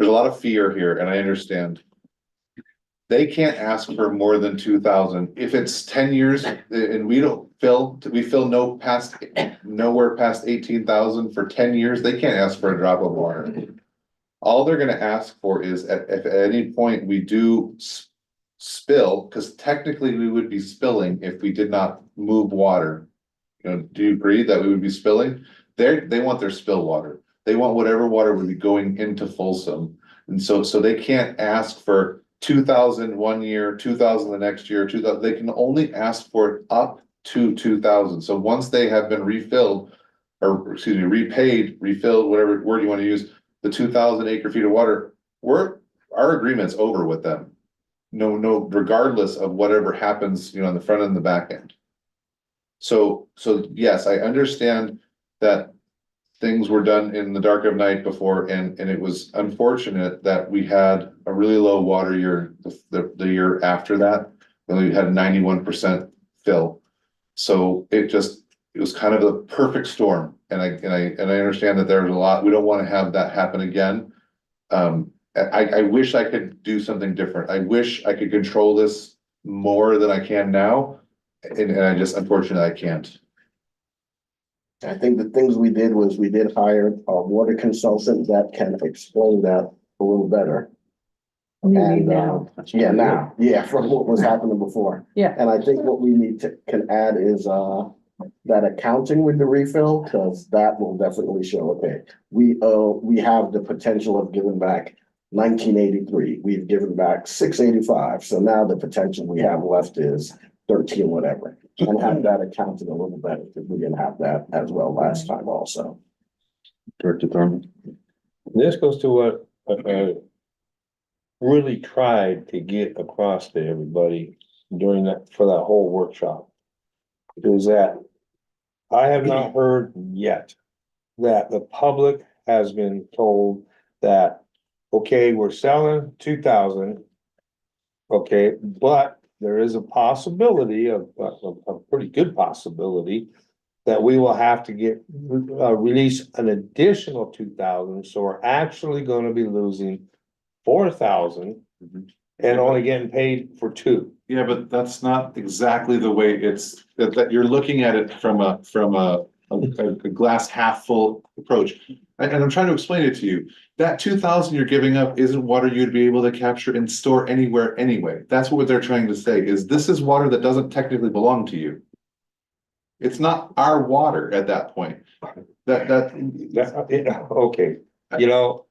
a lot of fear here, and I understand. They can't ask for more than 2,000. If it's 10 years and we fill nowhere past 18,000 for 10 years, they can't ask for a drop of water. All they're gonna ask for is if at any point we do spill, because technically we would be spilling if we did not move water. Do you agree that we would be spilling? They want their spill water. They want whatever water would be going into Folsom. And so they can't ask for 2,000 one year, 2,000 the next year, 2,000. They can only ask for it up to 2,000. So once they have been refilled, or excuse me, repaid, refilled, whatever word you want to use, the 2,000 acre feet of water, our agreement's over with them. No, regardless of whatever happens, on the front end and the back end. So yes, I understand that things were done in the dark of night before, and it was unfortunate that we had a really low water year, the year after that, when we had 91% fill. So it was kind of the perfect storm, and I understand that there's a lot, we don't want to have that happen again. I wish I could do something different. I wish I could control this more than I can now. And I just, unfortunately, I can't. I think the things we did was we did hire a water consultant that can explain that a little better. And, yeah, now, yeah, from what was happening before. Yeah. And I think what we need to, can add is, that accounting with the refill, because that will definitely show, okay, we have the potential of giving back 1983, we've given back 685, so now the potential we have left is 13 whatever. And have that accounted a little better, because we didn't have that as well last time also. Director Thurman. This goes to what, really tried to get across to everybody during that, for that whole workshop. Is that I have not heard yet that the public has been told that, okay, we're selling 2,000. Okay, but there is a possibility of a pretty good possibility that we will have to get, release an additional 2,000. So we're actually gonna be losing 4,000 and only getting paid for 2. Yeah, but that's not exactly the way it's, that you're looking at it from a glass half full approach. And I'm trying to explain it to you. That 2,000 you're giving up isn't water you'd be able to capture and store anywhere anyway. That's what they're trying to say, is this is water that doesn't technically belong to you. It's not our water at that point. Okay, you know.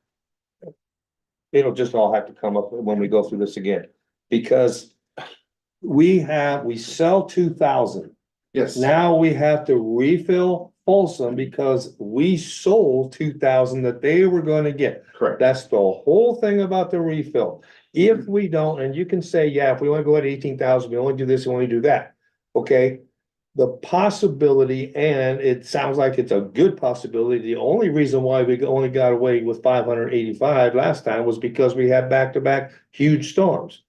It'll just all have to come up when we go through this again, because we sell 2,000. Yes. Now we have to refill Folsom because we sold 2,000 that they were gonna get. Correct. That's the whole thing about the refill. If we don't, and you can say, yeah, if we wanna go at 18,000, we only do this, we only do that, okay? The possibility, and it sounds like it's a good possibility, the only reason why we only got away with 585 last time was because we had back-to-back huge storms.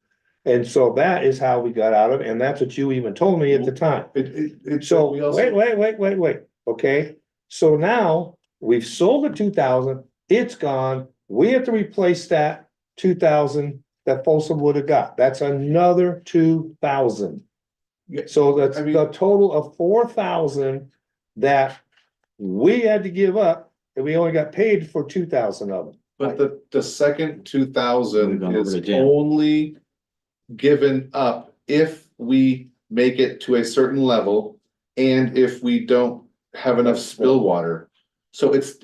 And so that is how we got out of it, and that's what you even told me at the time. So, wait, okay? So now, we've sold the 2,000, it's gone, we have to replace that 2,000 that Folsom would have got, that's another 2,000. So that's the total of 4,000 that we had to give up, and we only got paid for 2,000 of them. But the second 2,000 is only given up if we make it to a certain level and if we don't have enough spill water. So it's,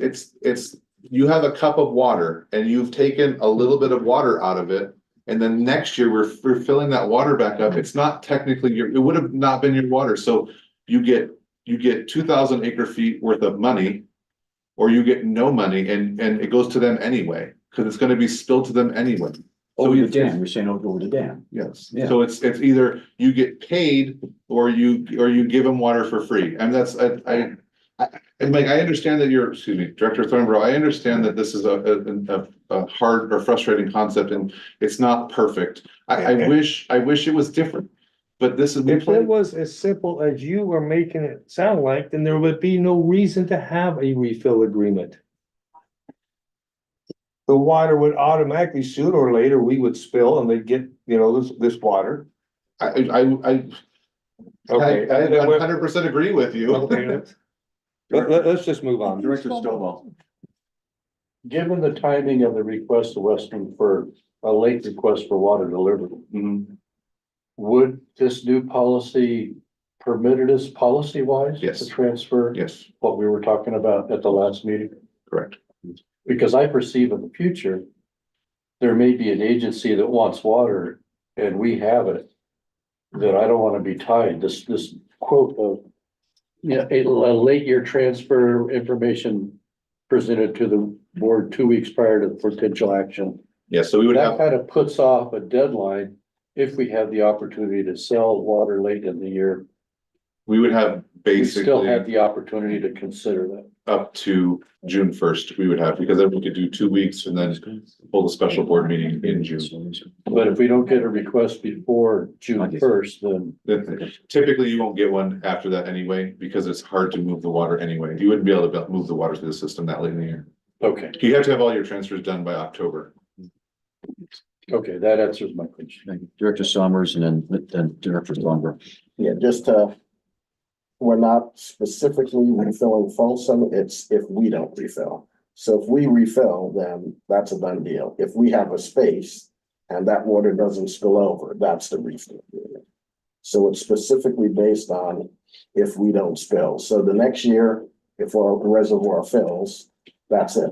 you have a cup of water and you've taken a little bit of water out of it. And then next year, we're filling that water back up. It's not technically it would have not been your water. So you get 2,000 acre feet worth of money. Or you get no money and it goes to them anyway, because it's gonna be spilled to them anyway. Over the dam, you're saying over the dam. Yes, Yeah. so it's either you get paid or you give them water for free. And that's, and Mike, I understand that you're, excuse me, Director Thornborough, I understand that this is a hard or frustrating concept and it's not perfect. I wish it was different, but this is. If it was as simple as you were making it sound like, then there would be no reason to have a refill agreement. The water would automatically, sooner or later, we would spill and they'd get, this water. I Okay. 100% agree with you. Okay. Let's just move on. Director Stovall. Given the timing of the request to Western for a late request for water delivery, would this new policy permitted us policy wise? Yes. To transfer? Yes, What we were talking about at the last meeting? correct. Because I perceive in the future, there may be an agency that wants water and we have it. That I don't want to be tied, this quote of. Yeah, a late year transfer information presented to the board 2 weeks prior to potential action. Yeah, so we would That have, kind of puts off a deadline if we have the opportunity to sell water late in the year. we would have We still have basically the opportunity to consider that. up to June 1st, we would have, because then we could do 2 weeks and then hold a special board meeting in June. But if we don't get a request before June 1st, then Typically, you won't get one after that anyway, because it's hard to move the water anyway. You wouldn't be able to move the water through the system that late in the year. okay. You have to have all your transfers done by October. Okay, that answers my question. Thank you. Director Summers and then Director Thornburg. Yeah, just to, we're not specifically refilling Folsom, it's if we don't refill. So if we refill, then that's a done deal. If we have a space and that water doesn't spill over, that's the refill. So it's specifically based on if we don't spill. So the next year, if our reservoir fills, that's it.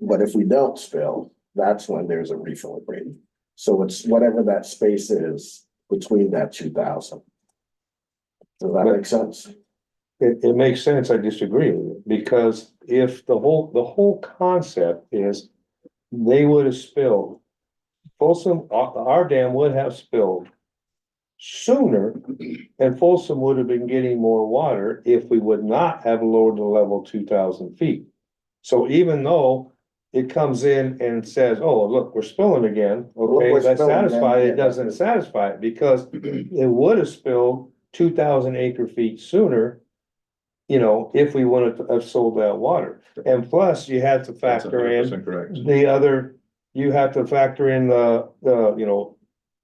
But if we don't spill, that's when there's a refill agreement. So it's whatever that space is between that 2,000. Does that make sense? It makes sense, I disagree with you, because if the whole concept is they would have spilled. Folsom, our dam would have spilled sooner, and Folsom would have been getting more water if we would not have lowered the level 2,000 feet. So even though it comes in and says, oh, look, we're spilling again, okay, we're that's spilling, satisfied, then, it doesn't satisfy it, because it would have spilled 2,000 acre feet sooner. You know, if we wanted to have sold that water, and plus you have to That's factor in 100% correct. the other, you have to factor in you know,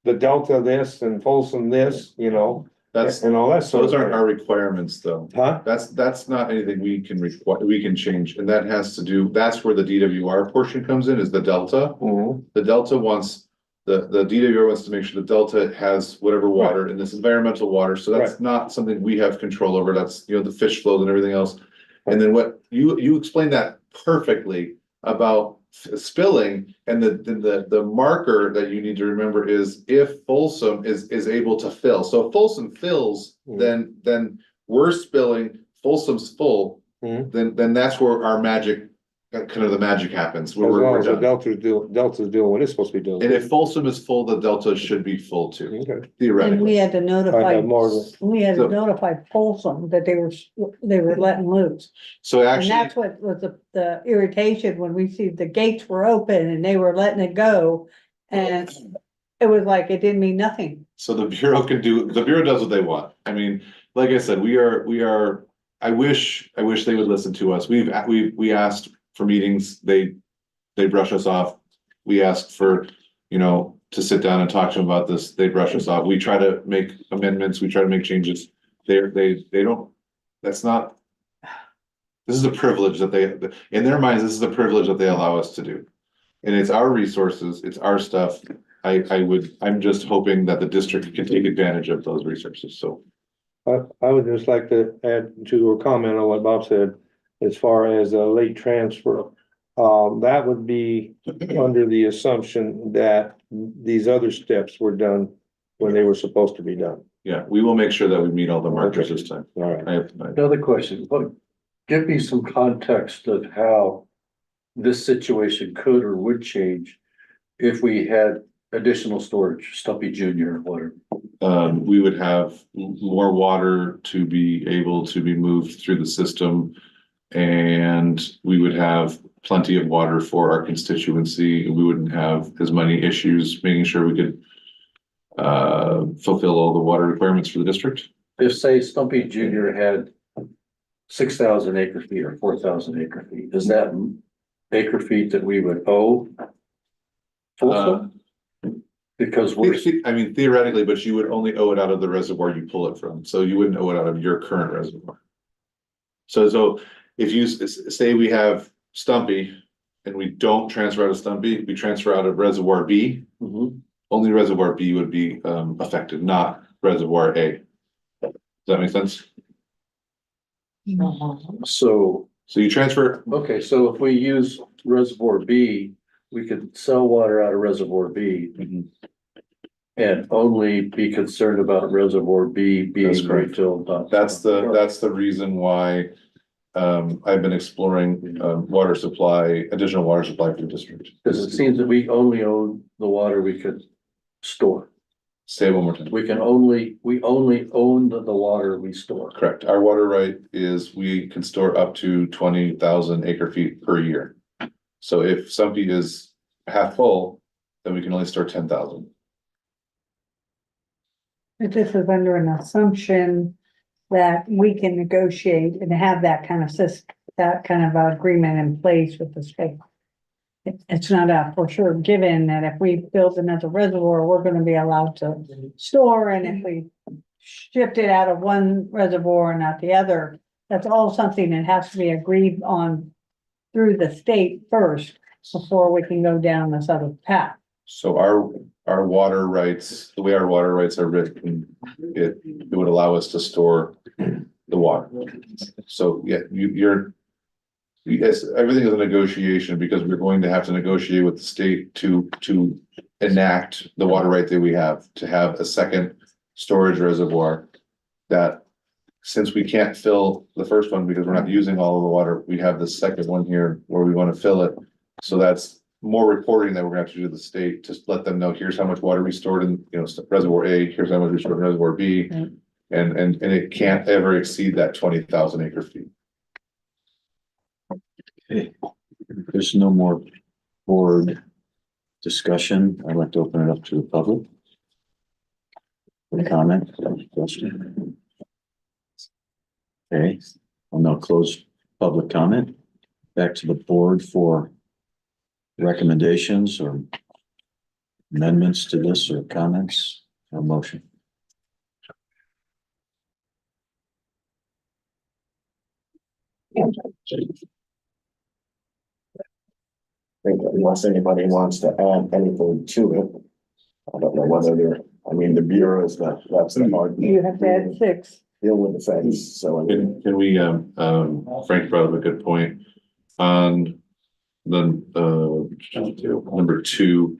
the Delta this and Folsom this, you know, That's, and all that sort those of aren't thing. our requirements though. Huh? That's not anything we can we can change, and that has to do, that's where the DWR portion comes in, is the delta. Mhm. The delta wants, the DWR wants to make sure the delta has whatever water in this environmental water, so that's not something we have control over, that's, you know, the fish flows and everything else. And then what, you explained that perfectly about spilling, and the marker that you need to remember is if Folsom is able to fill. So if Folsom fills, then we're spilling, Folsom's full, then that's where our magic, kind of the magic happens, As where long we're as the done. Delta's doing what it's supposed to be doing. And if Folsom is full, the delta should be full too, Okay. And we theoretically. had to I notify, have more. we had So- to notify Folsom that they were letting loose. So And actually, that's what was the irritation when we see the gates were open and they were letting it go. And it was like, it didn't mean nothing. so the Bureau the Bureau does what they want. I mean, like I said, we are, I wish they would listen to us. We asked for meetings, they brush us off. We asked for, you know, to sit down and talk to them about this, they brush us off. We try to make amendments, we try to make changes. They don't, that's not. This is a privilege that they, in their minds, this is a privilege that they allow us to do. And it's our resources, it's our stuff. I'm just hoping that the district can take advantage of those resources, so. I would just like to add to or comment on what Bob said, as far as a late transfer. That would be under the assumption that these other steps were done when they were supposed to be done. Yeah, we will make sure that we meet all the markers this time. All right. Another question, give me some context of how this situation could or would change if we had additional storage, Stumpy Junior or whatever. We would have more water to be able to be moved through the system. And we would have plenty of water for our constituency. We wouldn't have as many issues making sure we could fulfill all the water requirements for the district. If, say, Stumpy Junior had 6,000 acre feet or 4,000 acre feet, is that acre feet that we would owe? Folsom? Because we're, I mean, theoretically, but you would only owe it out of the reservoir you pull it from, so you wouldn't owe it out of your current reservoir. So if you say we have Stumpy and we don't transfer out of Stumpy, we transfer out of Reservoir B, only Reservoir B would be affected, not Reservoir A. Does that make sense? so, So you transfer, okay, so if we use Reservoir B, we could sell water out of Reservoir B and only be concerned about Reservoir B That's being correct. refilled. that's the reason why I've been exploring water supply, additional water supply for the district. Because it seems that we only own the water we could store. Say it one more time. We only own the water we store. Correct. Our water right is we can store up to 20,000 acre feet per year. So if somebody is half full, then we can only store 10,000. But this is under an assumption that we can negotiate and have that kind of that kind of agreement in place with the state. it's not a for sure given that if we build another reservoir, we're gonna be allowed to store, and if we shift it out of one reservoir and not the other, that's all something that has to be agreed on through the state first before we can go down this other path. So our water rights, the way our water rights are written, it would allow us to store the water. So, yeah, you're. Yes, everything is a negotiation because we're going to have to negotiate with the state to enact the water right that we have, to have a second storage reservoir. That, since we can't fill the first one because we're not using all of the water, we have the second one here where we want to fill it. So that's more reporting that we're gonna have to do to the state, just let them know, here's how much water we stored in, reservoir A, here's how much we stored in reservoir B. Right. And it can't ever exceed that 20,000 acre feet. Okay. If there's no more board discussion, I'd like to open it up to the public. Any comment, question? Okay, I'll now close public comment. Back to the board for recommendations or amendments to this or comments or motion. I think unless anybody wants to add anything to it. I don't know whether the bureau is that's the hard. You have to add 6. Deal with the fence, so I mean, Can we, Frank brought up a good point on the, number 2.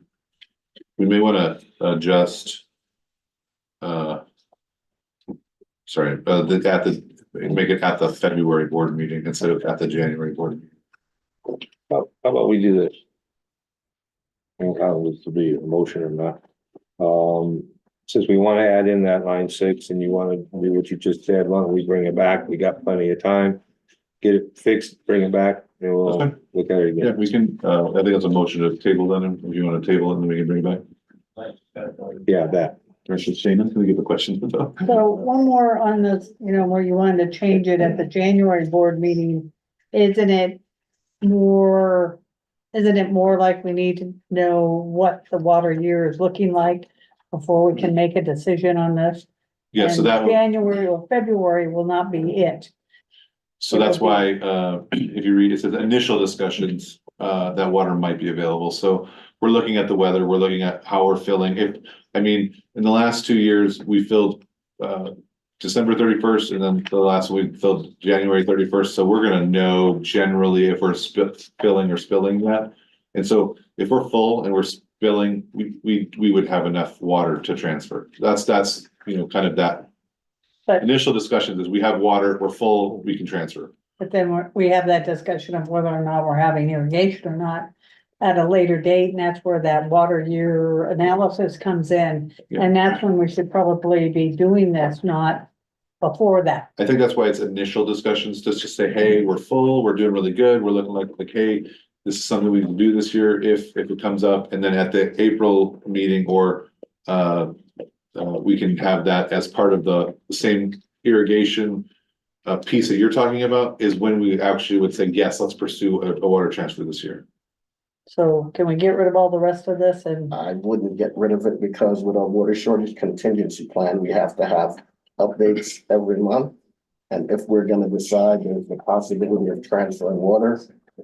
We may want to adjust. Sorry, make it at the February board meeting instead of at the January board meeting. How about we do this? I don't know how this to be a motion or not. Since we want to add in that line 6 and you want to do what you just said, why don't we bring it back? We got plenty of time. Get it fixed, bring it back, and we'll Okay. look at it Yeah, again. we can, I think it's a motion to table then, if you want to table it, then we can bring it back. Yeah, that. Commissioner Shane, can we get the questions about? So one more on this, where you wanted to change it at the January board meeting, isn't it more like we need to know what the water year is looking like before we can make a decision on this? Yeah, so And that, January or February will not be it. so that's why, if you read, it says initial discussions, that water might be available. So we're looking at the weather, we're looking at how we're filling. In the last 2 years, we filled, December 31st, and then the last week filled January 31st. So we're gonna know generally if we're filling or spilling that. And so if we're full and we're spilling, we would have enough water to transfer. That's, kind of that. But- Initial discussions is we have water, we're full, we can transfer. But then we have that discussion of whether or not we're having irrigation or not at a later date, and that's where that water year analysis comes in. Yeah. And that's when we should probably be doing this, not before that. I think that's why it's initial discussions, just to say, hey, we're full, we're doing really good, we're looking like, hey, this is something we can do this year if it comes up, and then at the April meeting or we can have that as part of the same irrigation piece that you're talking about is when we actually would say, yes, let's pursue a water transfer this year. So can we get rid of all the rest of this and? I wouldn't get rid of it because with our water shortage contingency plan, we have to have updates every month. And if we're gonna decide there's the possibility of transferring water,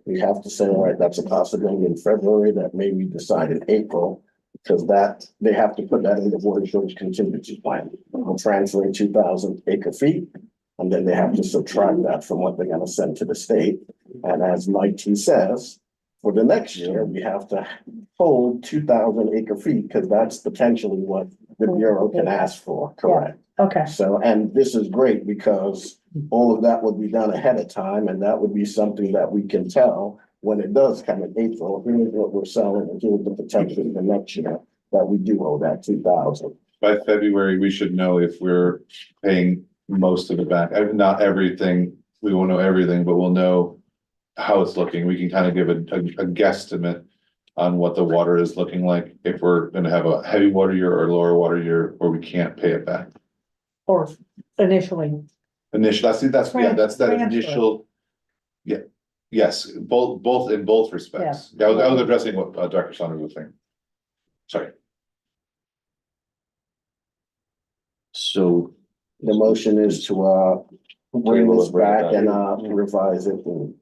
we have to say, all right, that's a possibility in February, that may be decided in April. Because they have to put that in the water shortage contingency plan. We're transferring 2,000 acre feet. And then they have to subtract that from what they're gonna send to the state. And as Mike T says, for the next year, we have to hold 2,000 acre feet, because that's potentially what the Bureau can ask for, correct? Okay, So, and this is great because all of that would be done ahead of time, and that would be something that we can tell when it does come in April, here's what we're selling, and here's the potential for next year, that we do owe that 2,000. By February, we should know if we're paying most of it back. Not everything, we won't know everything, but we'll know how it's looking. We can kind of give a guesstimate on what the water is looking like if we're gonna have a heavy water year or lower water year where we can't pay it back. or initially, That's that Transfer. initial. Yeah, Yes, both in both respects. I was addressing what Dr. Saunders was saying. Sorry. So The motion is to, bring this back and, revise it and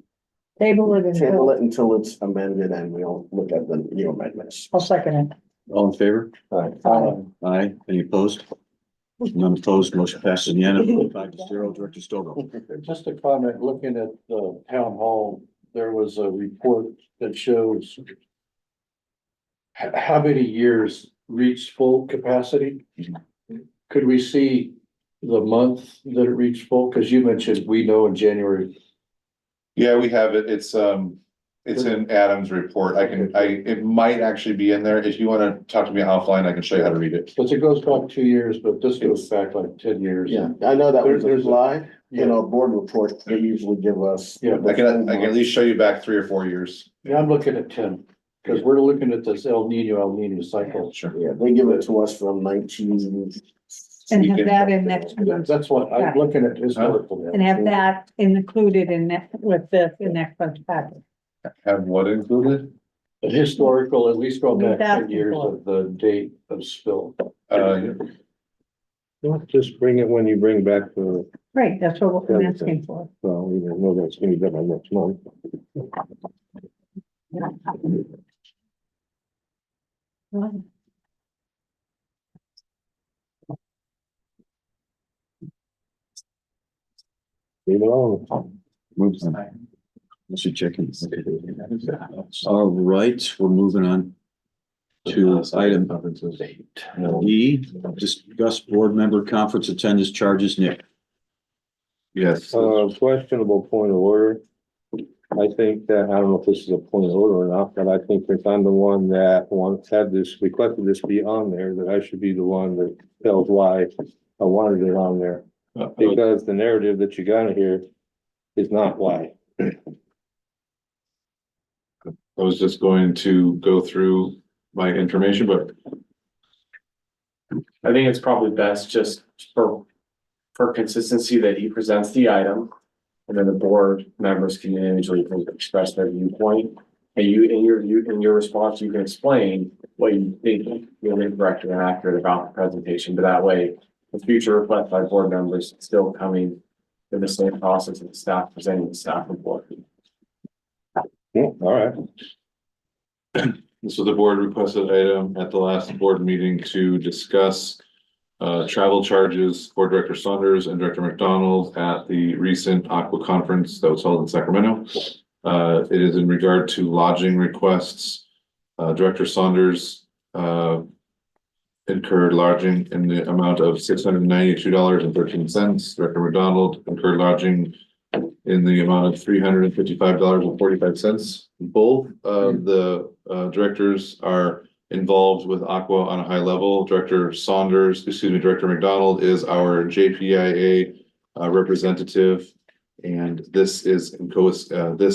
Table it table until, it until it's amended and we'll look at the new amendments. I'll second it. all in favor? Aye. Any opposed? None opposed, motion passes unanimously, 5-0. Director Stovall. Just a comment, looking at the town hall, there was a report that shows how many years reached full capacity? Could we see the month that it reached full? Cause you mentioned we know in January. Yeah, we have it. It's in Adam's report. It might actually be in there. If you wanna talk to me offline, I can show you how to read it. Cause it goes back 2 years, but this goes back like 10 years. Yeah, I know that was a There's a- slide in Yeah, our board report. They usually give us. Yeah, I can at least show you back 3 or 4 years. yeah, I'm looking at 10, cause we're looking at this El Nino cycle. Sure. Yeah, they give it to us from 19. And have that in next month, That's what I'm looking at historical. and have that included in that, with this, in next month's package. Have what included? The historical, at least go back That's 10 years of the date of spill. Just bring it when you bring back the, Right, that's what we're asking for. well, we don't know that's gonna be done by next month. Leave it alone. Moves on. I should check in. All right, we're moving on to item E, discuss board member conference attendance charges. Nick. Yes. Questionable point of order. I think that, I don't know if this is a point of order or not, but I think if I'm the one that once had this, requested this be on there, that I should be the one that tells why I wanted it on there. Because the narrative that you got here is not why. I was just going to go through my information, but I think it's probably best just for consistency that he presents the item. And then the board members can individually express their viewpoint. And in your response, you can explain what you think you're incorrect or inaccurate about the presentation, but that way the future reflects by board members still coming in the same process of the staff presenting the staff report. Yeah, all right. so the board requested item at the last board meeting to discuss travel charges for Director Saunders and Director McDonald at the recent Aqua conference that was held in Sacramento. It is in regard to lodging requests. Director Saunders incurred lodging in the amount of $692.13. Director McDonald incurred lodging in the amount of $355.45. Both of the directors are involved with Aqua on a high level. Director McDonald is our JPIA representative. And this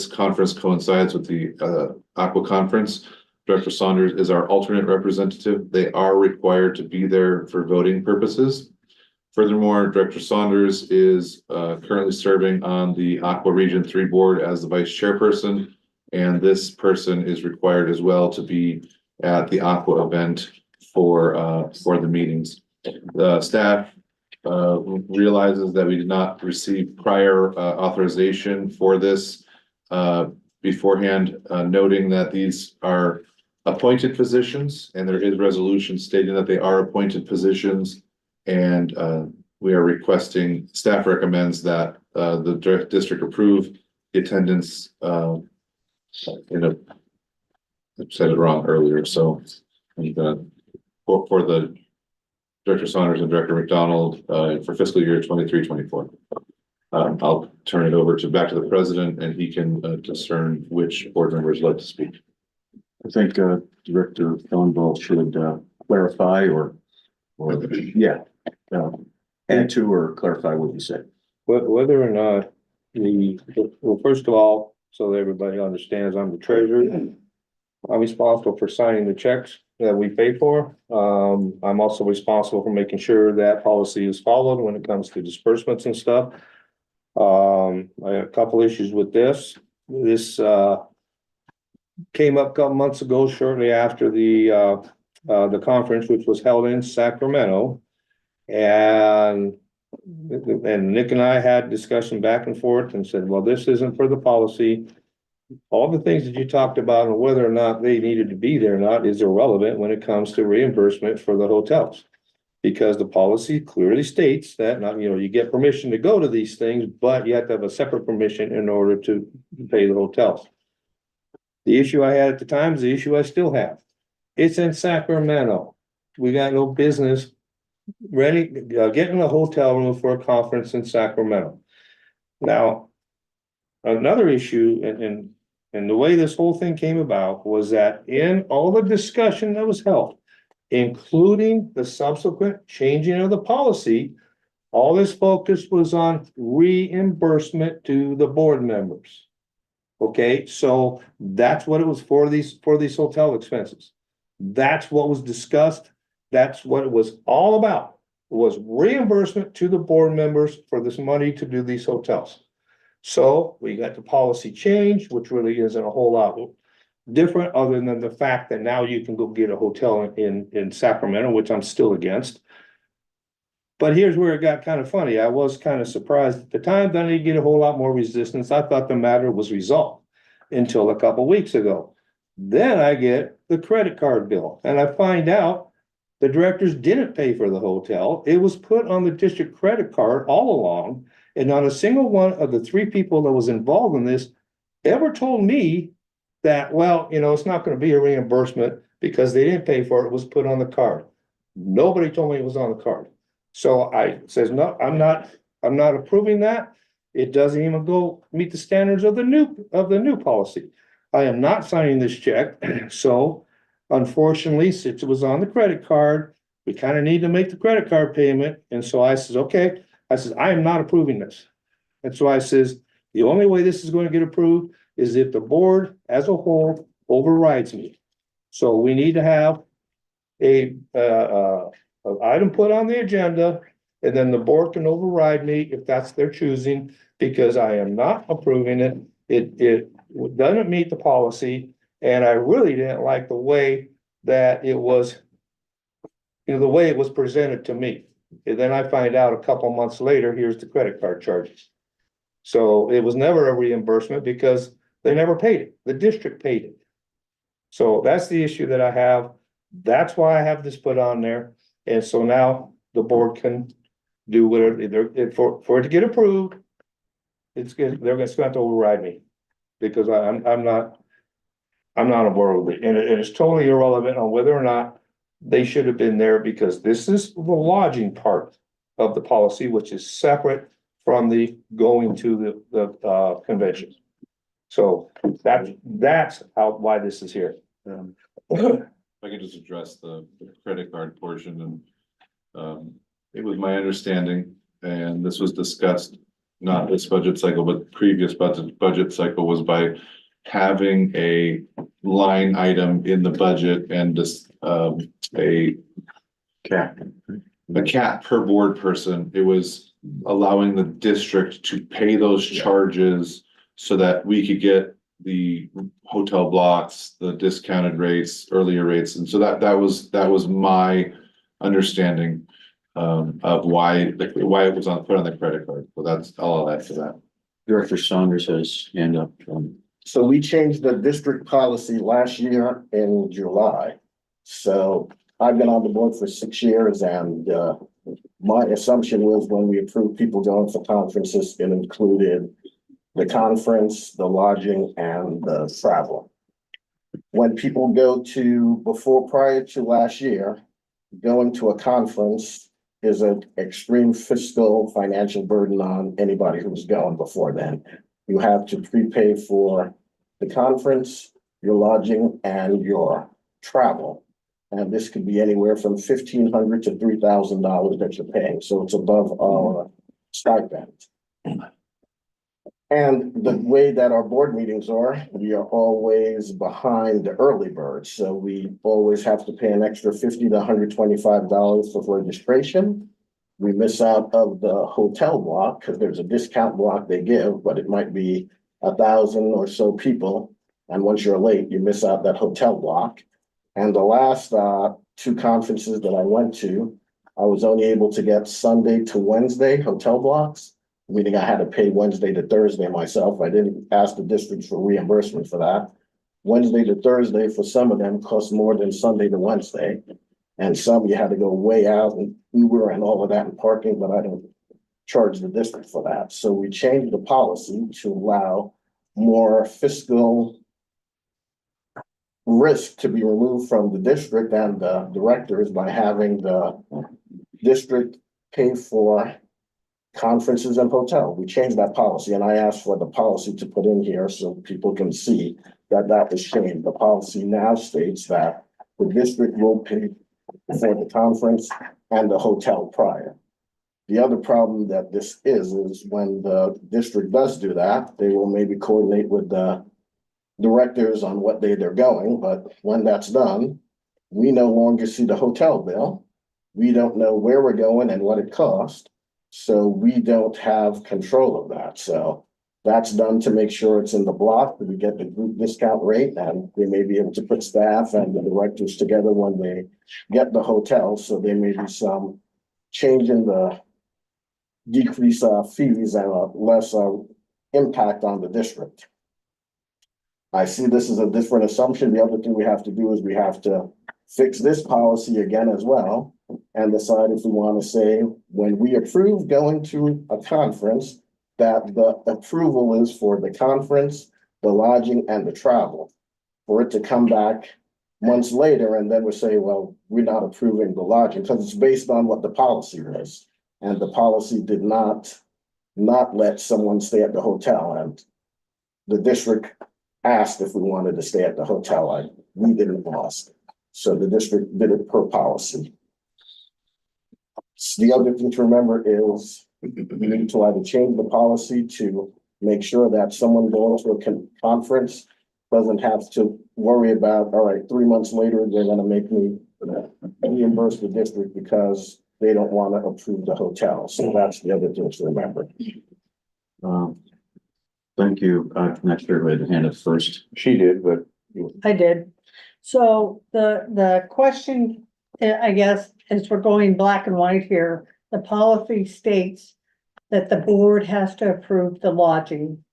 conference coincides with the Aqua conference. Director Saunders is our alternate representative. They are required to be there for voting purposes. Furthermore, Director Saunders is currently serving on the Aqua Region 3 board as the vice chairperson. And this person is required as well to be at the Aqua event for the meetings. The staff realizes that we did not receive prior authorization for this beforehand, noting that these are appointed positions and there is resolution stating that they are appointed positions. And we are requesting, staff recommends that the district approve the attendance I said it wrong earlier, so for the Director Saunders and Director McDonald for fiscal year 23-24. I'll turn it over back to the president and he can discern which board members would like to speak. I think Director Thornball should clarify or add to or clarify what you said. Whether or not well, first of all, so that everybody understands, I'm the treasurer. I'm responsible for signing the checks that we pay for. I'm also responsible for making sure that policy is followed when it comes to disbursements and stuff. I have a couple issues with this. this came up a couple months ago, shortly after the conference, which was held in Sacramento. And Nick and I had discussion back and forth and said, well, this isn't for the policy. All the things that you talked about and whether or not they needed to be there or not is irrelevant when it comes to reimbursement for the hotels. Because the policy clearly states that, not, you get permission to go to these things, but you have to have a separate permission in order to pay the hotels. The issue I had at the time is the issue I still have. It's in Sacramento. We got no business getting a hotel room for a conference in Sacramento. Now, another issue and the way this whole thing came about was that in all the discussion that was held, including the subsequent changing of the policy, all this focus was on reimbursement to the board members. Okay, so that's what it was for these hotel expenses. That's what was discussed. That's what it was all about, was reimbursement to the board members for this money to do these hotels. So we got the policy change, which really isn't a whole lot different, other than the fact that now you can go get a hotel in Sacramento, which I'm still against. But here's where it got kind of funny. I was kind of surprised at the time that I didn't get a whole lot more resistance. I thought the matter was resolved until a couple weeks ago. Then I get the credit card bill and I find out the directors didn't pay for the hotel. It was put on the district credit card all along. And not a single one of the three people that was involved in this ever told me that, well, it's not going to be a reimbursement because they didn't pay for it. It was put on the card. Nobody told me it was on the card. So I says, no, I'm not approving that. It doesn't even go meet the standards of the new policy. I am not signing this check. So unfortunately, since it was on the credit card, we kind of need to make the credit card payment. And so I says, okay. I says, I am not approving this. And so I says, the only way this is going to get approved is if the board as a whole overrides me. So we need to have an item put on the agenda, and then the board can override me if that's their choosing, because I am not approving it. It doesn't meet the policy, and I really didn't like the way that it was, the way it was presented to me. And then I find out a couple months later, here's the credit card charges. So it was never a reimbursement because they never paid it. The district paid it. So that's the issue that I have. That's why I have this put on there. And so now the board can do whatever, for it to get approved, it's good. They're going to have to override me because I'm not on board with it. And it's totally irrelevant on whether or not they should have been there, because this is the lodging part of the policy, which is separate from the going to the convention. So that's why this is here. If I could just address the credit card portion, and it was my understanding, and this was discussed, not this budget cycle, but previous budget cycle, was by having a line item in the budget and just a cap per board person. It was allowing the district to pay those charges so that we could get the hotel blocks, the discounted rates, earlier rates. And so that was my understanding of why it was put on the credit card. So that's all I'll add to that. Director Saunders has hand up. So we changed the district policy last year in July. So I've been on the board for 6 years, and my assumption was when we approved people going for conferences, it included the conference, the lodging, and the travel. When people go to, prior to last year, going to a conference is an extreme fiscal financial burden on anybody who's going before then. You have to prepay for the conference, your lodging, and your travel. And this could be anywhere from $1,500 to $3,000 that you're paying. So it's above our stipend. And the way that our board meetings are, we are always behind the early bird. So we always have to pay an extra $50 to $125 for registration. We miss out of the hotel block because there's a discount block they give, but it might be 1,000 or so people. And once you're late, you miss out that hotel block. And the last two conferences that I went to, I was only able to get Sunday to Wednesday hotel blocks, meaning I had to pay Wednesday to Thursday myself. I didn't ask the districts for reimbursement for that. Wednesday to Thursday for some of them cost more than Sunday to Wednesday. And some you had to go way out and Uber and all of that in parking, but I don't charge the district for that. So we changed the policy to allow more fiscal risk to be removed from the district and the directors by having the district pay for conferences and hotel. We changed that policy, and I asked for the policy to put in here so people can see that that was changed. The policy now states that the district will pay for the conference and the hotel prior. The other problem that this is when the district does do that, they will maybe coordinate with the directors on what day they're going, but when that's done, we no longer see the hotel bill. We don't know where we're going and what it costs. So we don't have control of that. So that's done to make sure it's in the block, that we get the group discount rate, and they may be able to put staff and the directors together when they get the hotel. So there may be some change in the decrease fees and less impact on the district. I see this as a different assumption. The other thing we have to do is we have to fix this policy again as well and decide if we want to say when we approve going to a conference, that the approval is for the conference, the lodging, and the travel. For it to come back months later and then we say, well, we're not approving the lodging because it's based on what the policy is. And the policy did not let someone stay at the hotel, and the district asked if we wanted to stay at the hotel. We didn't ask. So the district did it per policy. The other thing to remember is we need to either change the policy to make sure that someone going to a conference doesn't have to worry about, all right, 3 months later, they're going to make me reimburse the district because they don't want to approve the hotel. So that's the other thing to remember. Thank you. Next, everybody to hand it first. She did, but I did. So the question, I guess, as we're going black and white here, the policy states that the board has to approve the lodging.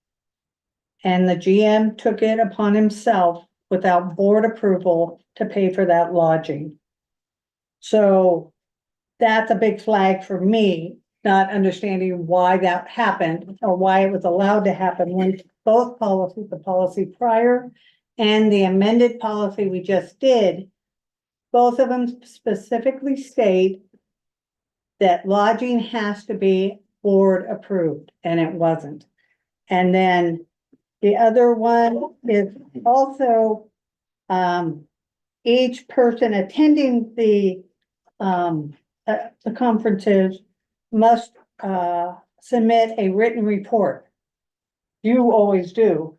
And the GM took it upon himself without board approval to pay for that lodging. So that's a big flag for me, not understanding why that happened or why it was allowed to happen when both policies, the policy prior and the amended policy we just did, both of them specifically state that lodging has to be board approved, and it wasn't. And then the other one is also each person attending the conferences must submit a written report. You always do.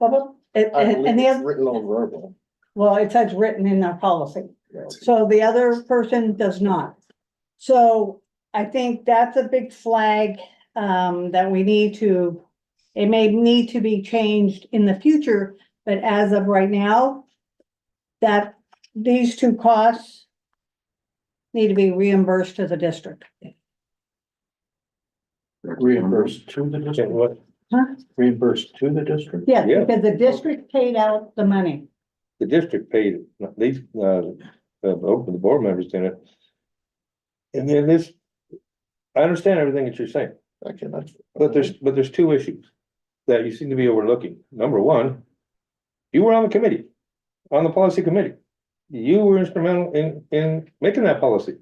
Bubba? And the other, Written or verbal. well, it says written in our policy. So the other person does not. So I think that's a big flag that we need to, it may need to be changed in the future, but as of right now, that these two costs need to be reimbursed to the district. reimbursed to the district. What? Huh? Reimbursed to the district? Yeah, Yeah. because the district paid out the money. The district paid, these, the board members did it. And then this, I understand everything that you're saying, Okay, that's. but there's two issues that you seem to be overlooking. Number one, you were on the committee, on the policy committee. You were instrumental in making that policy.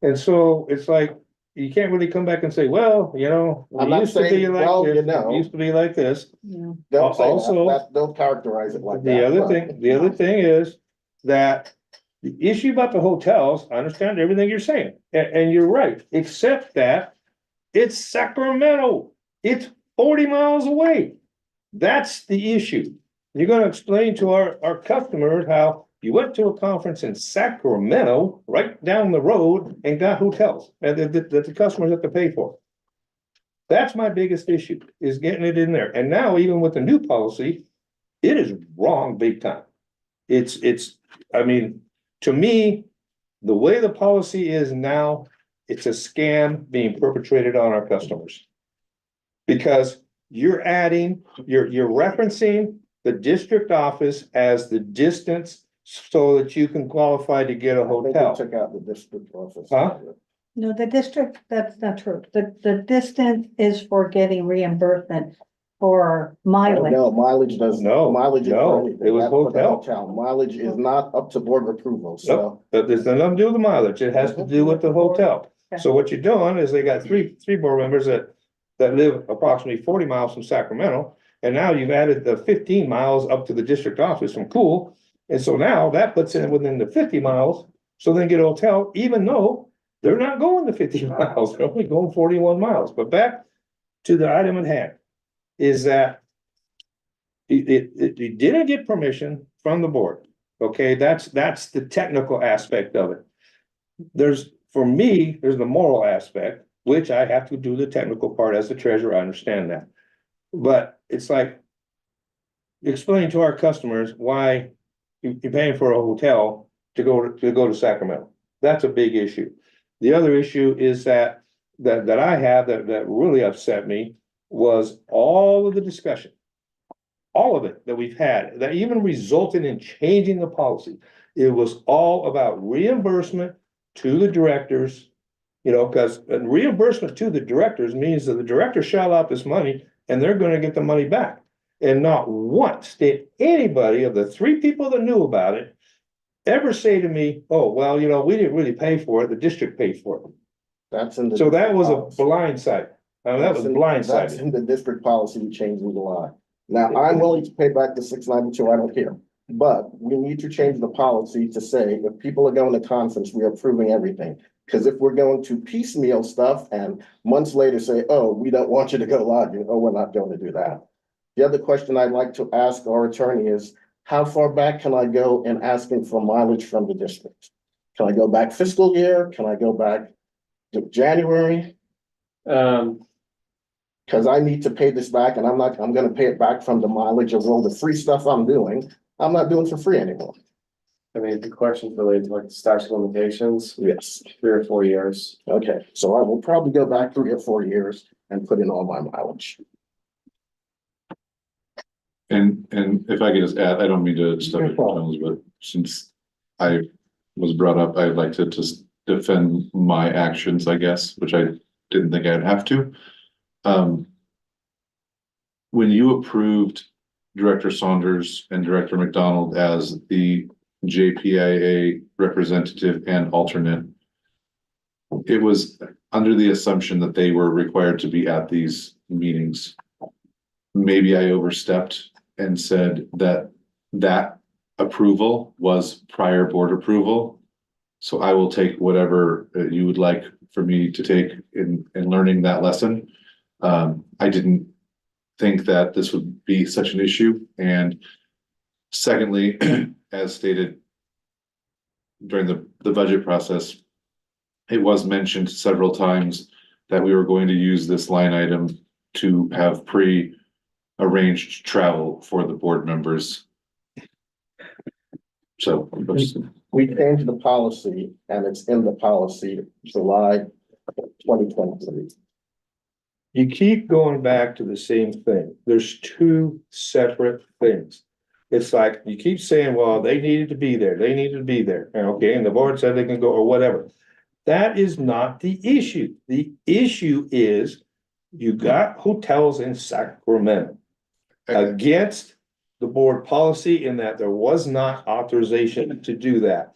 And so it's like, you can't really come back and say, well, you know, I'm we not used to be saying, like well, this, you know. it used to be like this. Yeah. Don't say Also- that, don't characterize it like that. The other but- thing is that the issue about the hotels, I understand everything you're saying, and you're right, except that it's Sacramento. It's 40 miles away. That's the issue. You're gonna explain to our customers how you went to a conference in Sacramento, right down the road, and got hotels, and that the customers have to pay for. That's my biggest issue, is getting it in there. And now even with the new policy, it is wrong big time. I mean, to me, the way the policy is now, it's a scam being perpetrated on our customers. Because you're referencing the district office as the distance so that you can qualify to get a I think they hotel. took out the district office. Huh? No, the district, that's not true. The distance is for getting reimbursement for mileage. No, mileage does. No, Mileage is no, for anything. it was That's for the hotel. Mileage is not up to board approval, so. Nope, but there's nothing to do with the mileage, it has to do with the hotel. So what you're doing is they got three board members that live approximately 40 miles from Sacramento. And now you've added the 15 miles up to the district office from Cool. And so now that puts in within the 50 miles, so they get a hotel, even though they're not going the 50 miles, they're only going 41 miles. But back to the item at hand, is that it didn't get permission from the board. Okay, that's the technical aspect of it. For me, there's the moral aspect, which I have to do the technical part as the treasurer, I understand that. But it's like explaining to our customers why you're paying for a hotel to go to Sacramento. That's a big issue. The other issue is that I have that really upset me was all of the discussion. All of it that we've had, that even resulted in changing the policy. It was all about reimbursement to the directors. You know, because reimbursement to the directors means that the directors shell out this money and they're gonna get the money back. And not once did anybody of the three people that knew about it ever say to me, oh, well, you know, we didn't really pay for it, the district paid for it. That's in the. So that was a policy. blind side. That was That's in blindsided. the district policy we changed in July. Now, I'm willing to pay back the $692, I don't care. But we need to change the policy to say, if people are going to conference, we are approving everything. Because if we're going to piecemeal stuff and months later say, oh, we don't want you to go lodging, oh, we're not going to do that. The other question I'd like to ask our attorney is, how far back can I go in asking for mileage from the district? Can I go back fiscal year? Can I go back to January? Because I need to pay this back and I'm gonna pay it back from the mileage of all the free stuff I'm doing. I'm not doing for free anymore. I mean, the question's related to like the statute of limitations, Yes. 3 or 4 years. Okay, so I will probably go back 3 or 4 years and put in all my mileage. And if I could just add, I don't mean to step on toes, but since I was brought up, I'd like to just defend my actions, I guess, which I didn't think I'd have to. When you approved Director Saunders and Director McDonald as the JPIA representative and alternate, it was under the assumption that they were required to be at these meetings. Maybe I overstepped and said that approval was prior board approval. So I will take whatever you would like for me to take in learning that lesson. I didn't think that this would be such an issue. And secondly, as stated during the budget process, it was mentioned several times that we were going to use this line item to have pre-arranged travel for the board members. So We changed the policy and it's in the policy July 2023. You keep going back to the same thing. There's two separate things. It's like you keep saying, well, they needed to be there. They needed to be there. Okay, and the board said they can go or whatever. That is not the issue. The issue is you got hotels in Sacramento against the board policy in that there was not authorization to do that.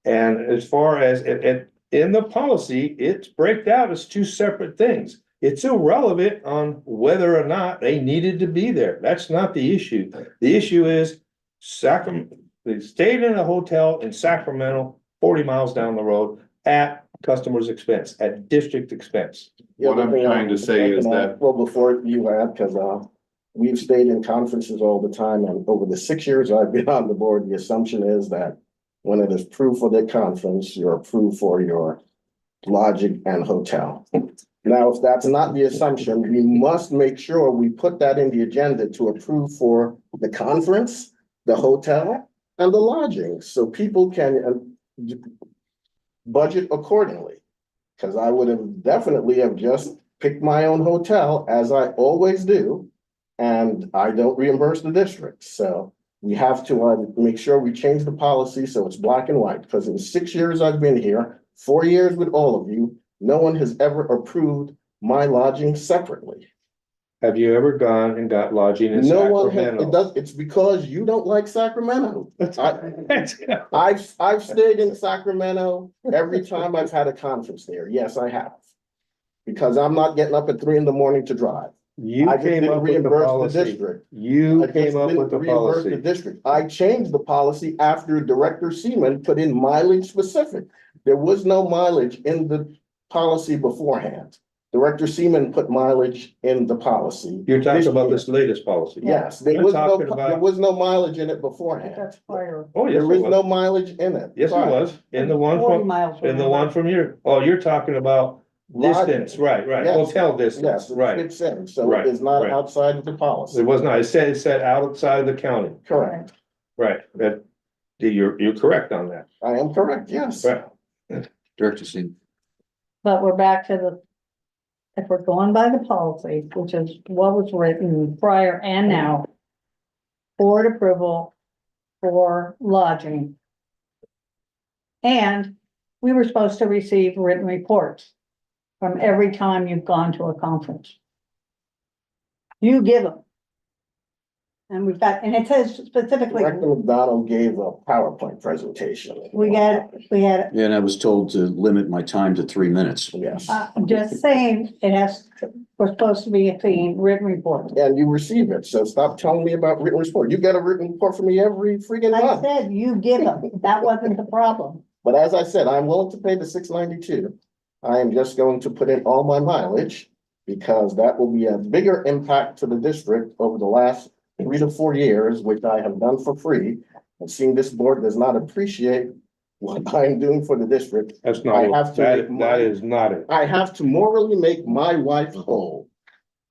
And as far as in the policy, it's breaked out as two separate things. It's irrelevant on whether or not they needed to be there. That's not the issue. The issue is they stayed in a hotel in Sacramento, 40 miles down the road at customer's expense, at district expense. what I'm trying to say is that, Well, before you add, because we've stayed in conferences all the time, and over the 6 years I've been on the board, the assumption is that when it is approved for the conference, you're approved for your lodging and hotel. Now, if that's not the assumption, we must make sure we put that in the agenda to approve for the conference, the hotel, and the lodging, so people can budget accordingly. Because I would have definitely have just picked my own hotel, as I always do, and I don't reimburse the district. So we have to make sure we change the policy so it's black and white, because in 6 years I've been here, 4 years with all of you, no one has ever approved my lodging separately. Have you ever gone and got lodging in No one has, Sacramento? it's because you don't like Sacramento. I've stayed in Sacramento every time I've had a conference there. Yes, I have. Because I'm not getting up at 3 a.m. to drive. You I just came didn't up with the reimburse the policy. district. You I just came up didn't with the reimburse the policy. district. I changed the policy after Director Seaman put in mileage specific. There was no mileage in the policy beforehand. Director Seaman put mileage in the policy. You're talking about year. this latest policy. Yes, You're talking there about- was no mileage in it beforehand. That's fire. Oh, yes, There it is no was. mileage in it. Yes, it prior. was. In the one 40 from, miles. in the one from here. Oh, you're talking about Lodging. distance, right, Yes. hotel distance, Yes, it right. fits in, so Right, it is not right. outside of the policy. It was not, it said outside of the county, Correct. right, you're correct on that. I am correct, yes. Right. Director Seaman. But we're back to the, if we're going by the policy, which is what was written prior and now. Board approval for lodging. And we were supposed to receive written reports from every time you've gone to a conference. You give them. And we've got, and it says specifically, Director McDonald gave a PowerPoint presentation. we had, Yeah, and I was told to limit my time to 3 minutes. Yes, I'm just saying, it has, we're supposed to be seeing written reports. and you receive it, so stop telling me about written report. You get a written report from me every freaking I month. said you give them, that wasn't the problem. But as I said, I'm willing to pay the $6.92. I am just going to put in all my mileage, because that will be a bigger impact to the district over the last 3 to 4 years, which I have done for free. And seeing this board does not appreciate what I'm doing for the district. That's I not, have to that, make that is not it. I have to morally make my wife whole.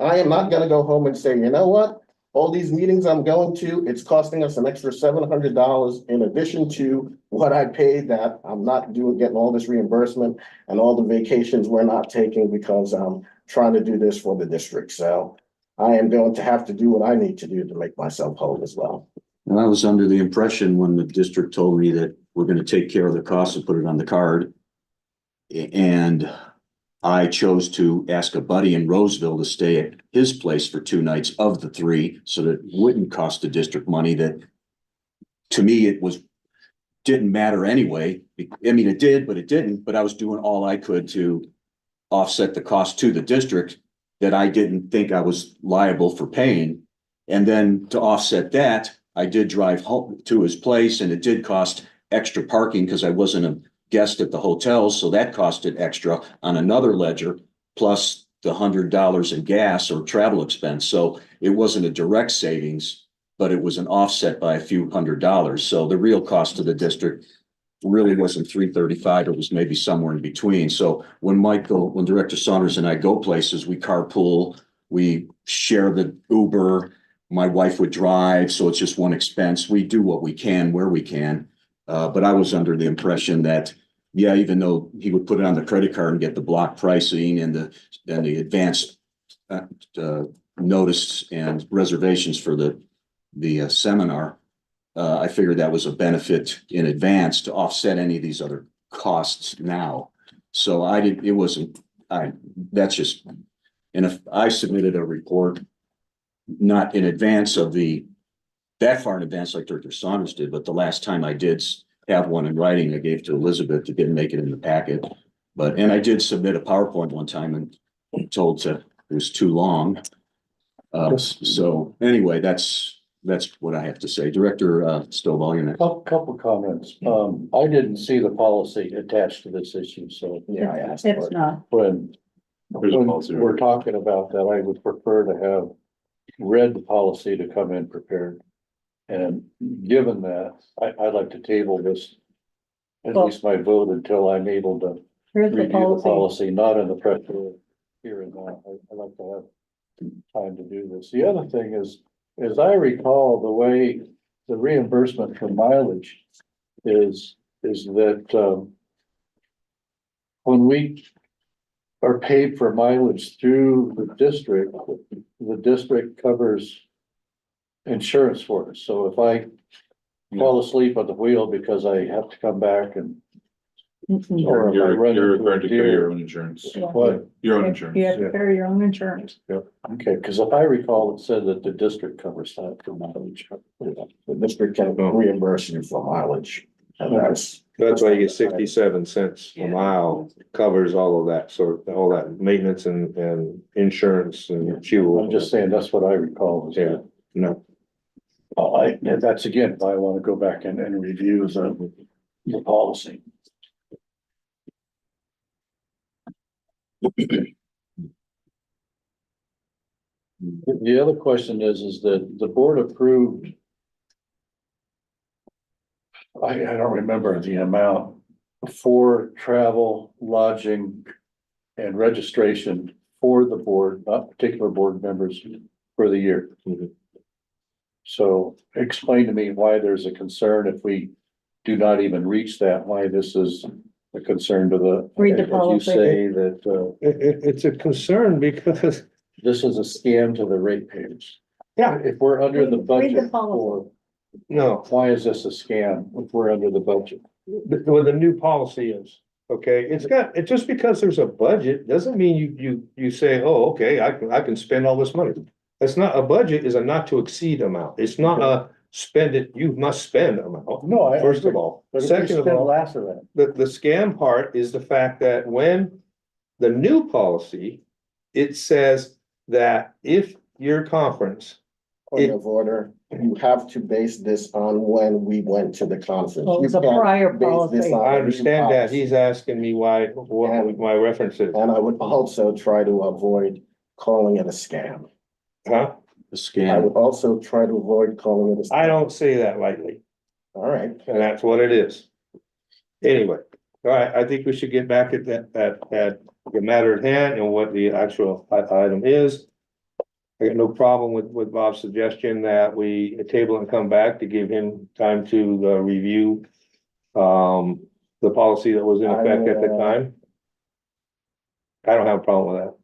I am not gonna go home and say, you know what? All these meetings I'm going to, it's costing us an extra $700 in addition to what I paid that I'm not getting all this reimbursement and all the vacations we're not taking because I'm trying to do this for the district. So I am going to have to do what I need to do to make myself whole as well. And I was under the impression when the district told me that we're gonna take care of the costs and put it on the card. And I chose to ask a buddy in Roseville to stay at his place for 2 nights of the 3, so that it wouldn't cost the district money. That to me, didn't matter anyway. I mean, it did, but it didn't, but I was doing all I could to offset the cost to the district that I didn't think I was liable for paying. And then to offset that, I did drive home to his place, and it did cost extra parking because I wasn't a guest at the hotel, so that costed extra on another ledger, plus the $100 in gas or travel expense. So it wasn't a direct savings, but it was an offset by a few $100s. So the real cost to the district really wasn't $335, it was maybe somewhere in between. So when Director Saunders and I go places, we carpool, we share the Uber, my wife would drive, so it's just one expense. We do what we can where we can. But I was under the impression that, yeah, even though he would put it on the credit card and get the block pricing and the advanced notice and reservations for the seminar, I figured that was a benefit in advance to offset any of these other costs now. So that's just, and if I submitted a report, not in advance of that far in advance like Director Saunders did, but the last time I did have one in writing, I gave to Elizabeth, to didn't make it in the packet. And I did submit a PowerPoint one time and told it was too long. So anyway, that's what I have to say. Director Stovall, you're next. Couple comments. I didn't see the policy attached to this issue, so Yeah, I asked for It's it. not. when There's a policy. we're talking about that, I would prefer to have read the policy to come in prepared. And given that, I'd like to table this, at Well- least my vote, until I'm able to Here's the review the policy. policy, not in the press release. here and now. I like to have time to do this. The other thing is, as I recall, the way the reimbursement for mileage is that, when we are paid for mileage through the district covers insurance for us. So if I fall asleep at the wheel because I have to come back and or if I You're run into a required to carry your deer. own insurance, What? your own You insurance. have to carry your own insurance. Okay, because if I recall, it said that the district covers that for mileage. The district can reimburse you for mileage. And That's why you get 67 cents a mile, covers all of that, all that maintenance and insurance and fuel. I'm just saying, that's what I recall. is that. Yeah, no, That's again, why I want to go back and review the policy. The other question is that the board approved. I don't remember the amount for travel, lodging and registration for the board, not particular board members for the year. Mhm. So explain to me why there's a concern if we do not even reach that, why this is a concern to the. Read the as you policy. say that, it's a concern because, this is a scam to the ratepayers. yeah, If we're under the Read the budget policy. for, no, why is this a scam if we're under the budget? what the new policy is, okay, it just because there's a budget, doesn't mean you say, oh, okay, I can spend all this money. That's not, a budget is a not to exceed amount, it's not a spend it, you must spend amount. No, I. First of all, But if we second of spend all, less of that. the scam part is the fact that when the new policy, it says that if your conference, Point of order, you have to base this on when we went to the conference. Well, it's You a can't prior base this policy. on a I new understand that, policy. he's asking me why, what my reference is, And I would also try to avoid calling it a scam. huh? The I scam, would also try to avoid calling it a. I scam. don't say that lightly, All right, and that's what it is. Anyway, all right, I think we should get back at at the matter at hand and what the actual item is. I got no problem with Bob's suggestion that we table and come back to give him time to review the policy that was in effect at the time. I don't have a problem with that.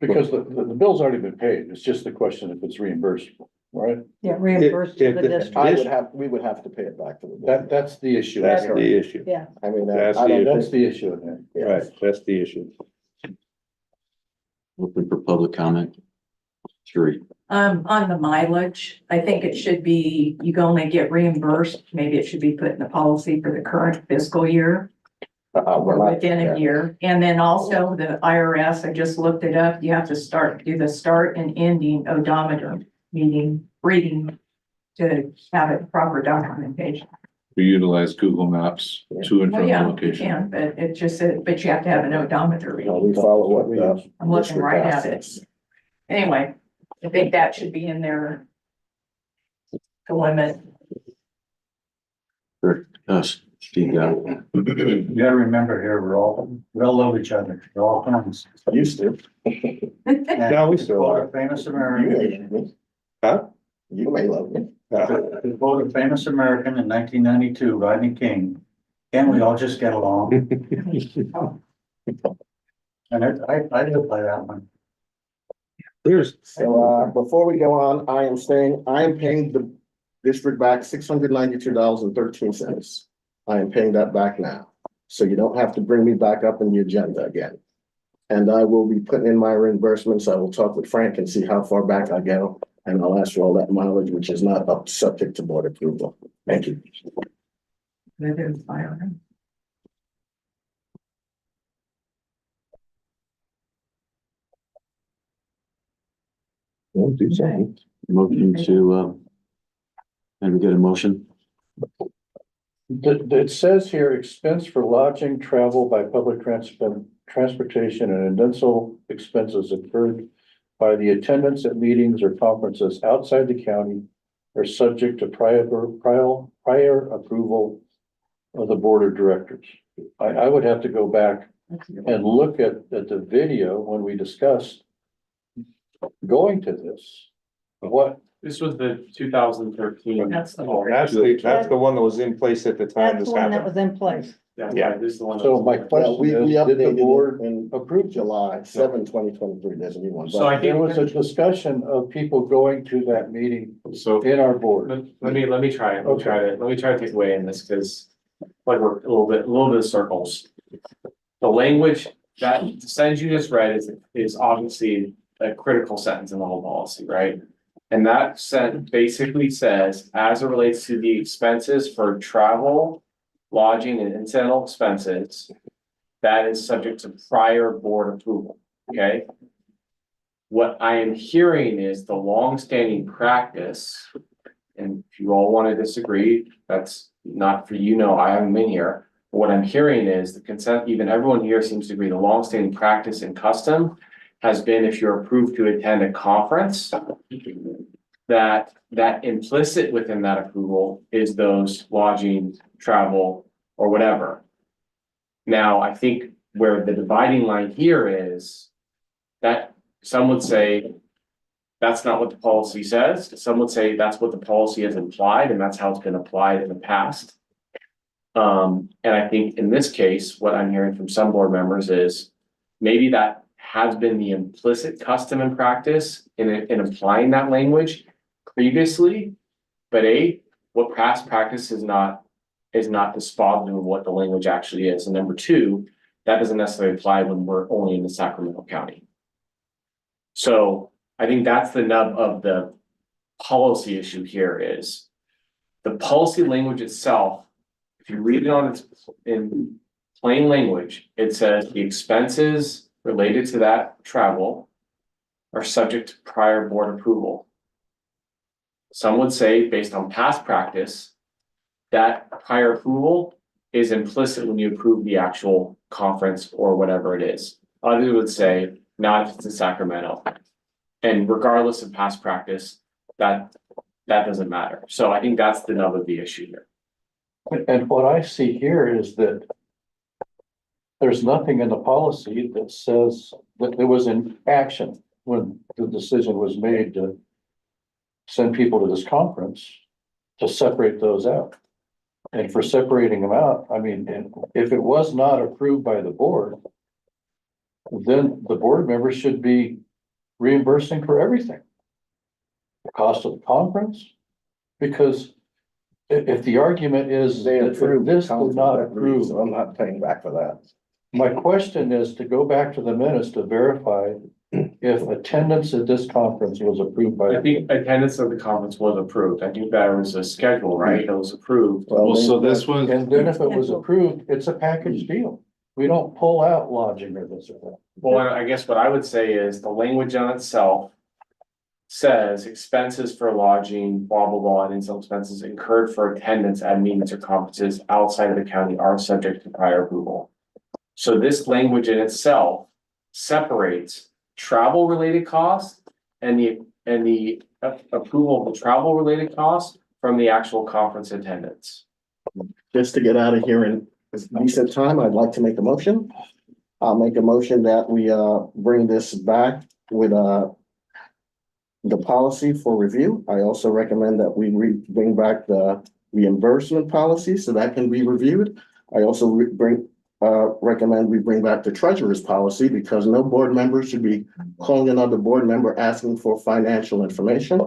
Because the bill's already been paid, it's just the question if it's reimbursable, right? Yeah, reimbursed to the district. we would have to pay it back to the. board. That's the issue. That's the issue, Yeah, I mean, that's I don't. the That's the issue in there. right, that's the issue. open for public comment. 3. On the mileage, I think it should be, you can only get reimbursed, maybe it should be put in the policy for the current fiscal year. We're Or not- within yeah. a year, and then also the do just looked it up, you have to do the start and ending odometer reading to have it proper documentation. We utilize Google Maps to and Well, from the yeah, you location. can, but it just, but you have to have an odometer You know, reading. we follow what the. I'm looking district right asks at it. us. Anyway, I think that should be in there. The limit. Steve, yeah. You gotta remember here, we all love each other, we're all friends. Used to. No, we still Quote are. a famous You American, may love me. Huh? You may love me. to quote a famous American in 1992, Rodney King, can't we all just get along? And I live by that one. There's, So, before we go on, I am paying the district back $692.13. I am paying that back now. So you don't have to bring me back up in the agenda again. And I will be putting in my reimbursements. I will talk with Frank and see how far back I go. And I'll ask for all that mileage, which is not up subject to board approval. Thank you. That is fine. Won't do something. Motion to, and we get a motion. It says here, expense for lodging, travel by public transportation and incidental expenses incurred by the attendance at meetings or conferences outside the county are subject to prior approval of the board of directors. I would have to go back and look at the video when we discussed going to this, what, This was the 2013. That's the That's the one that was in place at the time That's this the one that happened. was in place. Yeah, this is the one. so my Well, question we is, did the updated board it in approve it? July 2023. There's a new one. So I There think, was a discussion of people going to that meeting So in our board. let me try it. Let me try to take away in this, because like we're a little bit of circles. The language that the sentence you just read is obviously a critical sentence in the whole policy, right? And that sentence basically says, as it relates to the expenses for travel, lodging and incidental expenses, that is subject to prior board approval, okay? What I am hearing is the longstanding practice, and if you all want to disagree, that's not for you, no, I haven't been here. But what I'm hearing is the consent, even everyone here seems to agree, the longstanding practice and custom has been, if you're approved to attend a conference, that implicit within that approval is those lodging, travel, or whatever. Now, I think where the dividing line here is that some would say that's not what the policy says. Some would say that's what the policy has implied, and that's how it's been applied in the past. And I think in this case, what I'm hearing from some board members is maybe that has been the implicit custom and practice in applying that language previously. But what past practice is not dispositive of what the language actually is. And number two, that doesn't necessarily apply when we're only in the Sacramento County. So I think that's the nub of the policy issue here is the policy language itself. If you read it on its in plain language, it says the expenses related to that travel are subject to prior board approval. Some would say, based on past practice, that prior approval is implicit when you approve the actual conference or whatever it is. Others would say, not if it's in Sacramento. And regardless of past practice, that doesn't matter. So I think that's the nub of the issue here. And what I see here is that there's nothing in the policy that says that there was an action when the decision was made to send people to this conference to separate those out. And for separating them out, I mean, and if it was not approved by the board, then the board members should be reimbursing for everything. The cost of the conference, because if the argument is They that approved this was not approved, so I'm not paying back for that. my question is to go back to the minutes to verify if attendance at this conference was approved by. I think attendance of the conference was approved. I think there was a schedule, right? That was approved. Well, so this was, And then if it was approved, it's a package deal. We don't pull out lodging or this or that. Well, I guess what I would say is the language on itself says expenses for lodging, blah, blah, blah, and incidental expenses incurred for attendance at meetings or conferences outside of the county are subject to prior approval. So this language in itself separates travel related costs and the approval of the travel related costs from the actual conference attendance. Just to get out of here in decent time, I'd like to make a motion. I'll make a motion that we bring this back with the policy for review. I also recommend that we bring back the reimbursement policy so that can be reviewed. I also recommend we bring back the treasurer's policy because no board member should be calling another board member asking for financial information.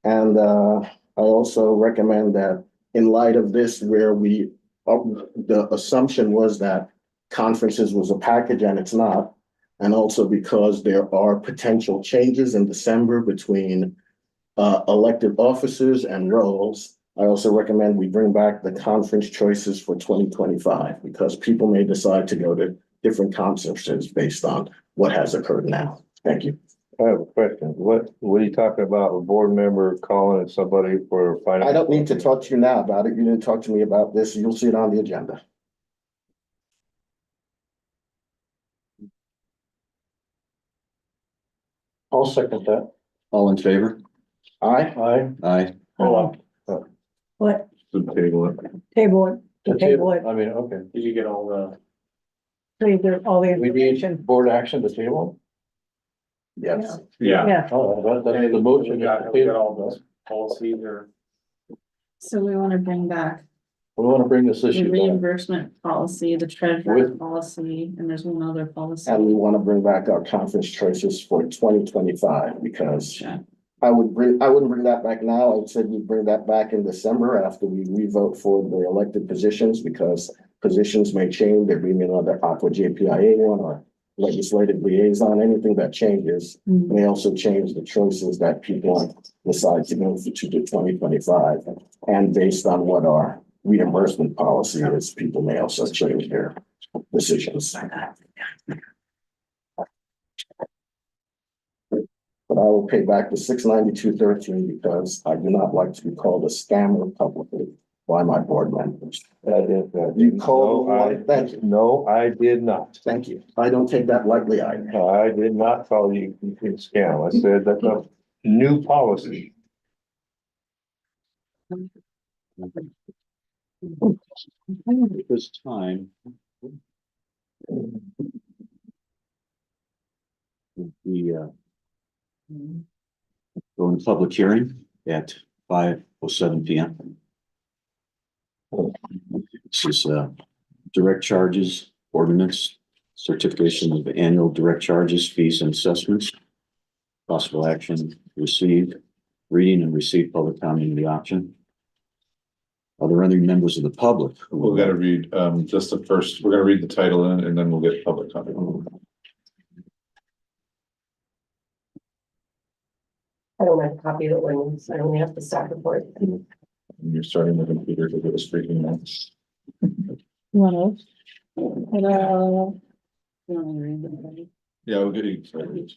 And I also recommend that in light of this, where the assumption was that conferences was a package and it's not, and also because there are potential changes in December between elected officers and roles, I also recommend we bring back the conference choices for 2025 because people may decide to go to different conferences based on what has occurred now. Thank you. I have a question. What are you talking about? A board member calling somebody for financial? I don't need to talk to you now about it. You didn't talk to me about this. You'll see it on the agenda. I'll second that. All in favor? Aye. Aye. Hold on. What, the table. table it, to table it. I mean, okay. Did you get all the? So you get all the We need information. board action to table? Yes. Yeah. Yeah, Oh, that's the motion. We got all those policies or. So we want to bring back We want to bring this the issue back. reimbursement policy, the treasurer With- policy, and there's one other policy. And we want to bring back our conference choices for 2025 because Yeah. I wouldn't bring that back now. I would say we bring that back in December after we revote for the elected positions because positions may change. There may be another Aqua JPIA one or legislative liaison, anything that changes Mhm. may also change the choices that people decide to go to 2025. And based on what our reimbursement policy is, people may also change their decisions. But I will pay back the $692.13 because I do not like to be called a scammer publicly by my board members. You called me one, thank you, No, I did not. thank you. I don't take that lightly either. I did not call you a scam. I said that's a new policy. At this time. We, go into public hearing at 5:07 PM. This is, direct charges ordinance, certification of annual direct charges, fees and assessments. Possible action received, reading and receive public comment in the option. Are there any members of the public? who We've would got to read, just the first, we're gonna read the title in and then we'll get public comment. I don't have a copy of the ordinance. I only have the staff report. And you're starting the computer to get us speaking now. You want to read them, ready? Yeah, we'll get you started.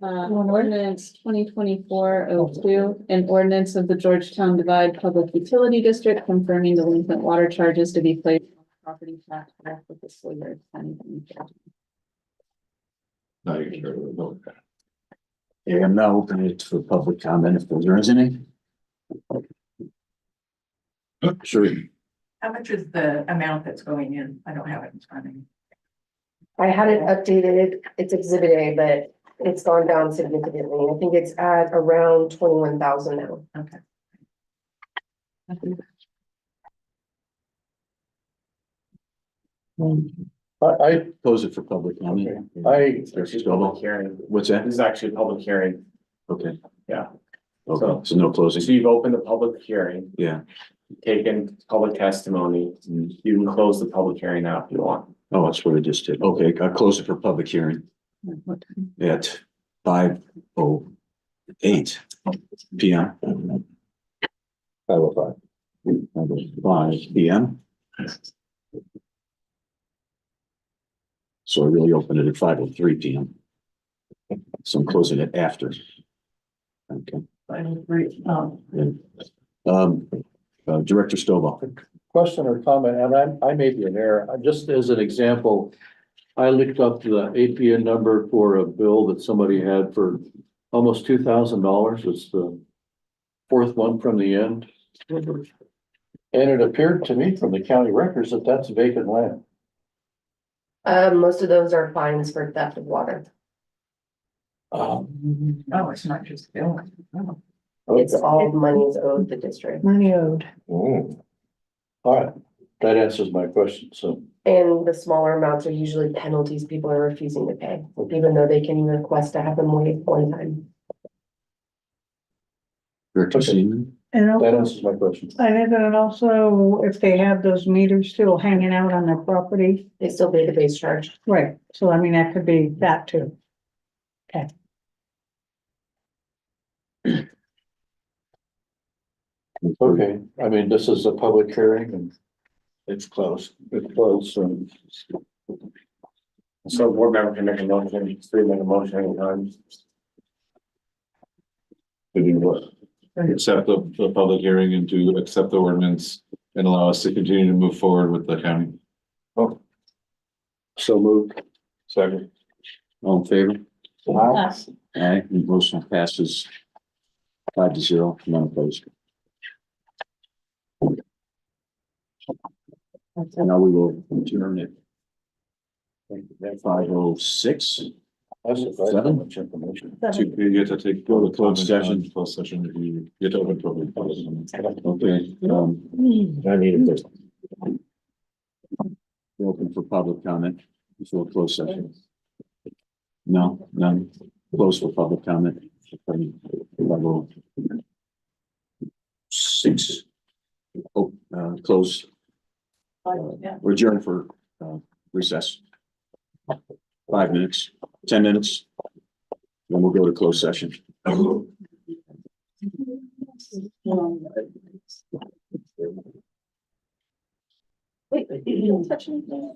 Ordinance 2024-02, an ordinance of the Georgetown Divide Public Utility District confirming delinquent water charges to be placed on property tax for the fiscal year 2024. Now you can start with the vote. Okay, I'm now opening it for public comment if there is any. Sure. How much is the amount that's going in? I don't have it in front of me. I had it updated, it's exhibit A, but it's gone down significantly. I think it's at around 21,000 now. Okay. I, Close it for public comment. This is public hearing. What's that? This is actually a public hearing. Okay. Yeah. Okay, so no So closing, you've opened the public hearing, yeah. taken public testimony. You can close the public hearing now if you want. Oh, that's what I just did. Okay, I close it for public hearing What time? at 5:08 PM. 5:05. 5 PM. So I really opened it at 5:03 PM. So I'm closing it after. Okay. Director Stovall. question or comment, and I may be in error, just as an example. I looked up the APN number for a bill that somebody had for almost $2,000. It's the fourth one from the end. And it appeared to me from the county records that that's vacant land. Most of those are fines for theft of water. Oh, it's not just billing. Oh. It's all monies owed the district. money owed. All right, that answers my question, so. And the smaller amounts are usually penalties people are refusing to pay, even though they can request to have them waived one time. Director Okay. Seaman. And That also, answers my question. I know that also, if they have those meters still hanging out on their property, They still pay the base charge. right, so I mean, that could be that too. Okay, I mean, this is a public hearing and It's closed. it's closed, so. So a board member can make a motion, three make a motion anytime. To do what? Accept the public hearing and to accept the ordinance and allow us to continue to move forward with the county. So moved. Second. All in favor? Wow. Aye, motion passes 5-0, none opposed. And now we will adjourn it. 5:06. That's surprising how much information. You get to take. Go to closed session. Closed session, you get to open public. Okay, I need it. Open for public comment before closed session. No, none. Close for public comment. Level 6. Oh, close. We're adjourned for recess. 5 minutes, 10 minutes. Then we'll go to closed session. Wait, you don't touch anything?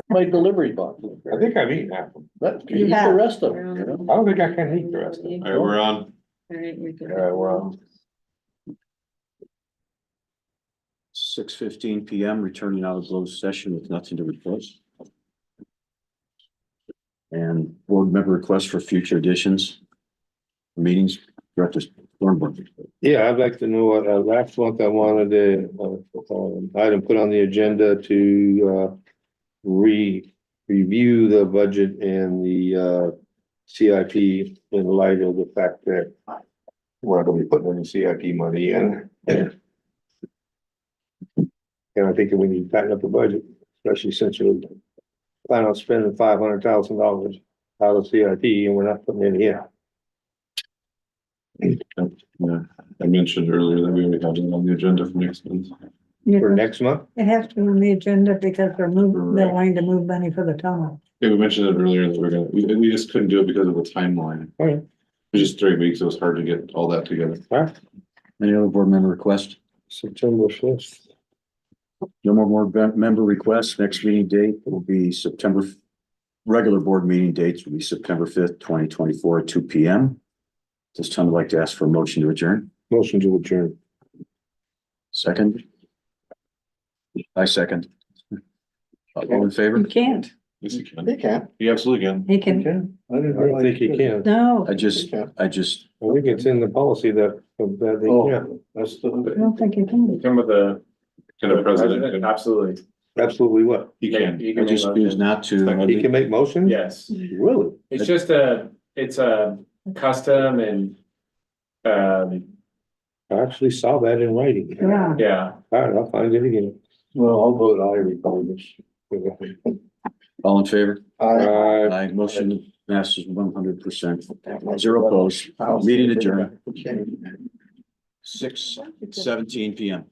my delivery box. I think I've eaten half of them. But You eat the have. rest of them, you know? I don't think I can eat the rest of them. All right, we're on. Alright, we're good. we're on. 6:15 PM, returning out of closed session with nothing to report. And board member requests for future additions. Meetings, Director Thornburg. Yeah, I'd like to know what, last month I wanted a, item put on the agenda to, review the budget and the, CIP in light of the fact that we're not gonna be putting any CIP money in. And I think that we need to tighten up the budget, especially since we plan on spending $500,000 out of CIP and we're not putting any in. Yeah, I mentioned earlier that we already have it on the agenda for next month. For next month? It has to be on the agenda because they're wanting to move money for the tunnel. Yeah, we mentioned it earlier that we're gonna, we just couldn't do it because of the timeline. Okay. It was just 3 weeks, it was hard to get all that together. Any other board member requests? September 5th. No more member requests. Next meeting date will be September. Regular board meeting dates will be September 5th, 2024 at 2 PM. This time I'd like to ask for a motion to adjourn. Motion to adjourn. Second. I second. All in favor? You can't, Yes, you can. They can't. You absolutely can. he can, Okay. I didn't I don't think you realize- can. no, I just, I think it's in the policy that they Oh, can't. that's I the, don't think you can. Come with the. Can the president, Absolutely. Absolutely what? he can. You I can just make choose motions. not to. He can make motions? Yes, Really? it's just it's a custom and, I actually saw that in writing. Yeah. yeah. All right, I'll find it again. well, I'll vote aye regardless. All in favor? Uh, Aye, motion passes 100%. Zero opposed. Meeting adjourned. 6:17 PM.